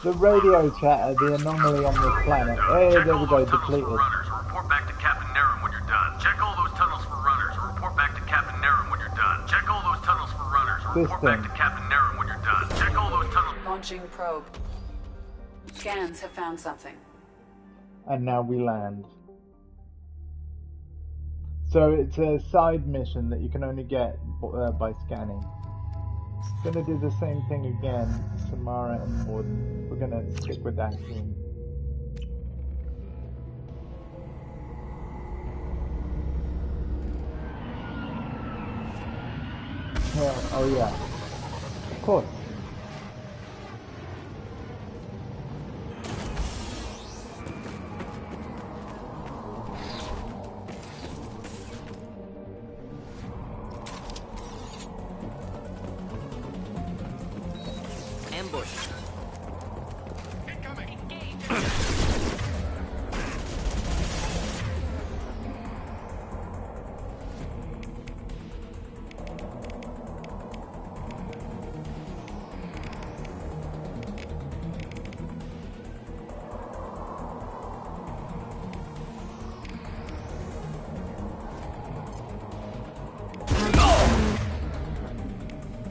The radio chatter, the anomaly on this planet. Hey, there we go, depleted. Report back to Captain Naren when you're done. Check all those tunnels for runners. Report back to Captain Naren when you're done. Check all those tunnels for runners. Report back to Captain Naren when you're done. Check all those tunnels. Launching probe. Scans have found something. And now we land. So it's a side mission that you can only get by scanning. Gonna do the same thing again, Samara and Morden. We're gonna stick with that team. Oh yeah, of course.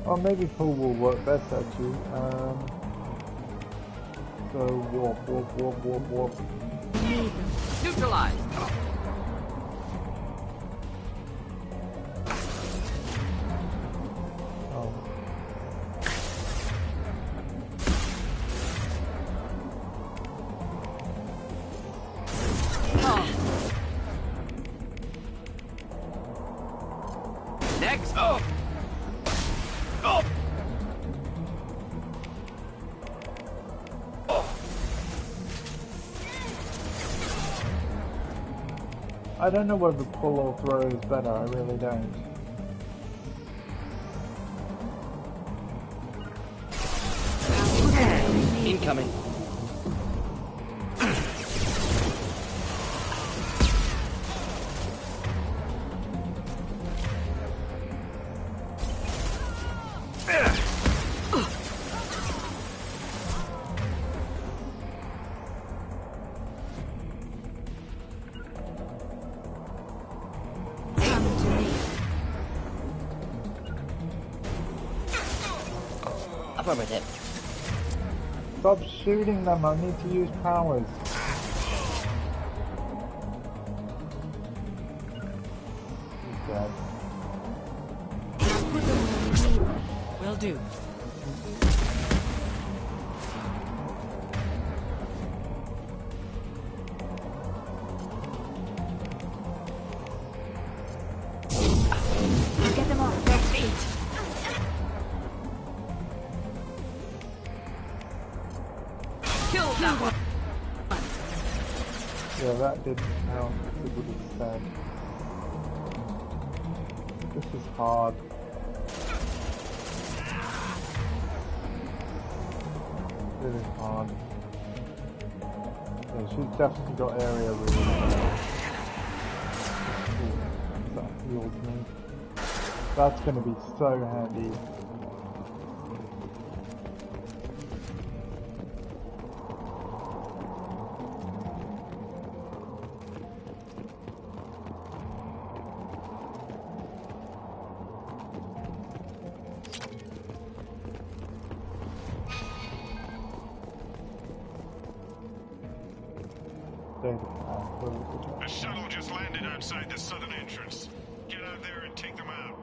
Or maybe pull will work best actually. So warp. Neutralize. I don't know whether pull or throw is better, I really don't. Incoming. Affirmative. Stop shooting them, I need to use powers. He's dead. Will do. Get them off their feet. Kill that one. Yeah, that didn't count, it would have said. This is hard. Really hard. Yeah, she's definitely got area really. That heals me. That's gonna be so handy. A shuttle just landed outside the southern entrance. Get out there and take them out.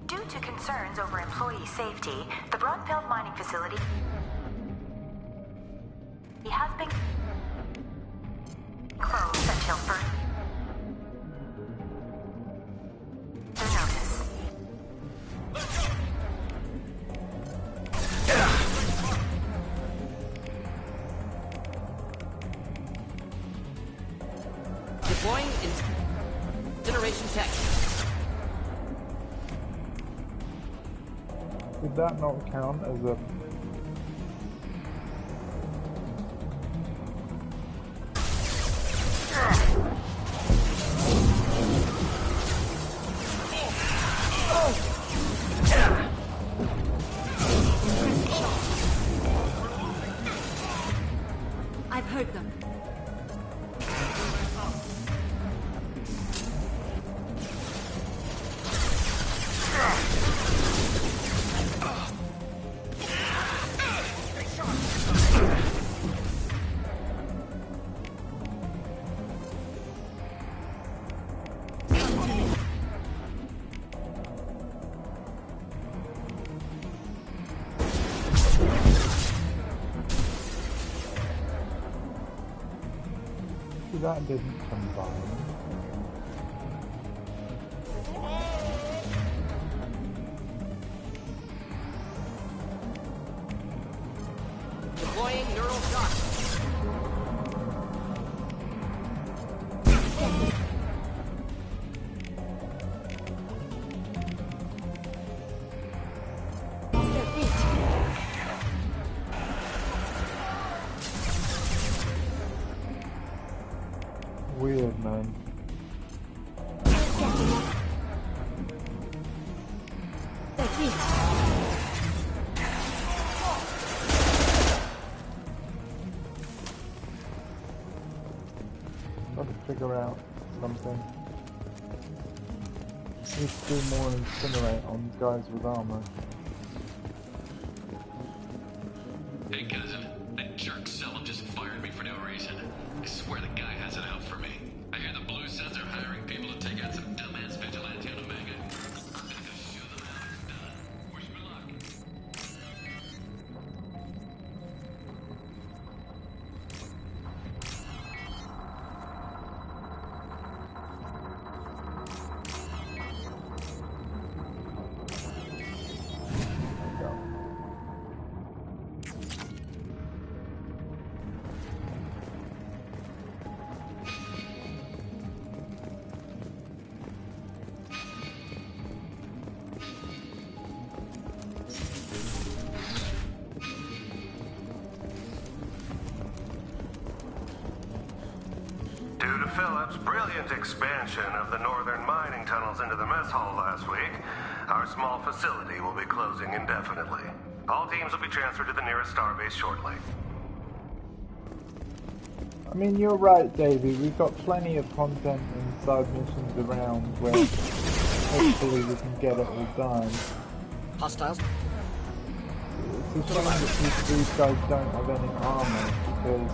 Due to concerns over employee safety, the Broadfield mining facility has been closed until further notice. Deploying incineration tech. Did that not count as a... I've heard them. That didn't combine. Deploying neural shock. Weird, man. Got to figure out something. Need to do more incinerate on guys with armor. Hey cousin, that jerk Selim just fired me for no reason. I swear the guy has it out for me. I hear the Blue Suns are hiring people to take out some dumbass vigilante on Omega. I'm gonna go show them how it's done. Wish me luck. valiant expansion of the northern mining tunnels into the mess hall last week, our small facility will be closing indefinitely. All teams will be transferred to the nearest starbase shortly. I mean, you're right, Davey. We've got plenty of content and side missions around where hopefully we can get it all done. Hostiles. It's a shame that these guys don't have any armor, because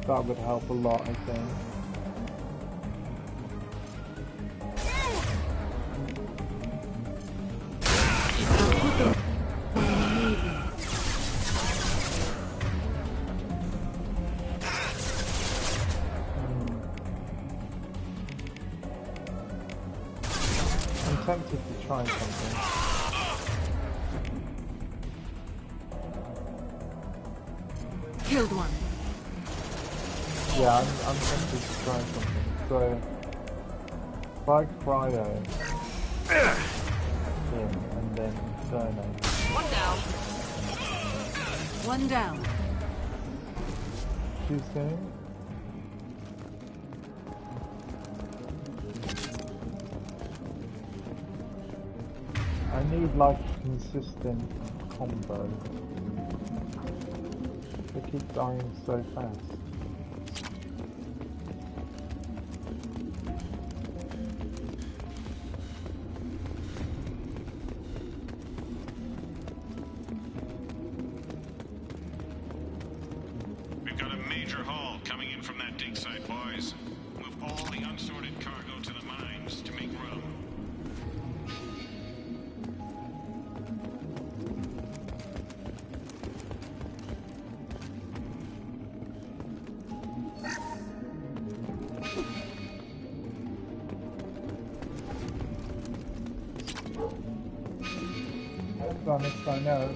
that would help a lot, I think. I'm tempted to try something. Killed one. Yeah, I'm tempted to try something. So, by cryo, and then Inferno. One down. One down. Too soon? I need like a consistent combo. They keep dying so fast. We've got a major haul coming in from that dig site, boys. Move all the unsorted cargo to the mines to make room. That's honest, I know.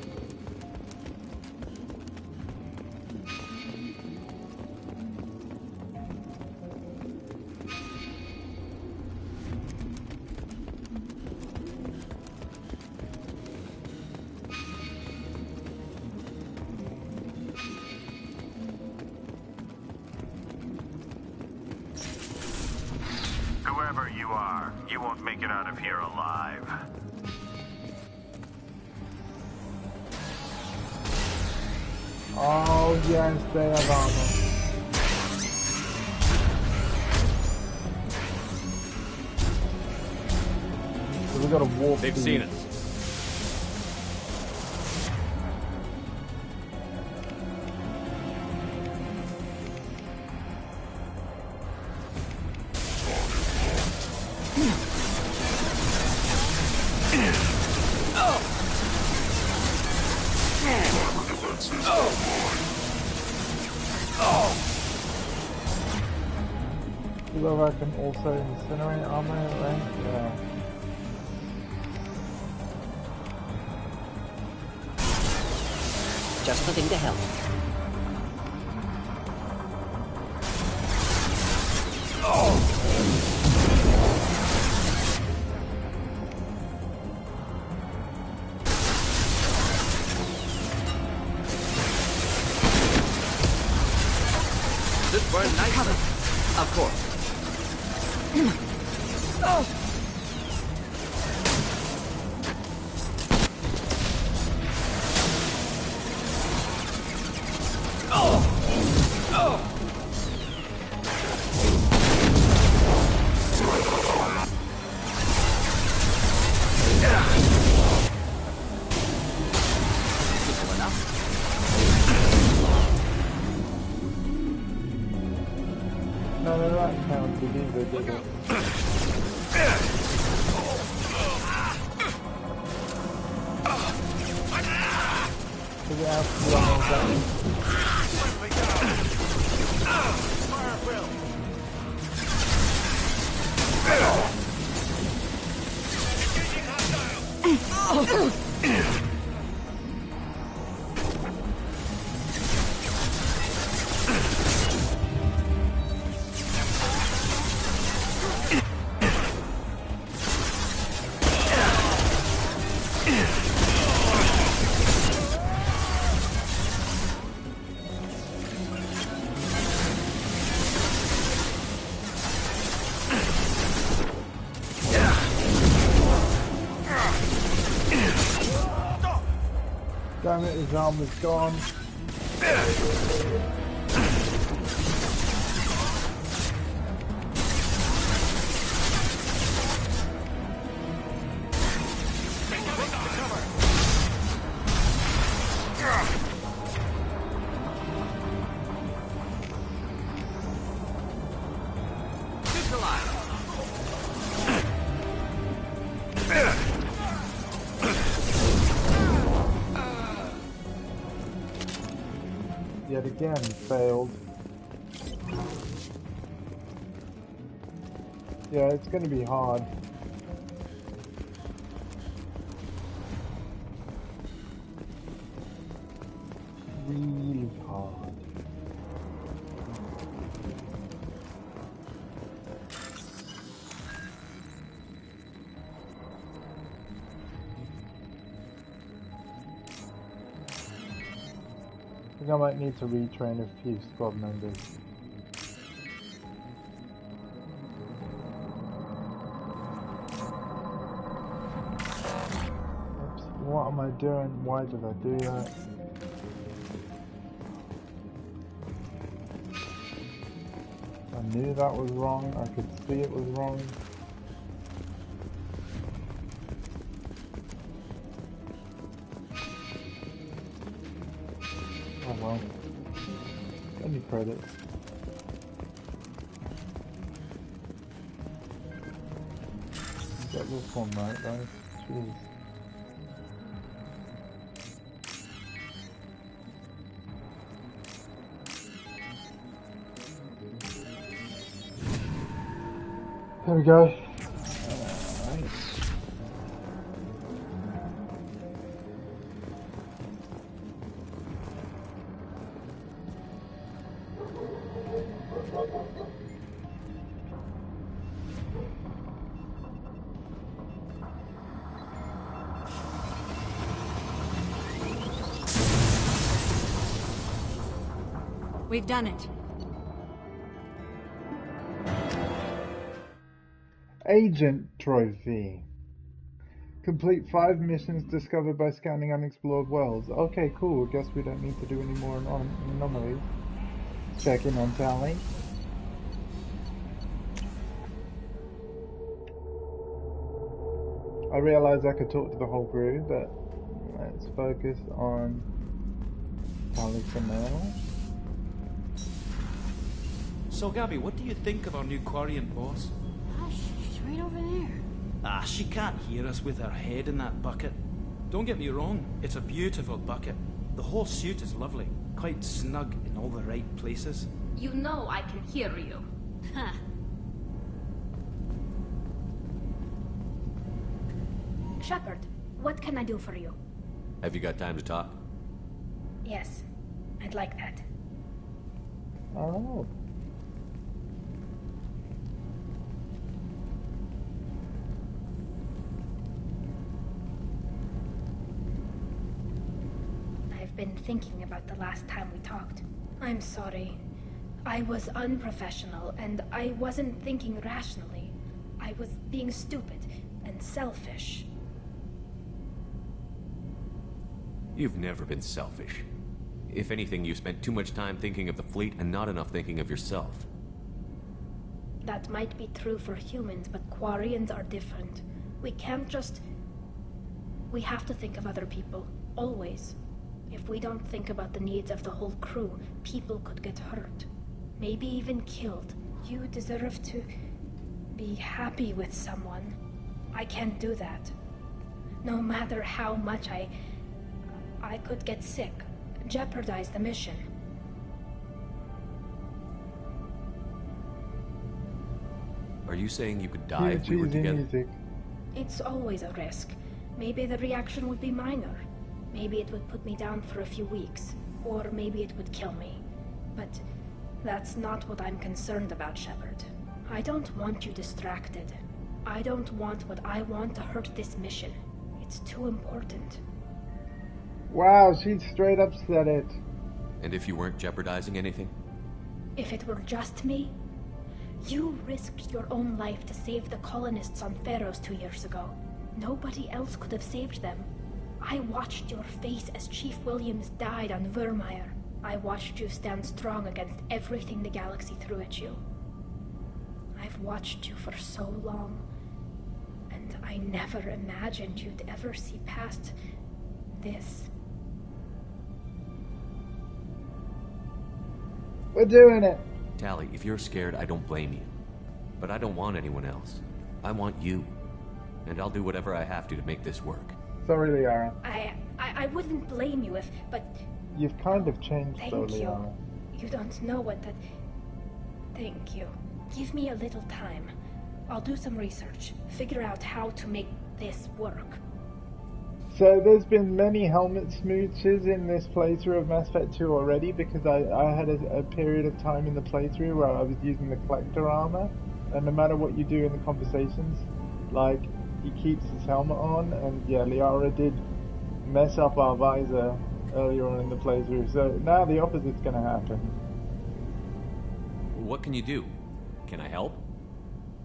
Whoever you are, you won't make it out of here alive. Oh yes, they have armor. So we got a warp. They've seen us. Although I can also incinerate armor, right? Yeah. Just the thing to help. This burn nicely. Of course. No, that counted either, did it? Did it have to run all down? Damn it, his arm is gone. Yet again, failed. Yeah, it's gonna be hard. Really hard. I think I might need to retrain a few squad members. Oops, what am I doing? Why did I do that? I knew that was wrong, I could see it was wrong. Oh well. Any credit. Get this one right, guys. Jeez. There we go. Alright. We've done it. Agent Trophy. Complete 5 missions discovered by scanning unexplored worlds. Okay, cool. Guess we don't need to do any more anomalies. Checking on Tally. I realized I could talk to the whole crew, but let's focus on Tally for now. So, Gabby, what do you think of our new Quarian boss? She's right over there. Ah, she can't hear us with her head in that bucket. Don't get me wrong, it's a beautiful bucket. The whole suit is lovely, quite snug in all the right places. You know I can hear you. Huh. Shepard, what can I do for you? Have you got time to talk? Yes, I'd like that. Oh. I've been thinking about the last time we talked. I'm sorry. I was unprofessional, and I wasn't thinking rationally. I was being stupid and selfish. You've never been selfish. If anything, you spent too much time thinking of the fleet and not enough thinking of yourself. That might be true for humans, but Quarians are different. We can't just... We have to think of other people, always. If we don't think about the needs of the whole crew, people could get hurt. Maybe even killed. You deserve to be happy with someone. I can't do that. No matter how much I could get sick, jeopardize the mission. Are you saying you could die if we were together? Music. It's always a risk. Maybe the reaction would be minor. Maybe it would put me down for a few weeks. Or maybe it would kill me. But that's not what I'm concerned about, Shepard. I don't want you distracted. I don't want what I want to hurt this mission. It's too important. Wow, she straight up said it. And if you weren't jeopardizing anything? If it were just me, you risked your own life to save the colonists on Pharaohs 2 years ago. Nobody else could have saved them. I watched your face as Chief Williams died on Vermeer. I watched you stand strong against everything the galaxy threw at you. I've watched you for so long, and I never imagined you'd ever see past this. We're doing it! Tali, if you're scared, I don't blame you. But I don't want anyone else. I want you. And I'll do whatever I have to make this work. Sorry, Liara. I wouldn't blame you if, but... You've kind of changed, Thank though, you. Liara. You don't know what that... Thank you. Give me a little time. I'll do some research. Figure out how to make this work. So there's been many helmet smooches in this playthrough of Mass Effect 2 already, because I had a period of time in the playthrough where I was using the collector armor, and no matter what you do in the conversations, like, he keeps his helmet on, and yeah, Liara did mess up our visor earlier on in the playthrough, so now the opposite's gonna happen. What can you do? Can I help?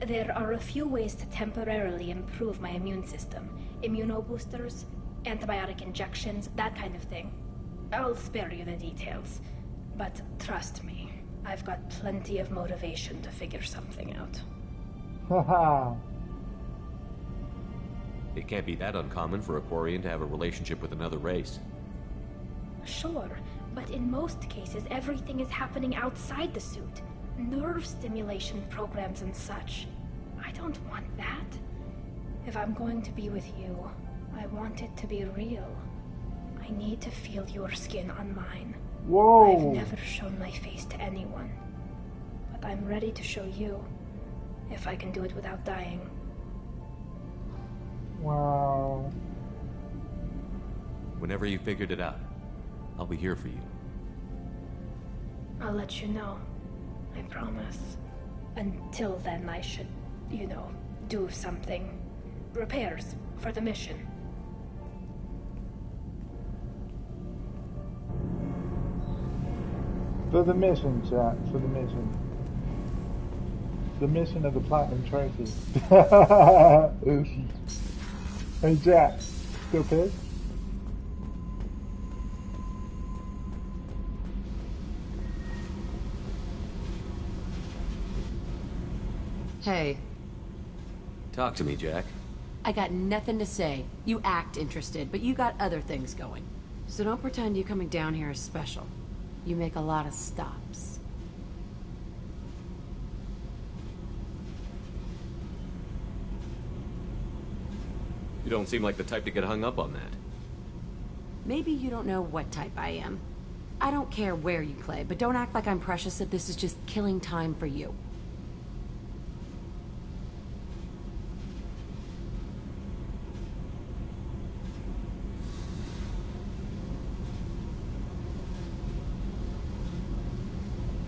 There are a few ways to temporarily improve my immune system. Immunoboosters, antibiotic injections, that kind of thing. I'll spare you the details. But trust me, I've got plenty of motivation to figure something out. Haha. It can't be that uncommon for a Quarian to have a relationship with another race. Sure, but in most cases everything is happening outside the suit. Nerve stimulation programs and such. I don't want that. If I'm going to be with you, I want it to be real. I need to feel your skin on mine. Whoa! I've never shown my face to anyone. But I'm ready to show you, if I can do it without dying. Wow. Whenever you figured it out, I'll be here for you. I'll let you know. I promise. Until then, I should, do something. Repairs for the mission. For the mission, chat. For the mission. The mission of the Platinum Trophy. Hey, Jack. Still pissed? Hey. Talk to me, Jack. I got nothing to say. You act interested, but you got other things going. So don't pretend you coming down here is special. You make a lot of stops. You don't seem like the type to get hung up on that. Maybe you don't know what type I am. I don't care where you play, but don't act like I'm precious that this is just killing time for you.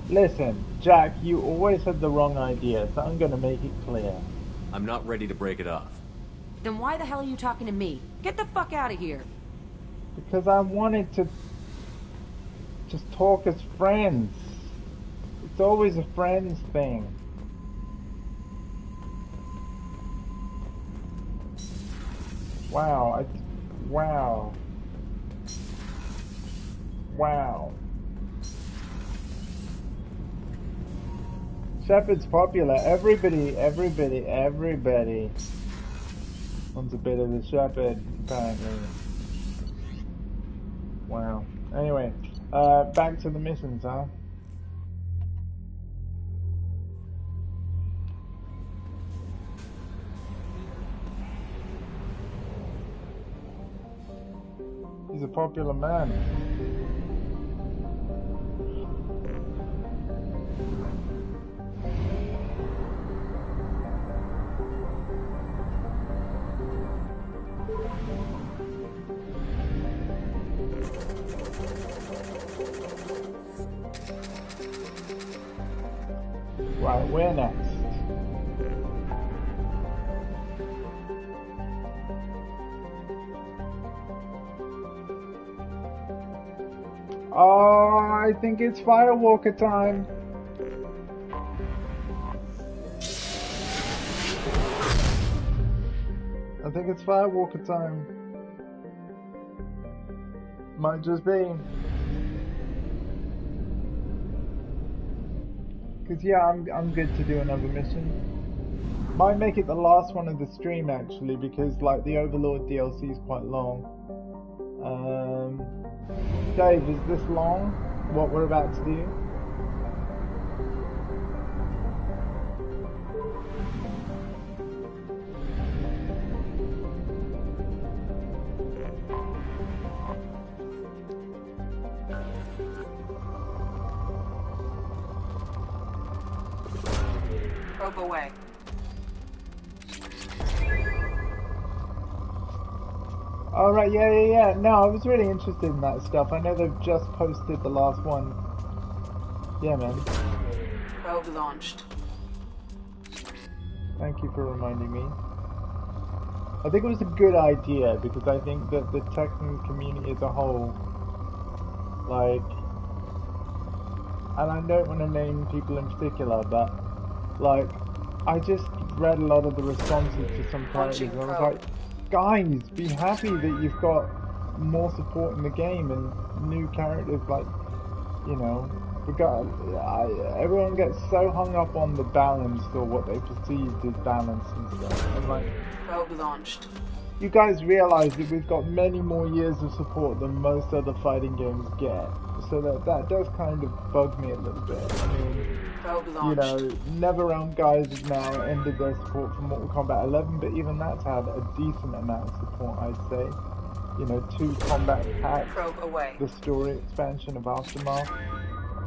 Listen, Jack, you always had the wrong idea, so I'm gonna make it clear. I'm not ready to break it off. Then why the hell are you talking to me? Get the fuck out of here. Because I wanted to just talk as friends. It's always a friends thing. Wow, wow. Wow. Shepard's popular. Everybody wants a bit of the Shepard, apparently. Wow. Anyway, back to the missions, huh? He's a popular man. Right, where next? Oh, I think it's Firewalker time. I think it's Firewalker time. Might just be. Cause yeah, I'm good to do another mission. Might make it the last one of the stream actually, because like the Overlord DLC is quite long. Dave, is this long? What we're about to do? Probe away. Alright, yeah. No, I was really interested in that stuff. I know they've just posted the last one. Yeah, man. Probe launched. Thank you for reminding me. I think it was a good idea because I think that the Texans community as a whole, like, and I don't want to name people in particular, but like, I just read a lot of the responses to some characters and I was like, guys, be happy that you've got more support in the game and new characters, like, you know, everyone gets so hung up on the balance or what they perceived as balance and stuff. And like, probe launched. You guys realize that we've got many more years of support than most other fighting games get. So that does kind of bug me a little bit. I mean, you know, NetherRealm guys have now ended their support for Mortal Kombat 11, but even that's had a decent amount of support, I'd say. You know, 2 combat packs, the story expansion of Aftermath.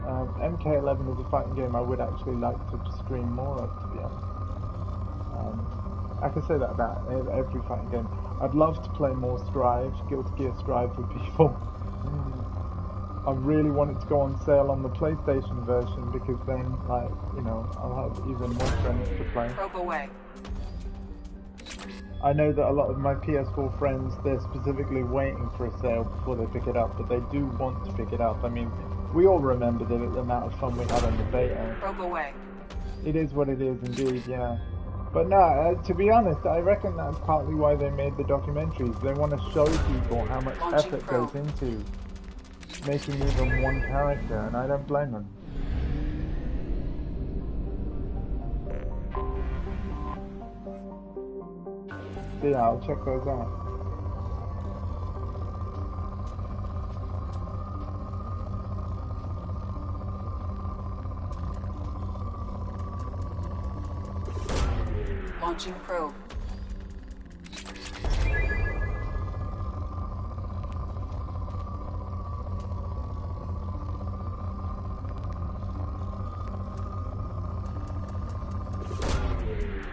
MK11 is a fighting game I would actually like to stream more of, to be honest. I can say that about every fighting game. I'd love to play more Strive, Guilty Gear Strive with people. I really want it to go on sale on the PlayStation version because then, like, you know, I'll have even more friends to play. Probe away. I know that a lot of my PS4 friends, they're specifically waiting for a sale before they pick it up, but they do want to pick it up. I mean, we all remember the amount of fun we had on the beta. Probe away. It is what it is, indeed, yeah. But no, to be honest, I reckon that's partly why they made the documentaries. They want to show people how much effort goes into making even one character, and I don't blame them. So yeah, I'll check those out. Launching probe.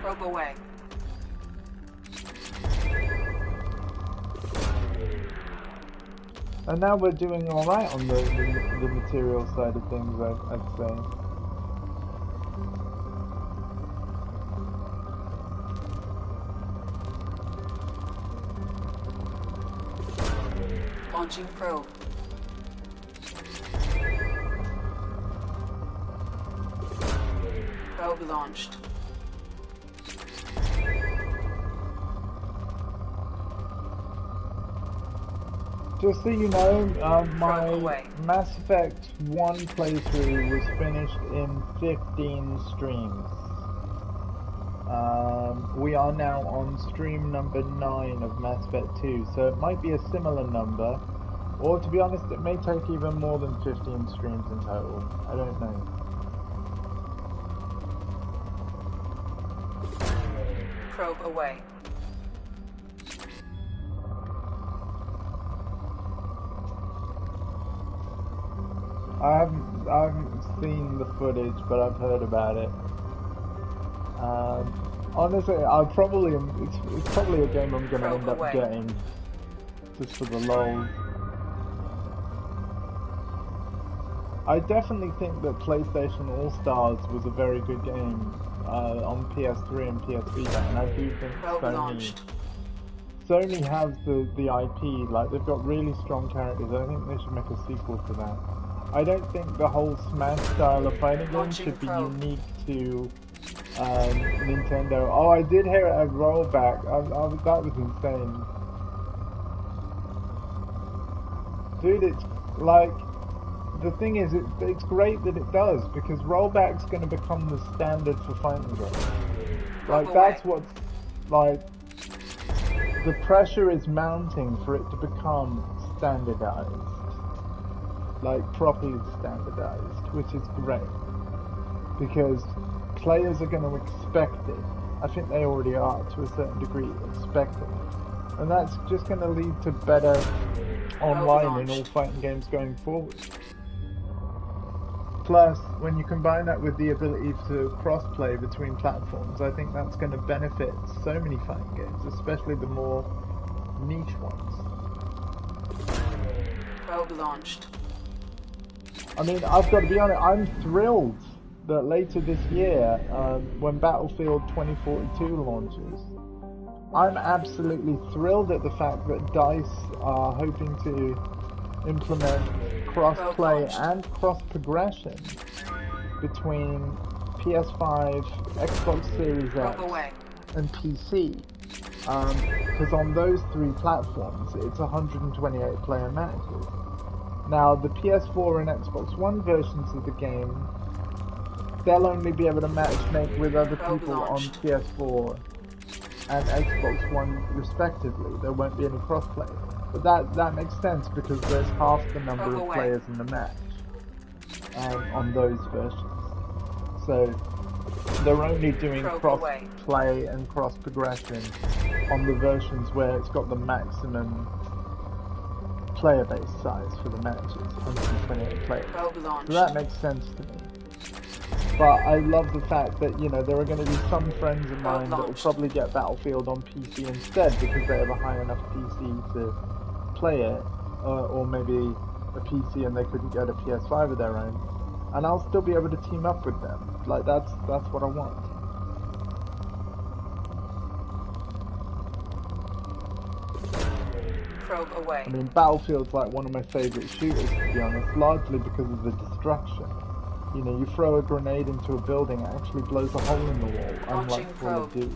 Probe away. And now we're doing alright on the material side of things, I'd say. Launching probe. Probe launched. Just so you know, my Mass Effect 1 playthrough was finished in 15 streams. We are now on stream number 9 of Mass Effect 2, so it might be a similar number, or to be honest, it may take even more than 15 streams in total. I don't know. Probe away. I haven't seen the footage, but I've heard about it. Honestly, it's probably a game I'm gonna end up getting, just for the lol. I definitely think that PlayStation All Stars was a very good game on PS3 and PS Vita, and I do think Sony has the IP, like they've got really strong characters. I think they should make a sequel to that. I don't think the whole Smash style of fighting game should be unique to Nintendo. Oh, I did hear a rollback. That was insane. Dude, it's like, the thing is, it's great that it does, because rollback's going to become the standard for fighting games. Like, that's what's, like, the pressure is mounting for it to become standardized. Like, properly standardized, which is great. Because players are going to expect it. I think they already are, to a certain degree, expecting it. And that's just going to lead to better online in all fighting games going forward. Plus, when you combine that with the ability to cross-play between platforms, I think that's going to benefit so many fighting games, especially the more niche ones. Probe launched. I mean, I've got to be honest, I'm thrilled that later this year, when Battlefield 2042 launches, I'm absolutely thrilled at the fact that DICE are hoping to implement cross-play and cross-progression between PS5, Xbox Series X, and PC. Because on those three platforms, it's 128 player matches. Now, the PS4 and Xbox One versions of the game, they'll only be able to matchmake with other people on PS4 and Xbox One respectively. There won't be any crossplay. But that makes sense because there's half the number of players in the match on those versions. So they're only doing cross-play and cross-progression on the versions where it's got the maximum player base size for the matches, 128 players. So that makes sense to me. But I love the fact that, you know, there are going to be some friends of mine that will probably get Battlefield on PC instead because they have a high enough PC to play it, or maybe a PC and they couldn't get a PS5 of their own, and I'll still be able to team up with them. Like, that's what I want. Probe away. I mean, Battlefield's like one of my favorite shooters, to be honest, largely because of the destruction. You know, you throw a grenade into a building, it actually blows a hole in the wall, unlike Call of Duty.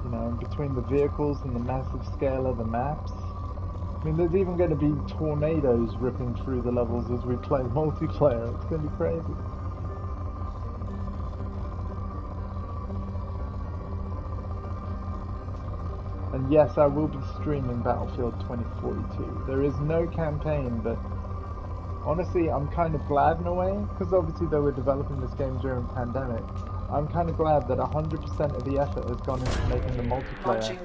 You know, between the vehicles and the massive scale of the maps. I mean, there's even going to be tornadoes ripping through the levels as we play multiplayer. It's going to be crazy. And yes, I will be streaming Battlefield 2042. There is no campaign, but honestly, I'm kind of glad in a way, because obviously they were developing this game during the pandemic. I'm kind of glad that 100% of the effort has gone into making the multiplayer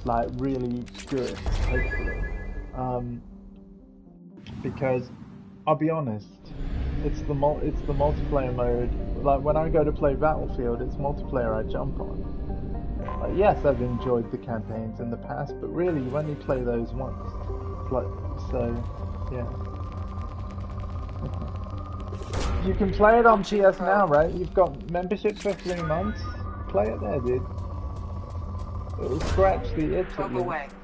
like really good, hopefully. Because I'll be honest, it's the multiplayer mode. Like when I go to play Battlefield, it's multiplayer I jump on. Like, yes, I've enjoyed the campaigns in the past, but really you only play those once. Like, so yeah. You can play it on PS now, right? You've got membership for 3 months. Play it there, dude. It'll scratch the itch at least.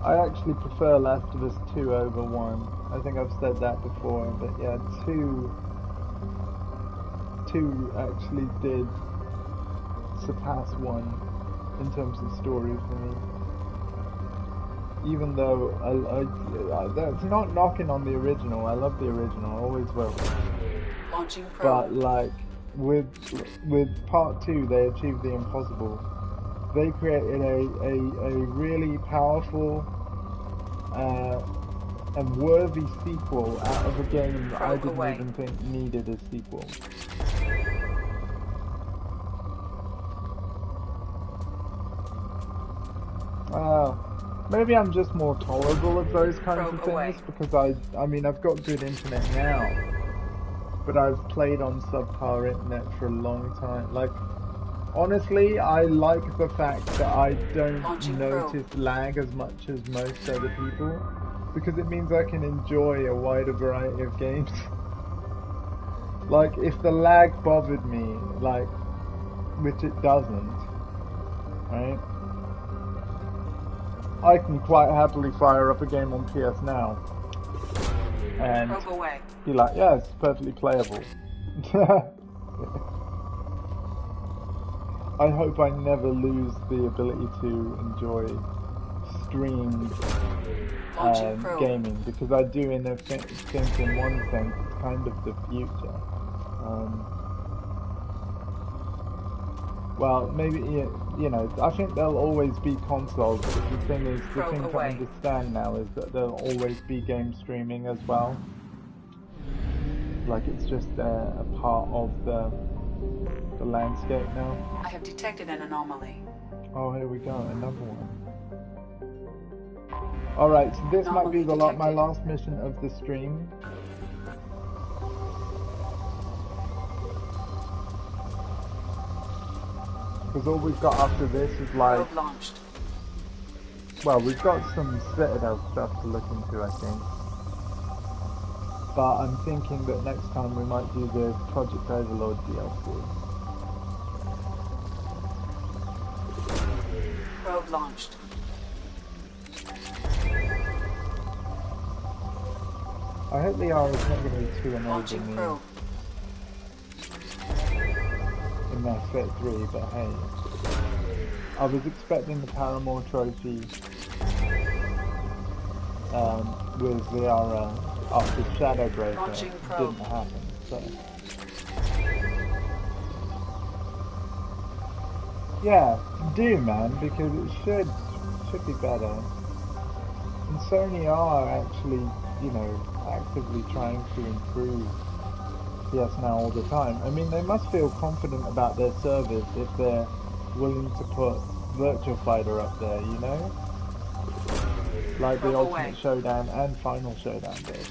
I actually prefer Last of Us 2 over 1. I think I've said that before, but yeah, 2 actually did surpass 1 in terms of story for me. Even though that's not knocking on the original. I love the original, always will. But like with part 2, they achieved the impossible. They created a really powerful and worthy sequel out of a game that I didn't even think needed a sequel. Maybe I'm just more tolerable of those kinds of things because I mean I've got good internet now, but I've played on subpar internet for a long time. Like, honestly, I like the fact that I don't notice lag as much as most other people, because it means I can enjoy a wider variety of games. Like, if the lag bothered me, like, which it doesn't, right? I can quite happily fire up a game on PS Now and be like, yeah, it's perfectly playable. I hope I never lose the ability to enjoy streamed gaming, because I do think in one sense it's kind of the future. Well, maybe, you know, I think there'll always be consoles, but the thing to understand now is that there'll always be game streaming as well. Like, it's just a part of the landscape now. I have detected an anomaly. Oh, here we go, another one. Alright, so this might be my last mission of the stream. Because all we've got after this is like... Well, we've got some Citadel stuff to look into, I think. But I'm thinking that next time we might do the Project Overlord DLC. Probe launched. I hope the R is not going to be too annoying me in Mass Effect 3, but hey. I was expecting the Paramore trophy with the R after Shadowbreaker. It didn't happen, so... Yeah, do man, because it should be better. And Sony are actually, you know, actively trying to improve PS Now all the time. I mean, they must feel confident about their service if they're willing to put Virtua Fighter up there, you know? Like the Ultimate Showdown and Final Showdown did.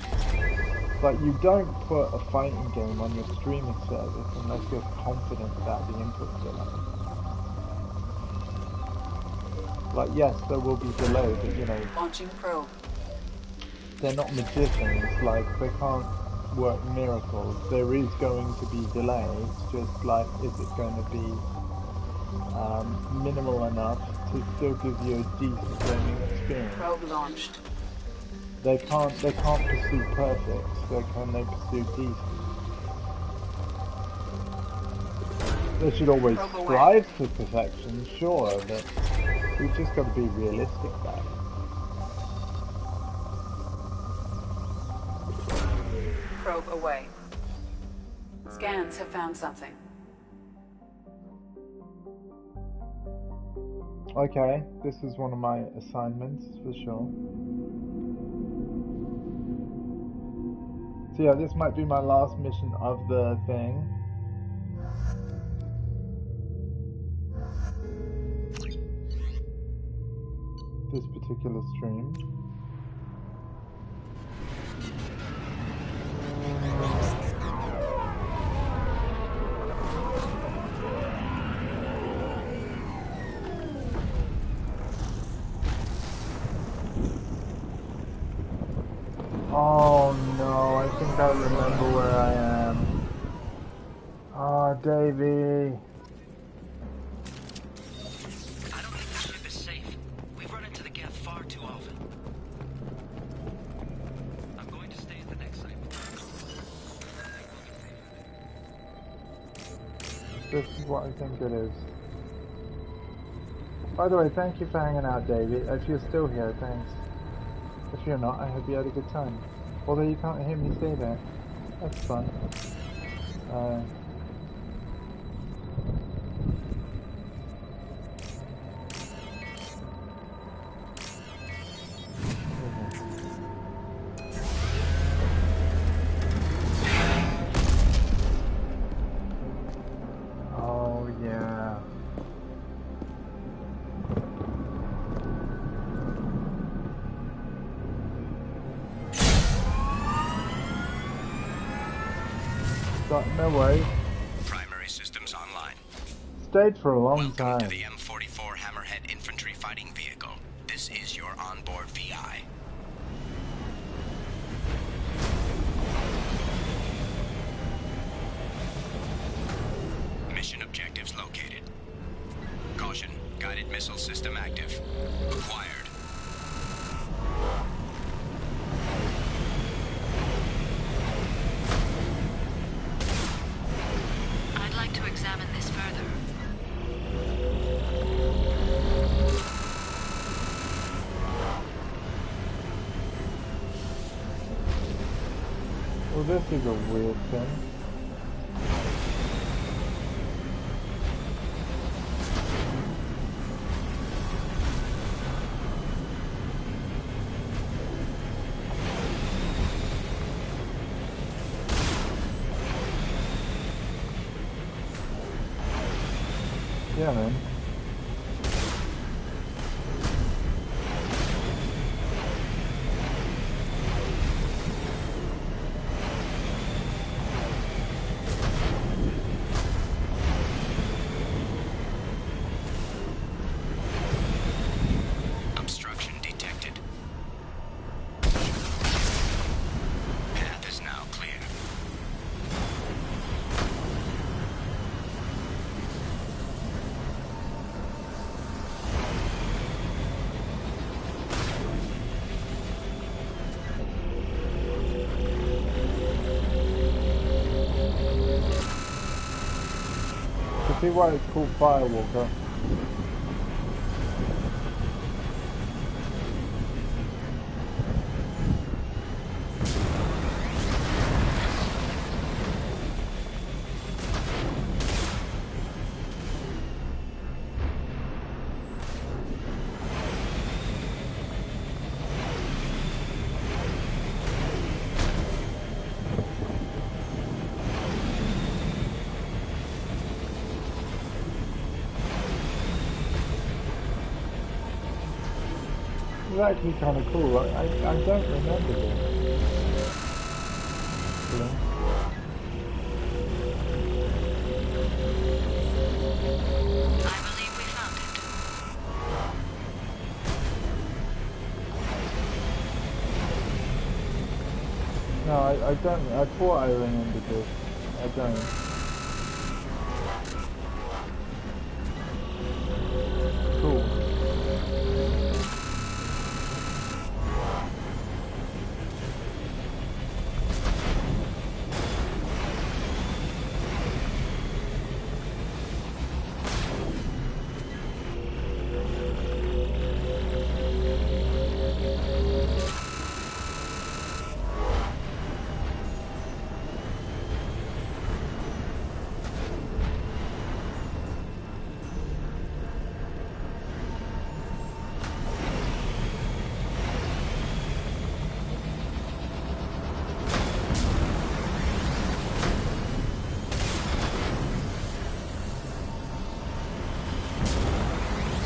Like, you don't put a fighting game on your streaming service unless you're confident about the input delay. Like, yes, there will be delay, but, you know... Launching probe. They're not magicians, like, they can't work miracles. There is going to be delay, it's just like, is it going to be minimal enough to still give you a decent gaming experience? Probe launched. They can't pursue perfect, so can they pursue decent? They should always strive for perfection, sure, but we've just got to be realistic about it. Probe away. Scans have found something. Okay, this is one of my assignments for sure. So yeah, this might be my last mission of the thing. This particular stream. Oh no, I think I remember where I am. Oh, Davey. I don't think the ship is safe. We've run into the gap far too often. I'm going to stay at the next site. This is what I think it is. By the way, thank you for hanging out, Davey. If you're still here, thanks. If you're not, I hope you had a good time. Although you can't hear me say that. That's fun. Oh, yeah. No way. Primary systems online. Stayed for a long time. Welcome to the M44 Hammerhead Infantry Fighting Vehicle. This is your onboard VI. Mission objectives located. this is a weird thing. Yeah, man. Obstruction detected. Path is now clear. You see why it's called Firewalker? It's actually kind of cool. I don't remember this. You know? I believe we found it. No, I don't. I thought I remembered this. I don't. Cool.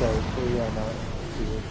So yeah, no, it's weird.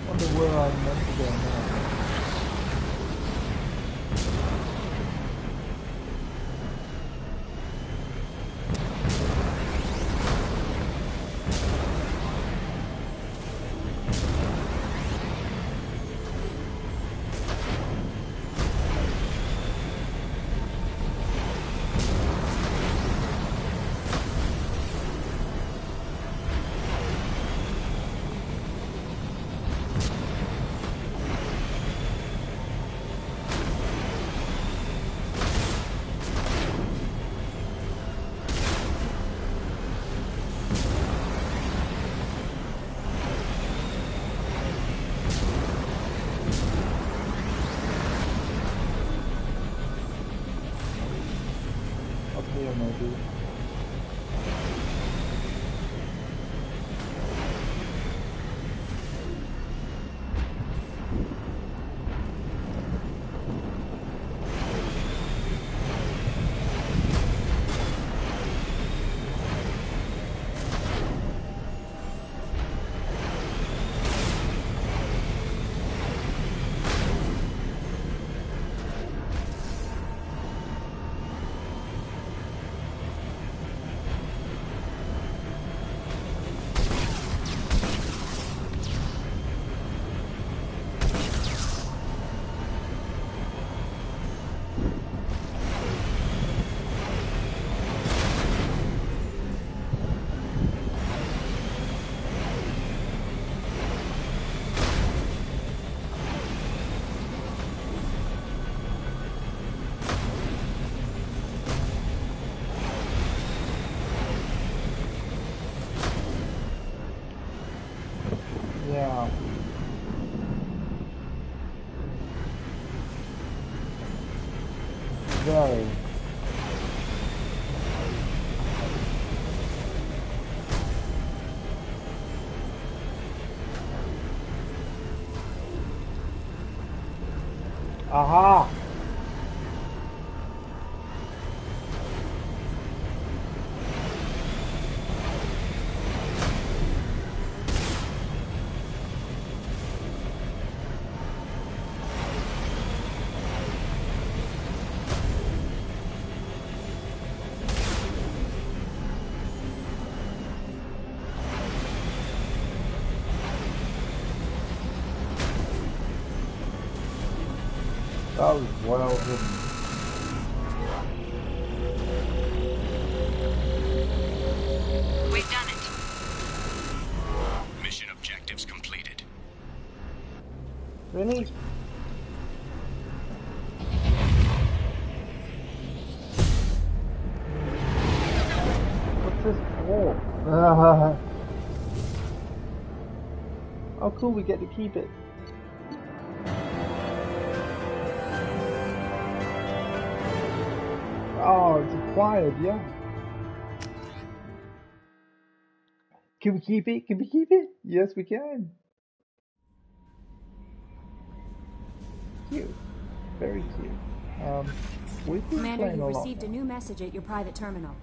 Wonder where I'm meant to go now. maybe. Yeah. Very. Aha! That was well hidden. We've done it. Mission objectives completed. Really? What's this for? Oh cool, we get to keep it. Oh, it's acquired, yeah. Can we keep it? Can we keep it? Yes, we can. Cute. Very cute. We've been Commander, playing you a lot. received a new message at your private terminal.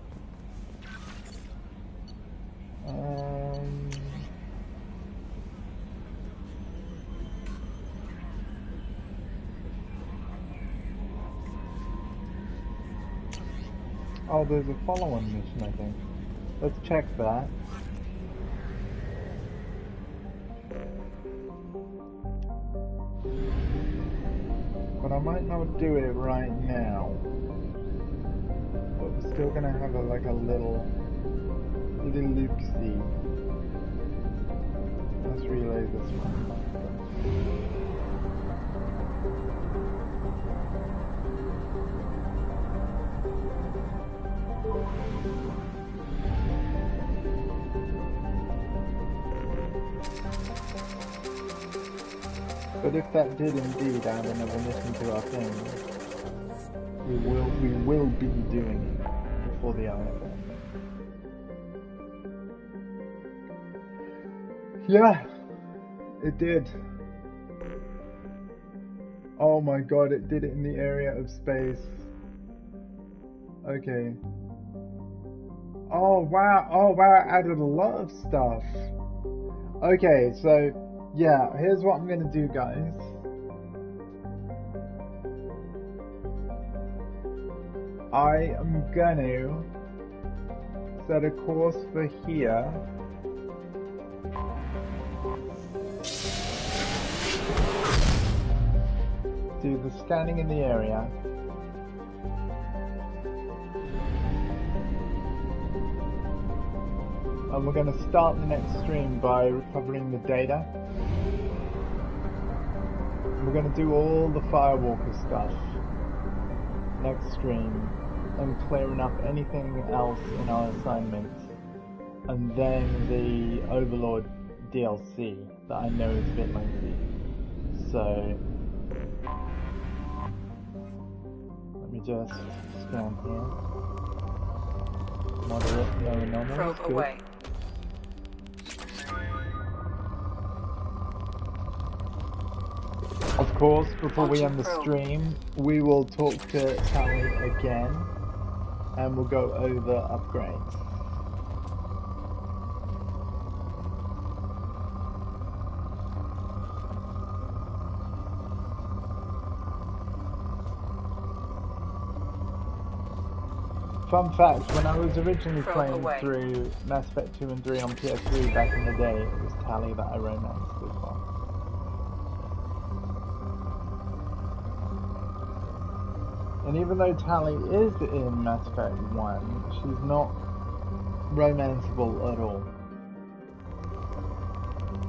Oh, there's a follow-on mission, I think. Let's check that. But I might not do it right now. But we're still gonna have a little loop-see. Let's relay this one. But if that did indeed add another mission to our thing, we will be doing it before the IFF. Yeah, it did. Oh my god, it did it in the area of space. Okay. Oh wow, it added a lot of stuff. Okay, so yeah, here's what I'm gonna do, guys. I am gonna set a course for here. Do the scanning in the area. And we're going to start the next stream by recovering the data. We're going to do all the Firewalker stuff next stream and clearing up anything else in our assignments. And then the Overlord DLC that I know is a bit lengthy. So let me just scan here. Moderate, no anomalies. Probe Good. away. Of course, before we Launching end the probe. stream, we will talk to Tally again, and we'll go over upgrades. Fun fact, when I was originally Probe playing away. through Mass Effect 2 and 3 on PS3 back in the day, it was Tally that I romanced as well. And even though Tally is in Mass Effect 1, she's not romanceable at all.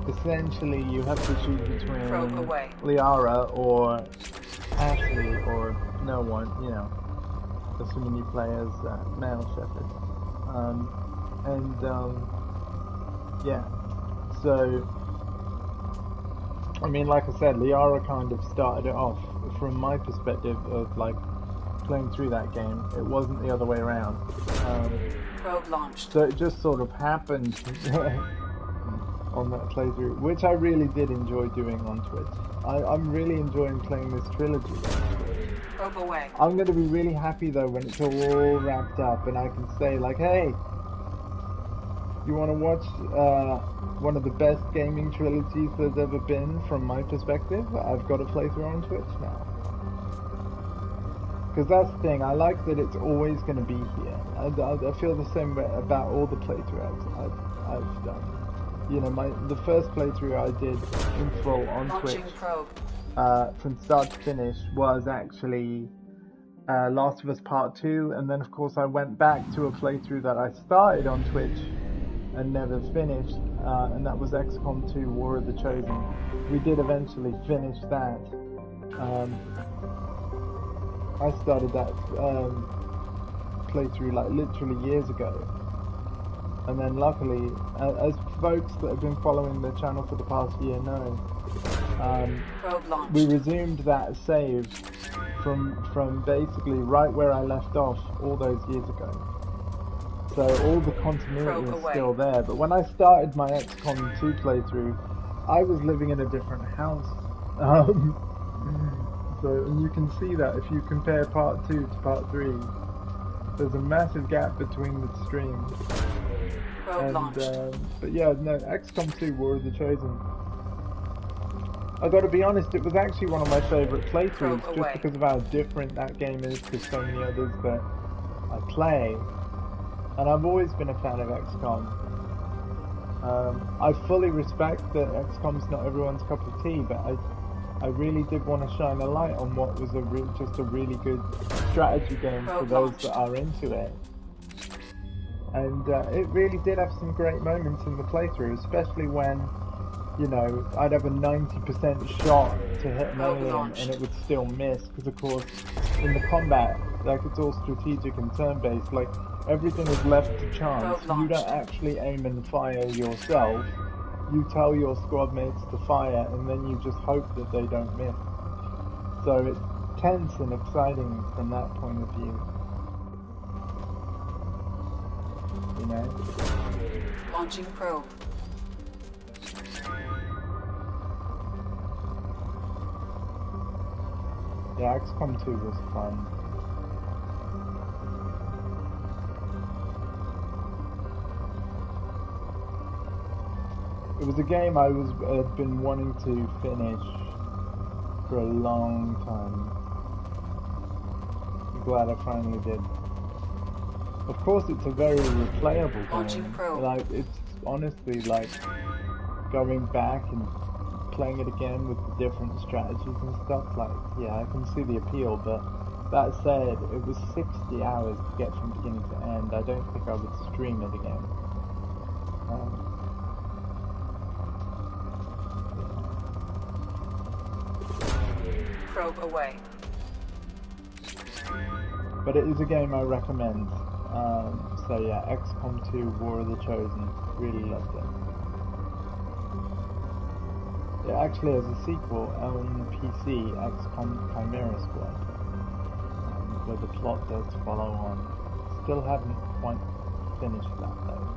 Essentially, you have to choose between Probe away. Liara or Ashley or no one, you know, assuming you play as male Shepard. Yeah, so, I mean, like I said, Liara kind of started it off from my perspective of like playing through that game. It wasn't the other way around. Probe launched. So it just sort of happened on that playthrough, which I really did enjoy doing on Twitch. I'm really enjoying playing this trilogy. Probe away. I'm going to be really happy though when it's all wrapped up and I can say like, hey, you want to watch one of the best gaming trilogies there's ever been from my perspective? I've got a playthrough on Twitch now. Because that's the thing, I like that it's always going to be here. I feel the same way about all the playthroughs I've done. You know, the first playthrough I did in full on Launching Twitch, probe. from start to finish, was actually Last of Us Part 2, and then of course I went back to a playthrough that I started on Twitch and never finished, and that was XCOM 2 War of the Chosen. We did eventually finish that. I started that playthrough like literally years ago. And then luckily, as folks that have been following the channel for the past year know, we resumed that save from basically right where I left off all those years ago. So all the continuity is still there. But when I started my XCOM 2 playthrough, I was living in a different house. And you can see that if you compare part 2 to part 3, there's a massive gap between the streams. But yeah, no, XCOM 2 War of the Chosen. I gotta be honest, it was actually one of my favourite playthroughs just because of how different that game is to so many others that I play. And I've always been a fan of XCOM. I fully respect that XCOM's not everyone's cup of tea, but I really did want to shine a light on what was just a really good strategy game for those that are into it. And it really did have some great moments in the playthrough, especially when, you know, I'd have a 90% shot to hit an alien and it would still miss, because of course in the combat, like, it's all strategic and turn-based, like everything is left to chance. You don't actually aim and fire yourself. You tell your squad mates to fire, and then you just hope that they don't miss. So it's tense and exciting from that point of view. You know? Launching probe. Yeah, XCOM 2 was fun. It was a game I had been wanting to finish for a long time. I'm glad I finally did. Of course, it's a very replayable game. Like, it's honestly like going back and playing it again with the different strategies and stuff. Like, yeah, I can see the appeal, but that said, it was 60 hours to get from beginning to end. I don't think I would stream it again. Probe away. But it is a game I recommend. So yeah, XCOM 2 War of the Chosen. Really loved it. It actually has a sequel on PC, XCOM Chimera Squad, where the plot does follow on. Still haven't quite finished that though.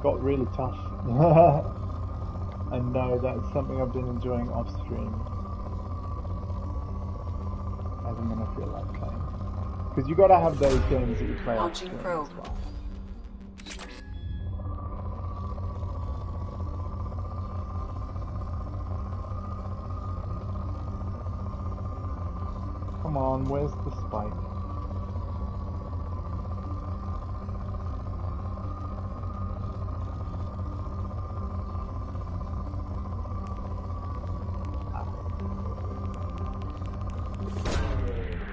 Got really tough. And no, that's something I've been enjoying off stream. As and when I feel like playing. Because you gotta have those games that you play off stream as well. Come on, where's the spike?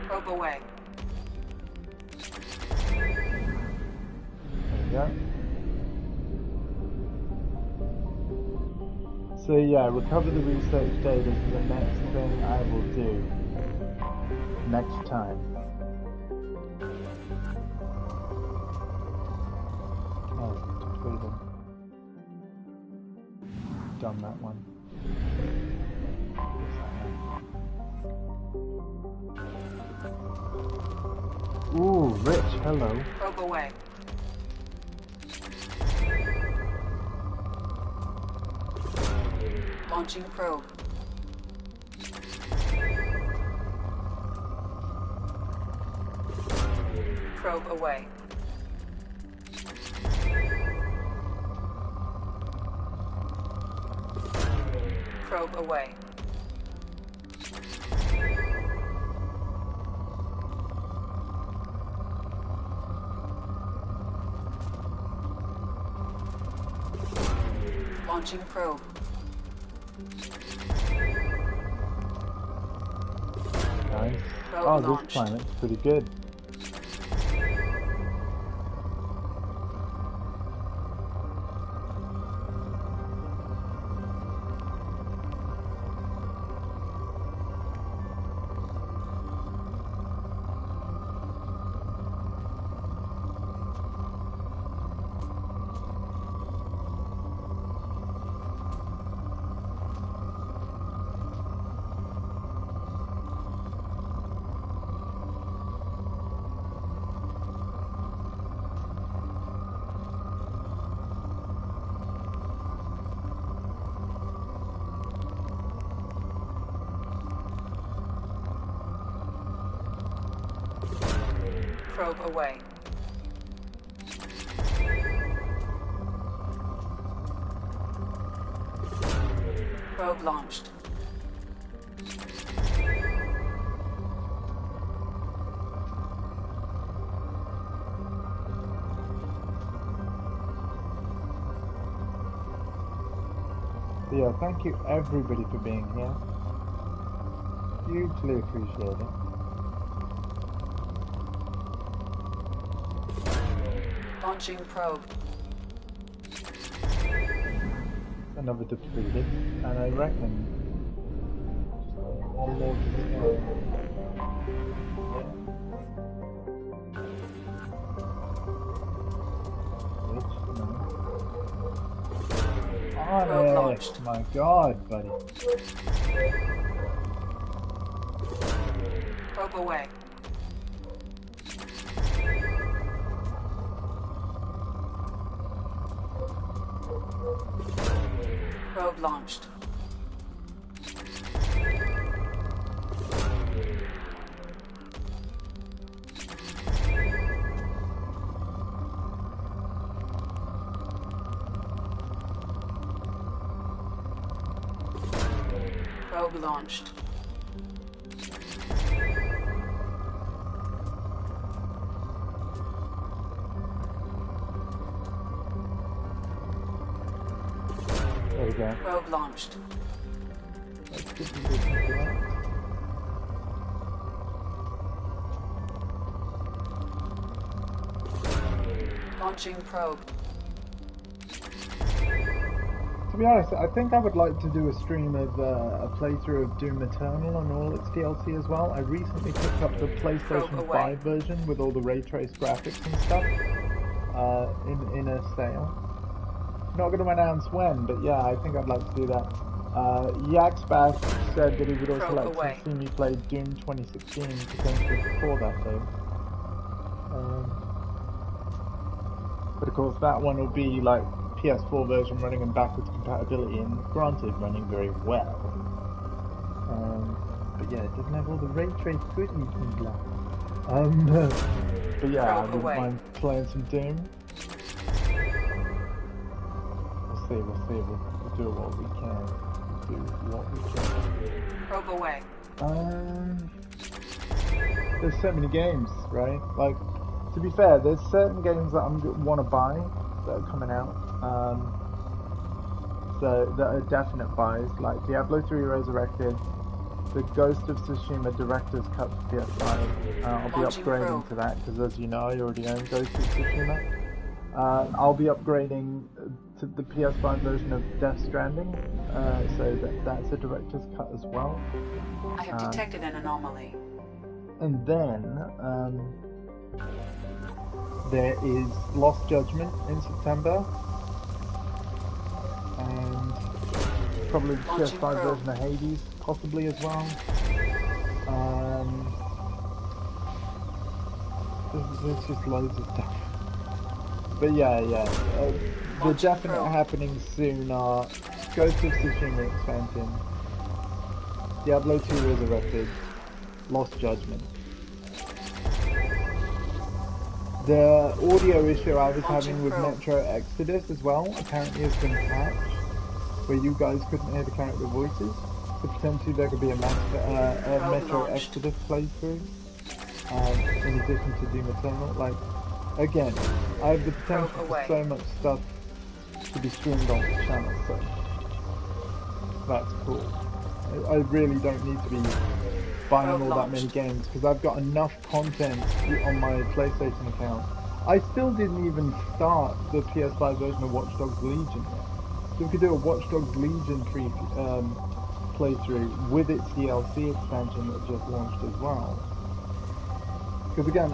Probe away. There we go. So yeah, recover the research data is the next thing I will do. Next time. Oh, depleted. Done that one. Ooh, Rich, hello. Probe away. Launching probe. Probe away. Probe away. Launching probe. Nice. Probe Oh, launched. this planet's pretty good. Probe away. Probe launched. But yeah, thank you everybody for being here. Hugely appreciate it. Launching probe. Another depleted, and I reckon one more to go. Oh, my God, buddy. Probe away. Probe launched. Probe launched. There we go. Probe launched. Launching probe. To be honest, I think I would like to do a stream of a playthrough of Doom Eternal and all its DLC as well. I recently picked up the PlayStation 5 version with all the ray trace graphics and stuff in a sale. Not going to announce when, but yeah, I think I'd like to do that. Yaxbash said that he would also like to see me play Doom 2016, potentially before that though. But of course, that one will be like PS4 version running in backwards compatibility, and granted, running very well. But yeah, it doesn't have all the ray trace goodies and blah. But yeah, I wouldn't mind playing some Doom. We'll see. We'll do what we can. Probe away. There's so many games, right? Like, to be fair, there's certain games that I want to buy that are coming out. So that are definite buys, like Diablo 3 Resurrected, the Ghost of Tsushima Director's Cut for PS5. I'll be upgrading to that because, as you know, I already own Ghost of Tsushima. I'll be upgrading to the PS5 version of Death Stranding, so that's a Director's Cut as well. I have detected an anomaly. And then there is Lost Judgment in September, and probably the PS5 version of Hades, possibly as well. There's just loads of stuff. But yeah. The definite happenings soon are Ghost of Tsushima expansion, Diablo 2 Resurrected, Lost Judgment. The audio issue I was having with Metro Exodus as well apparently has been patched, where you guys couldn't hear the character voices. So potentially there could be a Metro Exodus playthrough, in addition to Doom Eternal. Like, again, I have the potential for so much stuff to be streamed on the channel, so that's cool. I really don't need to be buying all that many games because I've got enough content on my PlayStation account. I still didn't even start the PS5 version of Watch Dogs Legion yet. So we could do a Watch Dogs Legion playthrough with its DLC expansion that just launched as well. Because again,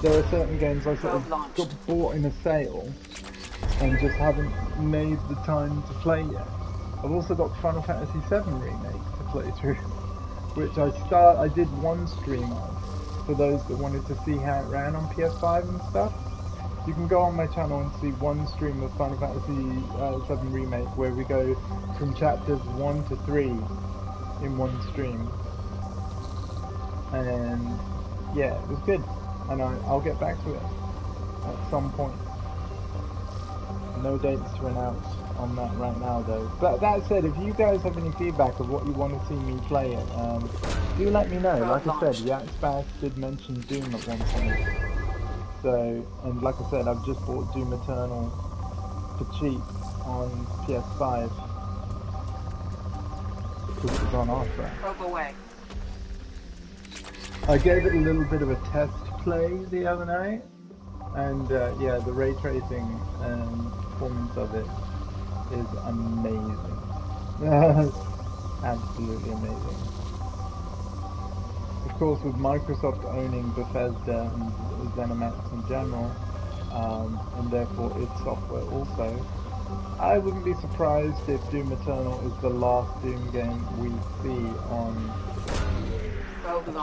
there are certain games I sort of got bought in a sale and just haven't made the time to play yet. I've also got Final Fantasy VII Remake to play through, which I did one stream of, for those that wanted to see how it ran on PS5 and stuff. You can go on my channel and see one stream of Final Fantasy VII Remake where we go from chapters 1 to 3 in one stream. And yeah, it was good, and I'll get back to it at some point. No dates to announce on that right now though. But that said, if you guys have any feedback of what you want to see me play it, do let me know. Like I said, Yaxbass did mention Doom at one point. So, and like I said, I've just bought Doom Eternal for cheap on PS5 because it was on offer. Probe away. I gave it a little bit of a test play the other night, and yeah, the ray tracing performance of it is amazing. Absolutely amazing. Of course, with Microsoft owning Bethesda and ZeniMax in general, and therefore its software also, I wouldn't be surprised if Doom Eternal is the last Doom game we see on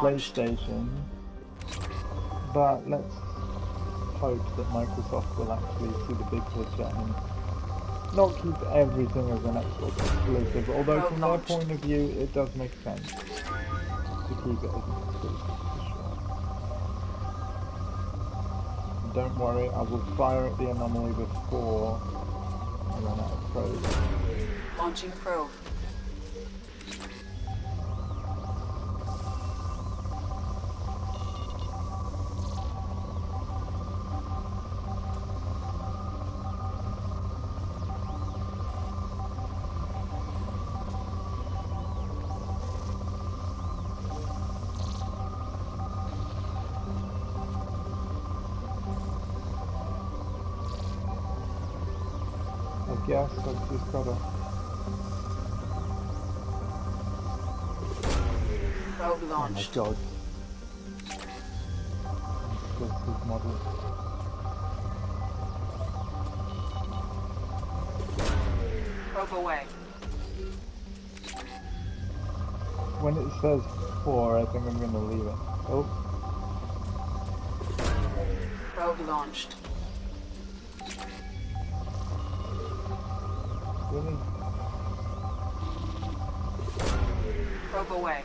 PlayStation. But let's hope that Microsoft will actually see the big picture and not keep everything as an Xbox exclusive, although from their point of view it does make sense to keep it as an exclusive for sure. Don't worry, I will fire at the anomaly before I run out of probes. Launching probe. I guess I've just gotta... Probe launched. Oh my god. Exclusive model. Probe away. When it says 4, I think I'm gonna leave it. Oh. Probe launched. Really? Probe away.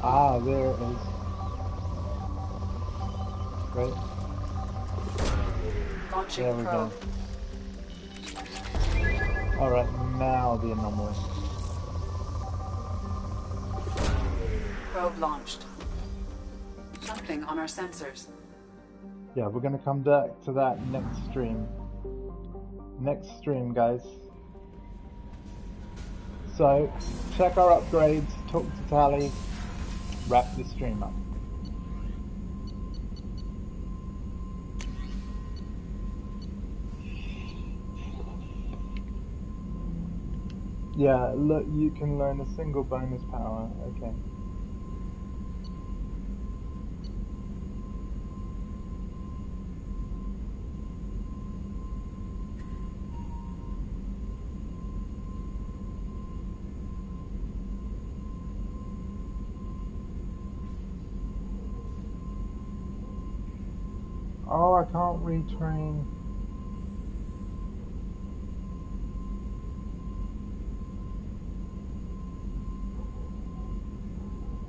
Ah, there it is. Right. Launching There we probe. go. Alright, now the anomaly. Probe launched. Something on our sensors. Yeah, we're gonna come back to that next stream. Next stream, guys. So, check our upgrades, talk to Tally, wrap the stream up. Yeah, look, you can learn a single bonus power. Okay. Oh, I can't retrain.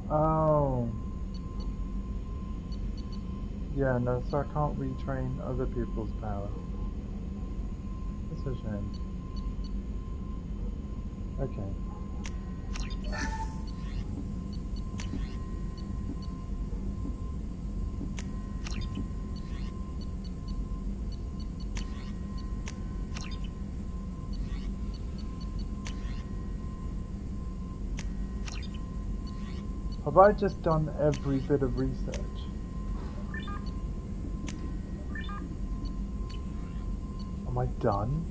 Oh. Yeah, no, so I can't retrain other people's power. That's a shame. Okay. Have I just done every bit of research? Am I done?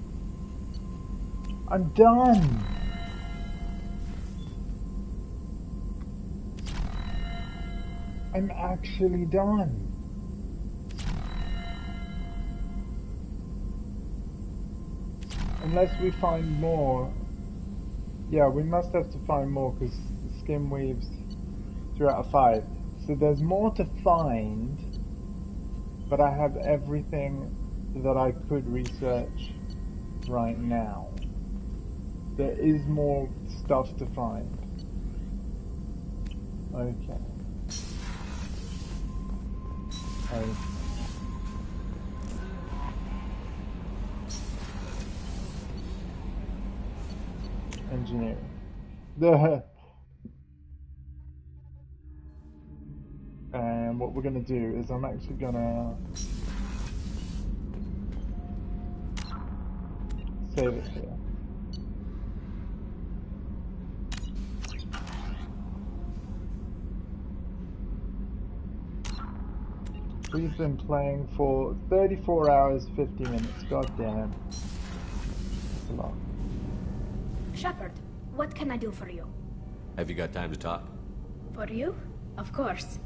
I'm done! I'm actually done. Unless we find more. Yeah, we must have to find more because skin weaves 3 out of 5. So there's more to find, but I have everything that I could research right now. There is more stuff to find. Okay. Engineering. And what we're going to do is I'm actually going to save it here. We've been playing for 34 hours, 50 minutes. God damn. That's a lot. Shepard, what can I do for you? Have you got time to talk? For you? Of course.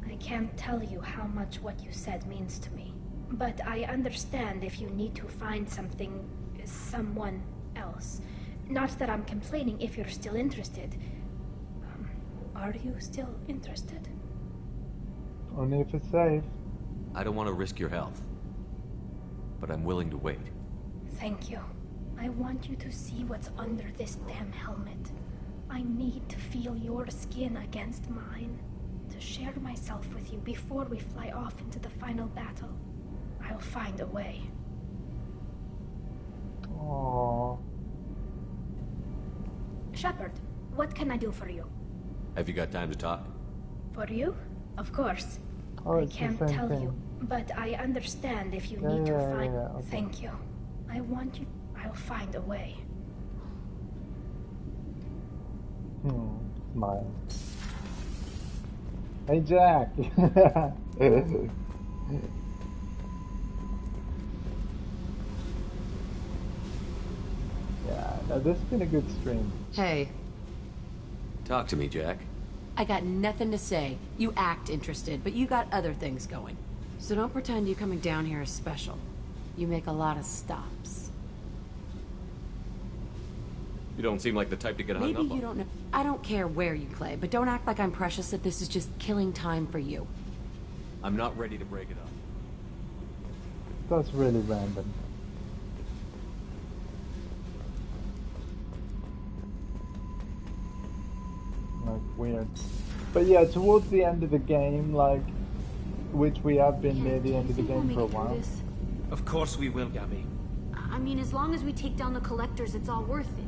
I can't tell you how much what you said means to me. But I understand if you need to find something, someone else. Not that I'm complaining if you're still interested. Are you still interested? Only if it's safe. I don't want to risk your health, but I'm willing to wait. Thank you. I want you to see what's under this damn helmet. I need to feel your skin against mine, to share myself with you before we fly off into the final battle. I'll find a way. Aww. Shepard, what can I do for you? Have you got time to talk? For you? Of course. Oh, I can't tell you, but I understand if you need to find... Okay. Thank you. I want you... I'll find a way. Smile. Hey, Jack! Yeah, no, this has been a good stream. Hey. Talk to me, Jack. I got nothing to say. You act interested, but you got other things going. So don't pretend you coming down here is special. You make a lot of stops. You don't seem like the type to get hung Maybe up on. you don't know. I don't care where you play, but don't act like I'm precious that this is just killing time for you. I'm not ready to break it up. That's really random. Like, weird. But yeah, towards the end of the game, like, which we have been near the end of the game for a while. Of course we will, Gabby. I mean, as long as we take down the collectors, it's all worth it.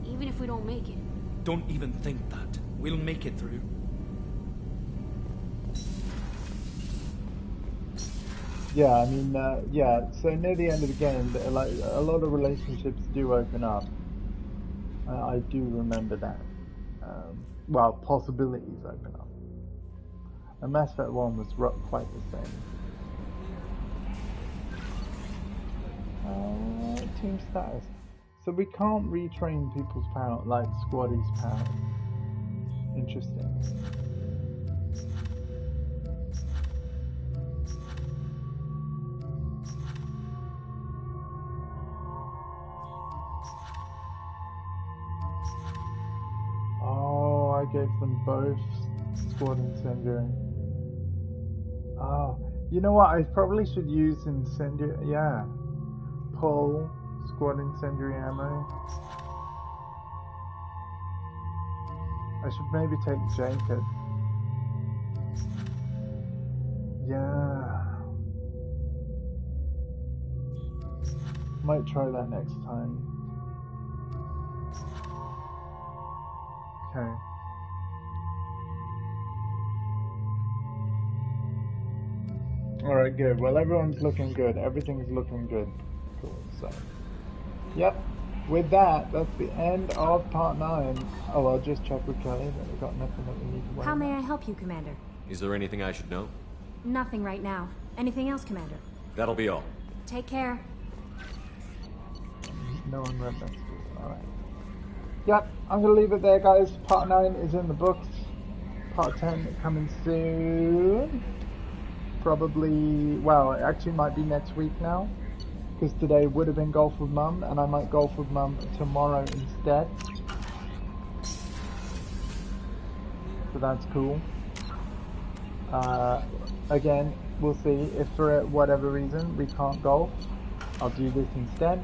Even if we don't make it. Don't even think that. We'll make it through. Yeah, I mean, yeah, so near the end of the game, like, a lot of relationships do open up. I do remember that. Well, possibilities open up. And Mass Effect 1 was quite the same. Team status. So we can't retrain people's power, like squaddies' power. Interesting. Oh, I gave them both Squad Incendiary. Oh, you know what? I probably should use Incendiary. Yeah. Pull Squad Incendiary ammo. I should maybe take Jacob. Yeah. Might try that next time. Okay. Alright, good. Well, everyone's looking good. Everything's looking good. Cool, so. Yep. With that, that's the end of part 9. Oh, I'll just check with Kelly that we got nothing that we need to worry How may about. I help you, Commander? Is there anything I should know? Nothing right now. Anything else, Commander? That'll be all. Take care. No one read that. Alright. Yep, I'm gonna leave it there, guys. Part 9 is in the books. Part 10 coming soon. Probably, well, it actually might be next week now. Because today would have been golf with Mum, and I might golf with Mum tomorrow instead. So that's cool. Again, we'll see if for whatever reason we can't golf. I'll do this instead.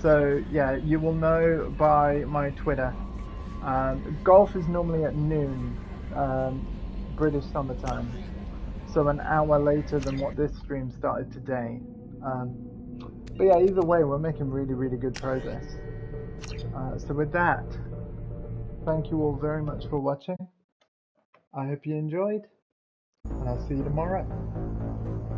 So yeah, you will know by my Twitter. Golf is normally at noon, British summertime. So an hour later than what this stream started today. But yeah, either way, we're making really, really good progress. So with that, thank you all very much for watching. I hope you enjoyed, and I'll see you tomorrow.